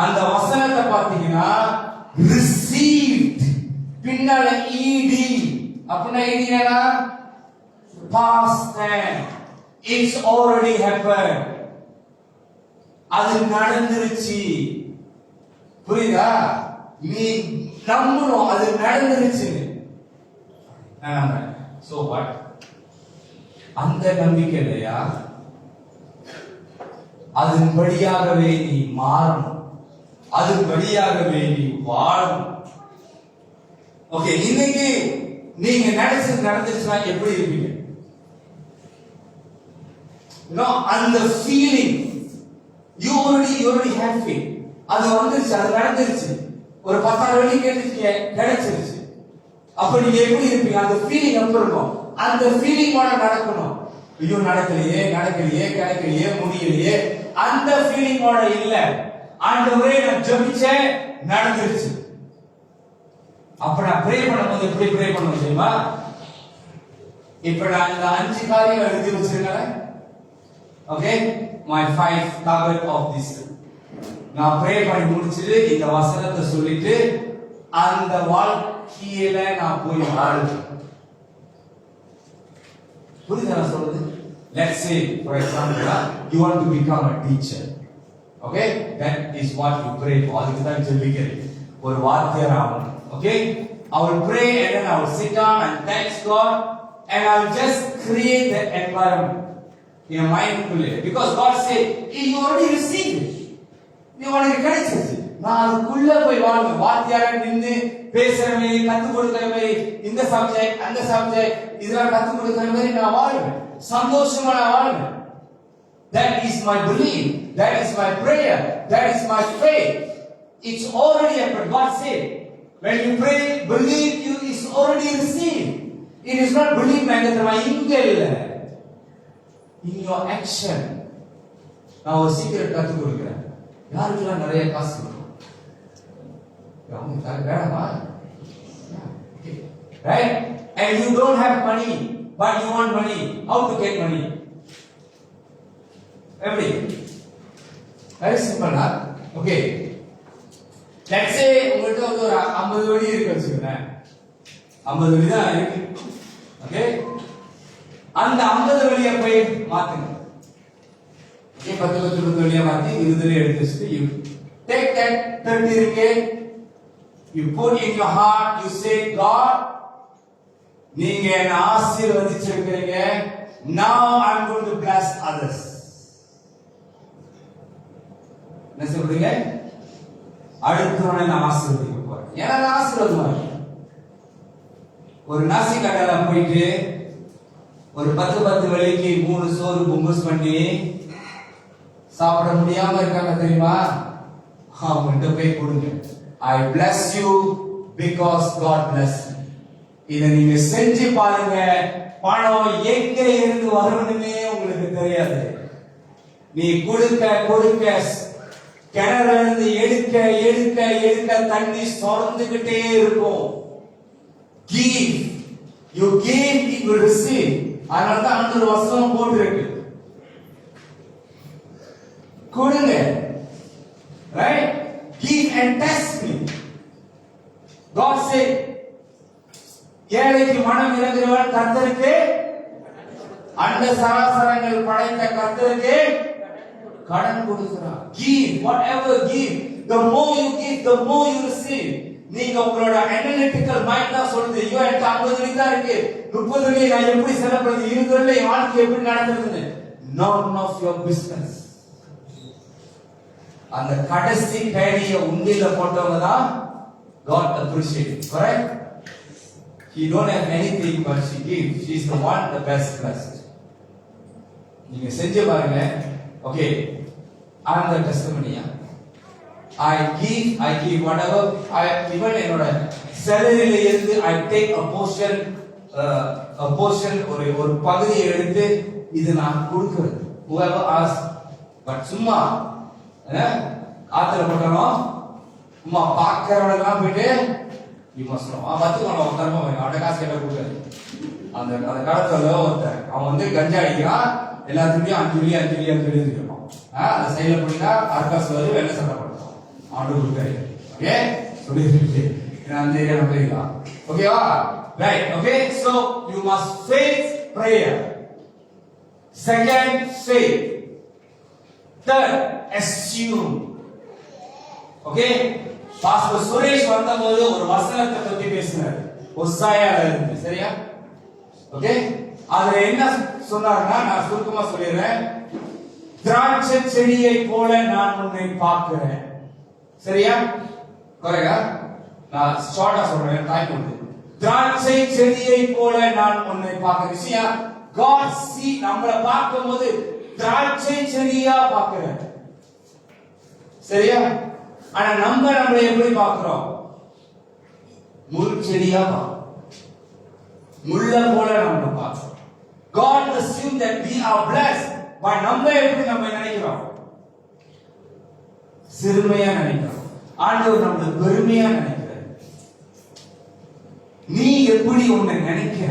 அந்த வசனத்தை பாத்தீங்கன்னா received பின்னால ed அப்படினா என்னன்னா past tense. It's already happened. அது நடந்துருச்சு. புரியுதா? நீ நம்பணும் அது நடந்துருச்சு. நான் நம்புறேன். So what? அந்த நம்பிக்கை இல்லையா? அதன்படியாகவே நீ மாறணும். அதன்படியாகவே நீ வாழணும். ஓகே, இன்னைக்கு நீங்க நடந்துச்சுன்னா எப்படி இருப்பீங்க? அந்த feeling you already have faith. அது வந்துருச்சு, அது நடந்துருச்சு. ஒரு 10,000 வெள்ளி கேட்டுட்டீங்க, கிடைச்சிருச்சு. அப்ப நீங்க எப்படி இருப்பீங்க? அந்த ஃபீலிங் எப்படி இருக்கும்? அந்த ஃபீலிங்கோட நடக்கணும். ஐயோ நடக்கலையே, கிடைக்கலையே, முடியலையே, அந்த ஃபீலிங்கோட இல்ல. ஆண்டவரே நான் ஜெபிச்சேன், நடந்துருச்சு. அப்ப நான் ப்ரே பண்ணும்போது எப்படி ப்ரே பண்ணணும் தெரியுமா? இப்ப நான் இந்த 5 காரியம் எழுதி வச்சிருக்கேன். Okay, my 5 target of this. நான் ப்ரே பண்ணி முடிச்சிட்டு இந்த வசனத்தை சொல்லிட்டு அந்த வாழ்க்கையில நான் போய் வாழுவேன். புரியுதா நான் சொல்றது? Let's say for example you want to become a teacher. Okay, that is what you pray for. அதுக்கு தான் ஜெபிக்கிறேன். ஒரு வாத்தியார் ஆகணும். Okay, I will pray and then I will sit down and thank God and I will just create that environment in your mind fully, because God said you already received it. நீ உனக்கு கிடைச்சிருச்சு. நான் அதுக்குள்ள போய் வாழ்வேன். வாத்தியாரா நின்னு பேசுற மாதிரி, கத்து கொடுக்கிற மாதிரி, இந்த சப்ஜெக்ட் அந்த சப்ஜெக்ட் இதெல்லாம் கத்து கொடுக்கிற மாதிரி நான் வாழ்வேன். சந்தோஷமா நான் வாழ்வேன். That is my belief. That is my prayer. That is my faith. It's already happened. God said, when you pray, believe you is already received. It is not believe மேங்கறமா இங்க இல்ல. In your action. நான் ஒரு சீக்ரெட் கத்து கொடுக்கிறேன். யாருக்கெல்லாம் நிறைய காசு கொடுக்கும்? அவங்க வேணாமா? Right? And you don't have money, but you want money. How to get money? Every very simple, huh? Okay. Let's say உங்கள்ட்ட வந்து ஒரு 50 வெள்ளி இருக்கு வச்சுக்கோங்க. 50 வெள்ளி தான் இருக்கு. ஓகே, அந்த 50 வெள்ளியை போய் மாத்துங்க. ஓகே, 10 வெள்ளியை மாத்தி 20 வெள்ளி எடுத்து வச்சுட்டு you take that 30 இருக்கு, you put in your heart, you say God, நீங்க என்ன ஆசீர்வதிச்சிருக்கீங்க. Now I'm going to bless others. என்ன சொல்றீங்க? அடுத்தவனை நான் ஆசீர்வதிக்க போறேன். ஏன்னா நான் ஆசீர்வாதமா இருக்கேன். ஒரு நாசி கடையில போயிட்டு ஒரு 10 வெள்ளிக்கு 3 சோறு பொங்கஸ் பண்ணி சாப்பிட முடியாம இருக்காங்க தெரியுமா? அவங்கள்ட்ட போய் கொடுங்க. I bless you because God bless me. இதை நீங்க செஞ்சு பாருங்க. பணம் எங்க இருந்து வரணும்னே உங்களுக்கு தெரியாது. நீ கொடுக்க கொடுக்க கிணறுல இருந்து எடுக்க எடுக்க எடுக்க தண்ணி சொரந்துகிட்டே இருக்கும். Give, you give, you will receive. அதனால தான் அந்த வசனம் போட்டிருக்கு. கொடுங்க, right? Give and test me. God said, ஏழைக்கு மனம் இறங்குகிறவன் கர்த்தருக்கு, அண்ட சராசரங்கள் படைத்த கர்த்தருக்கு கடன் கொடுக்கிறார். Give, whatever give, the more you give, the more you receive. நீங்க உங்களோட அனலிட்டிக்கல் மைண்ட் தான் சொல்லுது, ஐயோ எனக்கு 50 வெள்ளி தான் இருக்கு, 30 வெள்ளி நான் எப்படி செலவு 20 வெள்ளி வாழ்க்கை எப்படி நடத்துறதுன்னு. None of your business. அந்த கடைசி கைடிய உண்டியில போட்டவங்க தான் God appreciate, correct? He don't have anything but she gives. She is the one, the best blessed. நீங்க செஞ்சு பாருங்க. Okay, I am the testimony. I give whatever I even என்னோட salary-ல இருந்து I take a portion ஒரு பகுதியை எடுத்து இது நான் கொடுக்கிறது. whoever asks, but சும்மா ஆத்திர பட்டணும், சும்மா பாக்கிறவனெல்லாம் போயிட்டு பத்துக்கணும் உட்காரமா அவட காசு கேட்ட கொடுக்காது. அந்த காலத்துல ஒருத்தர் அவன் வந்து கஞ்சா அடிக்கிறான், எல்லாத்துக்கும் 5 வெள்ளி இருப்பான். அந்த சைட்ல போயிட்டா அர்காசு வந்து வெள்ளை சட்டை படுத்தும் ஆண்டு கொடுக்காரு. ஓகே சொல்லிட்டு அந்த ஏரியா போயிடலாம். ஓகேவா? Right. Okay, so you must face prayer. Second, faith. Third, assume. Okay, pastor Suresh வந்தபோது ஒரு வசனத்தை பத்தி பேசினார், ஒசாயால இருந்து. சரியா? ஓகே, அதுல என்ன சொன்னார்னா நான் சுருக்கமா சொல்லிடுறேன். திராட்சை செடியை போல நான் உன்னை பார்க்கிறேன். சரியா? கரெக்டா? நான் ஷார்ட்டா சொல்றேன், டைம் உண்டு. திராட்சை செடியை போல நான் உன்னை பார்க்கிறேன். God see, நம்மள பார்க்கும்போது திராட்சை செடியா பார்க்கிறேன். சரியா? ஆனா நம்மளை எப்படி பார்க்கிறோம்? முள் செடியா பார்க்கிறோம், முள்ள போல நம்ம பார்க்கிறோம். God assumes that we are blessed, but நம்ம எப்படி நம்ம நினைக்கிறோம்? சிறுமையா நினைக்கிறோம். ஆண்டவர் நம்மள பெருமையா நினைக்கிறார். நீ எப்படி உன்னை நினைக்கிற?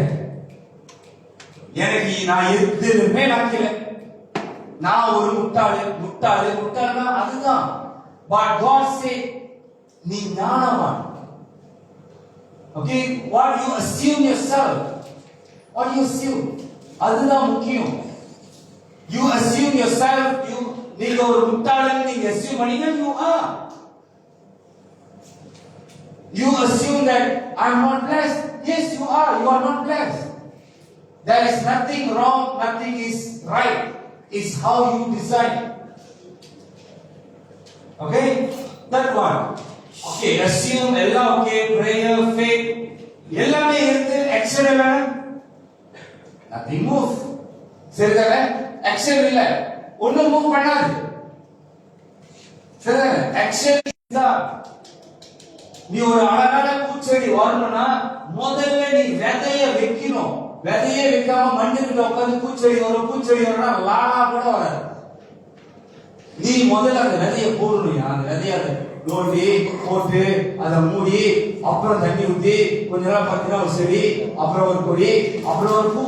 எனக்கு நான் எதுவுமே நினைக்கல, நான் ஒரு முட்டாளா அதுதான். But God said, நீ ஞானவான். Okay, what you assume yourself, what you assume, அதுதான் முக்கியம். You assume yourself, நீங்க ஒரு முட்டாளன்னு நீங்க assume பண்ணீங்க, you are. You assume that I am not blessed. Yes, you are not blessed. There is nothing wrong, nothing is right. It's how you decide. Okay, that one. Okay, assume எல்லாம் okay, prayer, faith எல்லாமே இருக்கு. action என்ன? nothing move. சரிதானே? action இல்ல, ஒண்ணும் மூவ் பண்ணாது. சரிதானே? action தான். நீ ஒரு அழகான பூச்செடி வரணும்னா முதல்ல நீ விதைய வைக்கணும். விதையே வைக்காம மண்ணுக்குள்ள உட்கார்ந்து பூச்செடி வரும்னா லாடா கூட வராது. நீ முதல்ல அந்த விதைய போடணும். அந்த விதைய நோண்டி போட்டு அதை மூடி, அப்புறம் தண்ணி ஊத்தி கொஞ்ச நாள் பார்த்தீங்கன்னா ஒரு செடி, அப்புறம் ஒரு கொடி, அப்புறம் ஒரு பூ.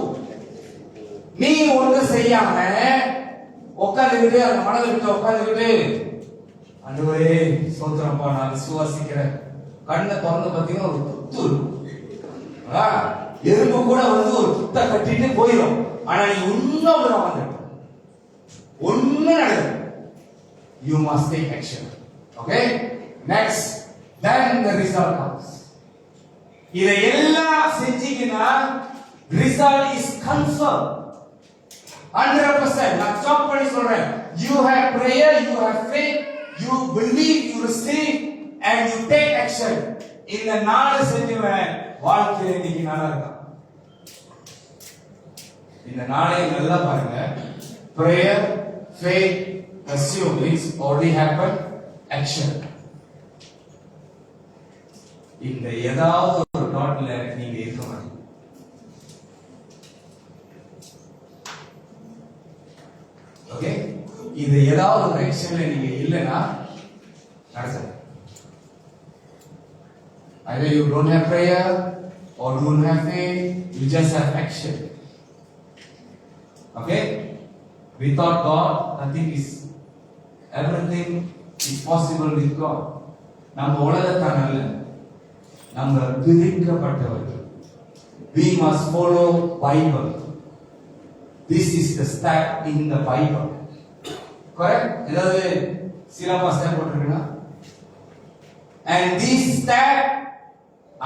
நீ ஒண்ணு செய்யாம உட்காந்துக்கிட்டு அந்த மனதில் உட்காந்துக்கிட்டு ஆண்டவரே சோத்திரப்பா நான் விசுவாசிக்கிறேன், கண்ணை திறந்து பார்த்தீங்கன்னா ஒரு துத்து இருக்கும். எறும்பு கூட வந்து ஒரு துத்தை கட்டிட்டு போயிடும். ஆனா நீ இன்னும் வந்து ஒண்ணு நடக்குது. You must take action. Okay, next, then the result comes. இதை எல்லாம் செஞ்சீங்கன்னா result is confirmed 100%. நான் ஸ்டாப் பண்ணி சொல்றேன். You have prayer, you have faith, you believe, you receive and you take action. இந்த 4 செஞ்சவன் வாழ்க்கையில இன்னைக்கு நல்லா இருக்கான். இந்த 4ஐ நல்லா பாருங்க. prayer, faith, assume means already happened, action. இந்த ஏதாவது ஒரு டாட்ல நீங்க இருக்க மாட்டீங்க. ஓகே, இது ஏதாவது ஒரு ஆக்ஷன்ல நீங்க இல்லனா நடக்காது. Either you don't have prayer or don't have faith, you just have action. Okay, without God nothing is, everything is possible with God. நம்ம உலகத்தான் அல்ல, நம்ம பிரிக்கப்பட்டவர்கள். We must follow Bible. This is the step in the Bible. Correct? ஏதாவது சிலபஸ் ஸ்டெப் போட்டுருக்கீங்களா? And this step,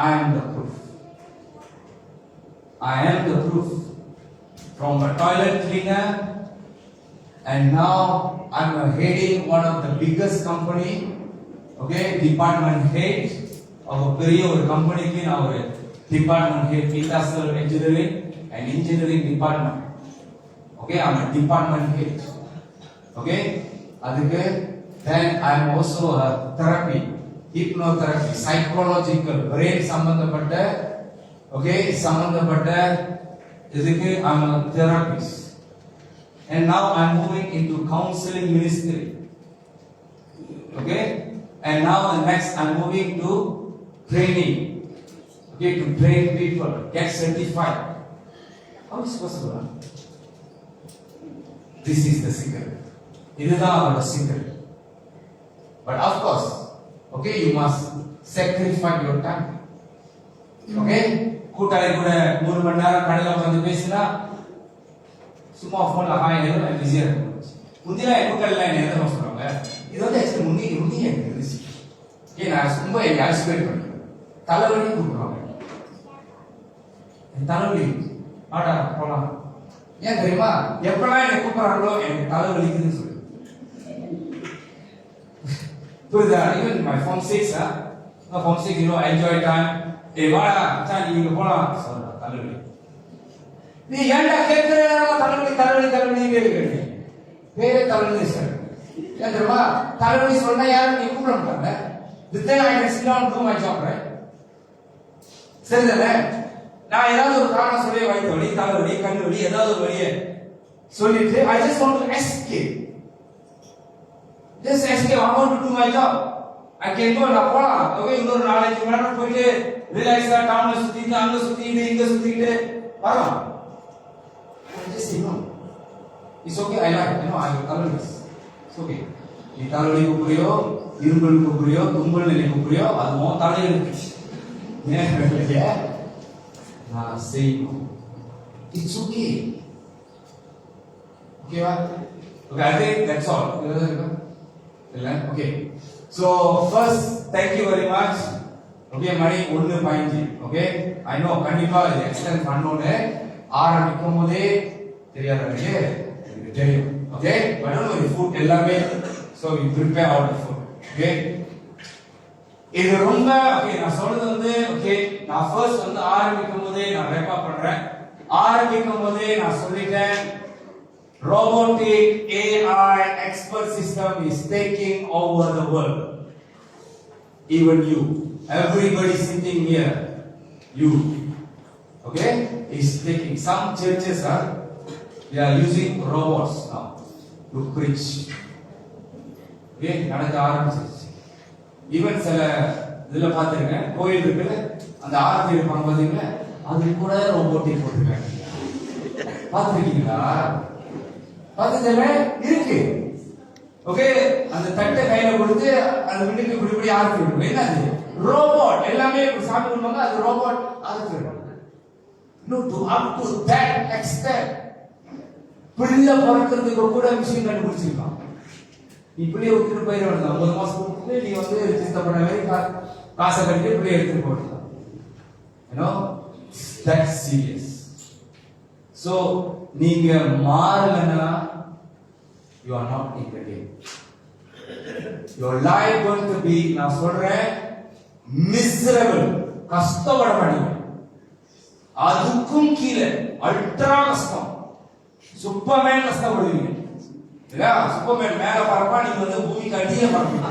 I am the proof. I am the proof. From a toilet cleaner, and now I'm heading one of the biggest company. Okay, department head of a பெரிய ஒரு கம்பெனிக்கு நான் ஒரு department head, industrial engineering and engineering department. Okay, I'm a department head. Okay, அதுக்கு then I'm also a therapy, hypnotherapy, psychological, brain சம்பந்தப்பட்ட okay சம்பந்தப்பட்ட இதுக்கு I'm a therapist. And now I'm moving into counseling ministry. Okay, and now next I'm moving to training. Okay, to train people, get certified. How is possible? This is the secret. இதுதான் our secret. But of course, okay, you must sacrifice your time. Okay, கூட்டாளி கூட 3 மணி நேரம் கடையில வந்து பேசினா சும்மா போன்ல ஹாய் ஹலோ ஐ பிஸியா இருக்கும். முந்தில கூட்டாளில என்ன எதை சொல்றாங்க, இது வந்து ஆக்சுவலி முந்தி எனக்கு இருந்துச்சு. ஓகே, நான் ரொம்ப எக்ஸ்பெக்ட் பண்றேன். தலைவலி கூப்பிடுவாங்க, தலைவலி ஆடா போலாம். ஏன் தெரியுமா, எப்பெல்லாம் என்ன கூப்பிடுறாங்களோ எனக்கு தலைவலிக்குதுன்னு சொல்லு. புரியுதா? Even my form 6 form 6 you know enjoy time. வாடா சார் நீங்க போலாம் சொல்றா தலைவலி. நீ ஏன்டா கேட்கறேன்னா தலைவலி தலைவலி தலைவலி கேட்கறீங்க. வேற தலைவலி சார். ஏன் தெரியுமா, தலைவலி சொன்னா யாரும் நீ கூப்பிட மாட்டாங்க. then I can sit down and do my job, right? சரிதானே? நான் ஏதாவது ஒரு காரணம் சொல்லி வயிற்று வலி, தலைவலி, கண்ணு வலி, ஏதாவது ஒரு வலியை சொல்லிட்டு I just want to escape. Just escape. I want to do my job. I can go, நான் போலாம். ஓகே, இன்னொரு 4-5 மணி நேரம் போயிட்டு ரிலாக்ஸா டவுன்ல சுத்திட்டு அங்க சுத்திட்டு இங்க சுத்திட்டு வரலாம். Just say no. It's okay. I like. I will cover this. It's okay. நீ தலைவலி கூப்பிடுறியோ, இரும்பல் கூப்பிடுறியோ, தும்பல் நிலை கூப்பிடுறியோ, அது மோ தலையிருக்கு. ஏன் நான் செய்யணும். It's okay. Okay, okay, I think that's all. Okay. So first, thank you very much. Okay, money 1:05. Okay, I know கண்டிப்பா இது எக்ஸ்டெண்ட் பண்ணோனே ஆரம்பிக்கும் போதே தெரியாதவங்க எனக்கு தெரியும். Okay, but don't worry, food எல்லாமே so we prepare all the food. Okay, இது ரொம்ப okay. நான் சொல்றது வந்து okay, நான் ஃபர்ஸ்ட் வந்து ஆரம்பிக்கும் போதே நான் ரெக்கார்ட் பண்றேன். ஆரம்பிக்கும் போதே நான் சொல்லிட்டேன், robotic AI expert system is taking over the world. Even you, everybody sitting here, you, okay, is taking. Some churches they are using robots now to preach. Okay, நடக்க ஆரம்பிச்சிருச்சு. ஈவன் சில இதுல பாத்துருக்கேன், கோயில் இருக்குல்ல, அந்த ஆரத்தி இருப்பாங்க பாத்தீங்களா, அது கூட ரோபோட்டிக் போட்டுருக்காங்க. பாத்துருக்கீங்களா? பாத்ததுல இருக்கு. ஓகே, அந்த தட்டை கையில கொடுத்து அந்த வீட்டுக்கு இப்படி இப்படி ஆரத்தி இருக்கும். என்னது? ரோபோட். எல்லாமே சாமி பண்ணுவாங்க, அது ரோபோட் ஆரத்தி இருக்கும். No, to up to that extent. பிள்ளை பிறக்கிறதுக்கு கூட மிஷின் கண்டுபிடிச்சிருக்கான். இப்படியே விட்டுட்டு போயிடுவாங்க. 9 மாசத்துக்கு நீ வந்து ரிஜிஸ்டர் பண்ண மாதிரி காசை கட்டி இப்படியே எடுத்துட்டு போயிடலாம். You know, that's serious. So நீங்க மாறலன்னா you are not in the game. your life going to be நான் சொல்றேன் miserable கஷ்டப்பட மாட்டீங்க அதுக்கும் கீழே அல்ட்ரா கஷ்டம் சூப்பர்மேன் கஷ்டப்படுவீங்க இல்ல சூப்பர்மேன் மேல பறப்பா நீங்க வந்து பூமிக்கு அடியே பறப்பீங்க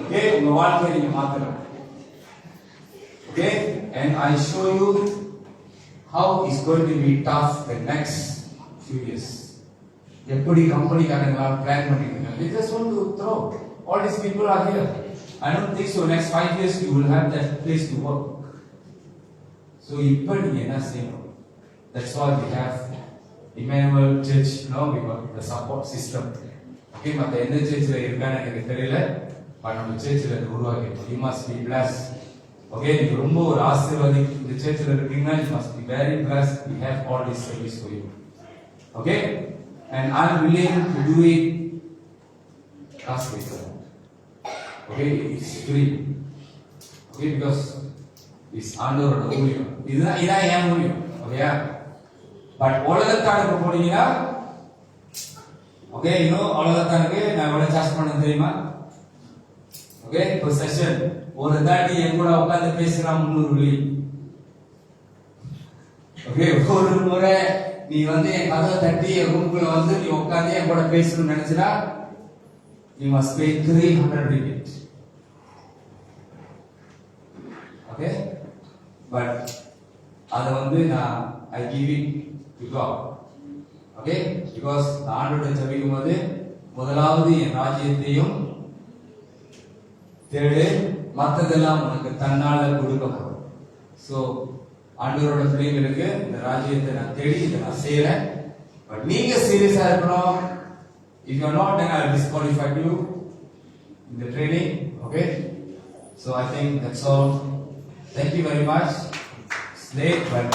ஓகே உங்க வாழ்க்கையை நீங்க மாத்தலாம் okay and I show you how it's going to be tough the next few years எப்படி கம்பெனிக்காரங்களா பிளான் பண்ணிருக்காங்க they just want to throw all these people are here I don't think so next 5 years you will have that place to work so இப்போ நீங்க என்ன செய்யணும் that's why we have Emmanuel Church now we got the support system okay மத்த எந்த சர்ச்ல இருக்கான்னு எனக்கு தெரியல பட் நம்ம சர்ச்ல உருவாக்கிட்டோம் you must be blessed okay நீங்க ரொம்ப ஒரு ஆசீர்வாதி இந்த சர்ச்ல இருக்கீங்கன்னா you must be very blessed we have all this service for you okay and I'm willing to do it cost later okay it's free okay because it's under the ஊழியம் இதான் ஏன் ஊழியம் ஓகேயா பட் உலகத்தானுக்கு போனீங்கன்னா ஓகே இன்னும் உலகத்தானுக்கு நான் எவ்வளவு சார்ஜ் பண்ண தெரியுமா ஓகே ஒரு செஷன் ஒரு தாட்டி என் கூட உட்கார்ந்து பேசுறா 300 வெள்ளி ஓகே ஒரு முறை நீ வந்து என் கதவை தட்டி என் ரூம்குள்ள வந்து நீ உட்கார்ந்து என் கூட பேசணும்னு நினைச்சா you must pay 300 ringgit okay but அத வந்து நான் I give it to God okay because நான் ஆண்டவரை ஜெபிக்கும்போது முதலாவது என் ராஜ்யத்தையும் தேடு மத்ததெல்லாம் உனக்கு தன்னால கொடுக்கப்படும் சோ ஆண்டவரோட பிள்ளைகளுக்கு இந்த ராஜ்யத்தை நான் தேடி இதை நான் செய்யறேன் பட் நீங்க சீரியஸா இருக்கணும் if you are not then I will disqualify you in the training okay so I think that's all thank you very much it's late but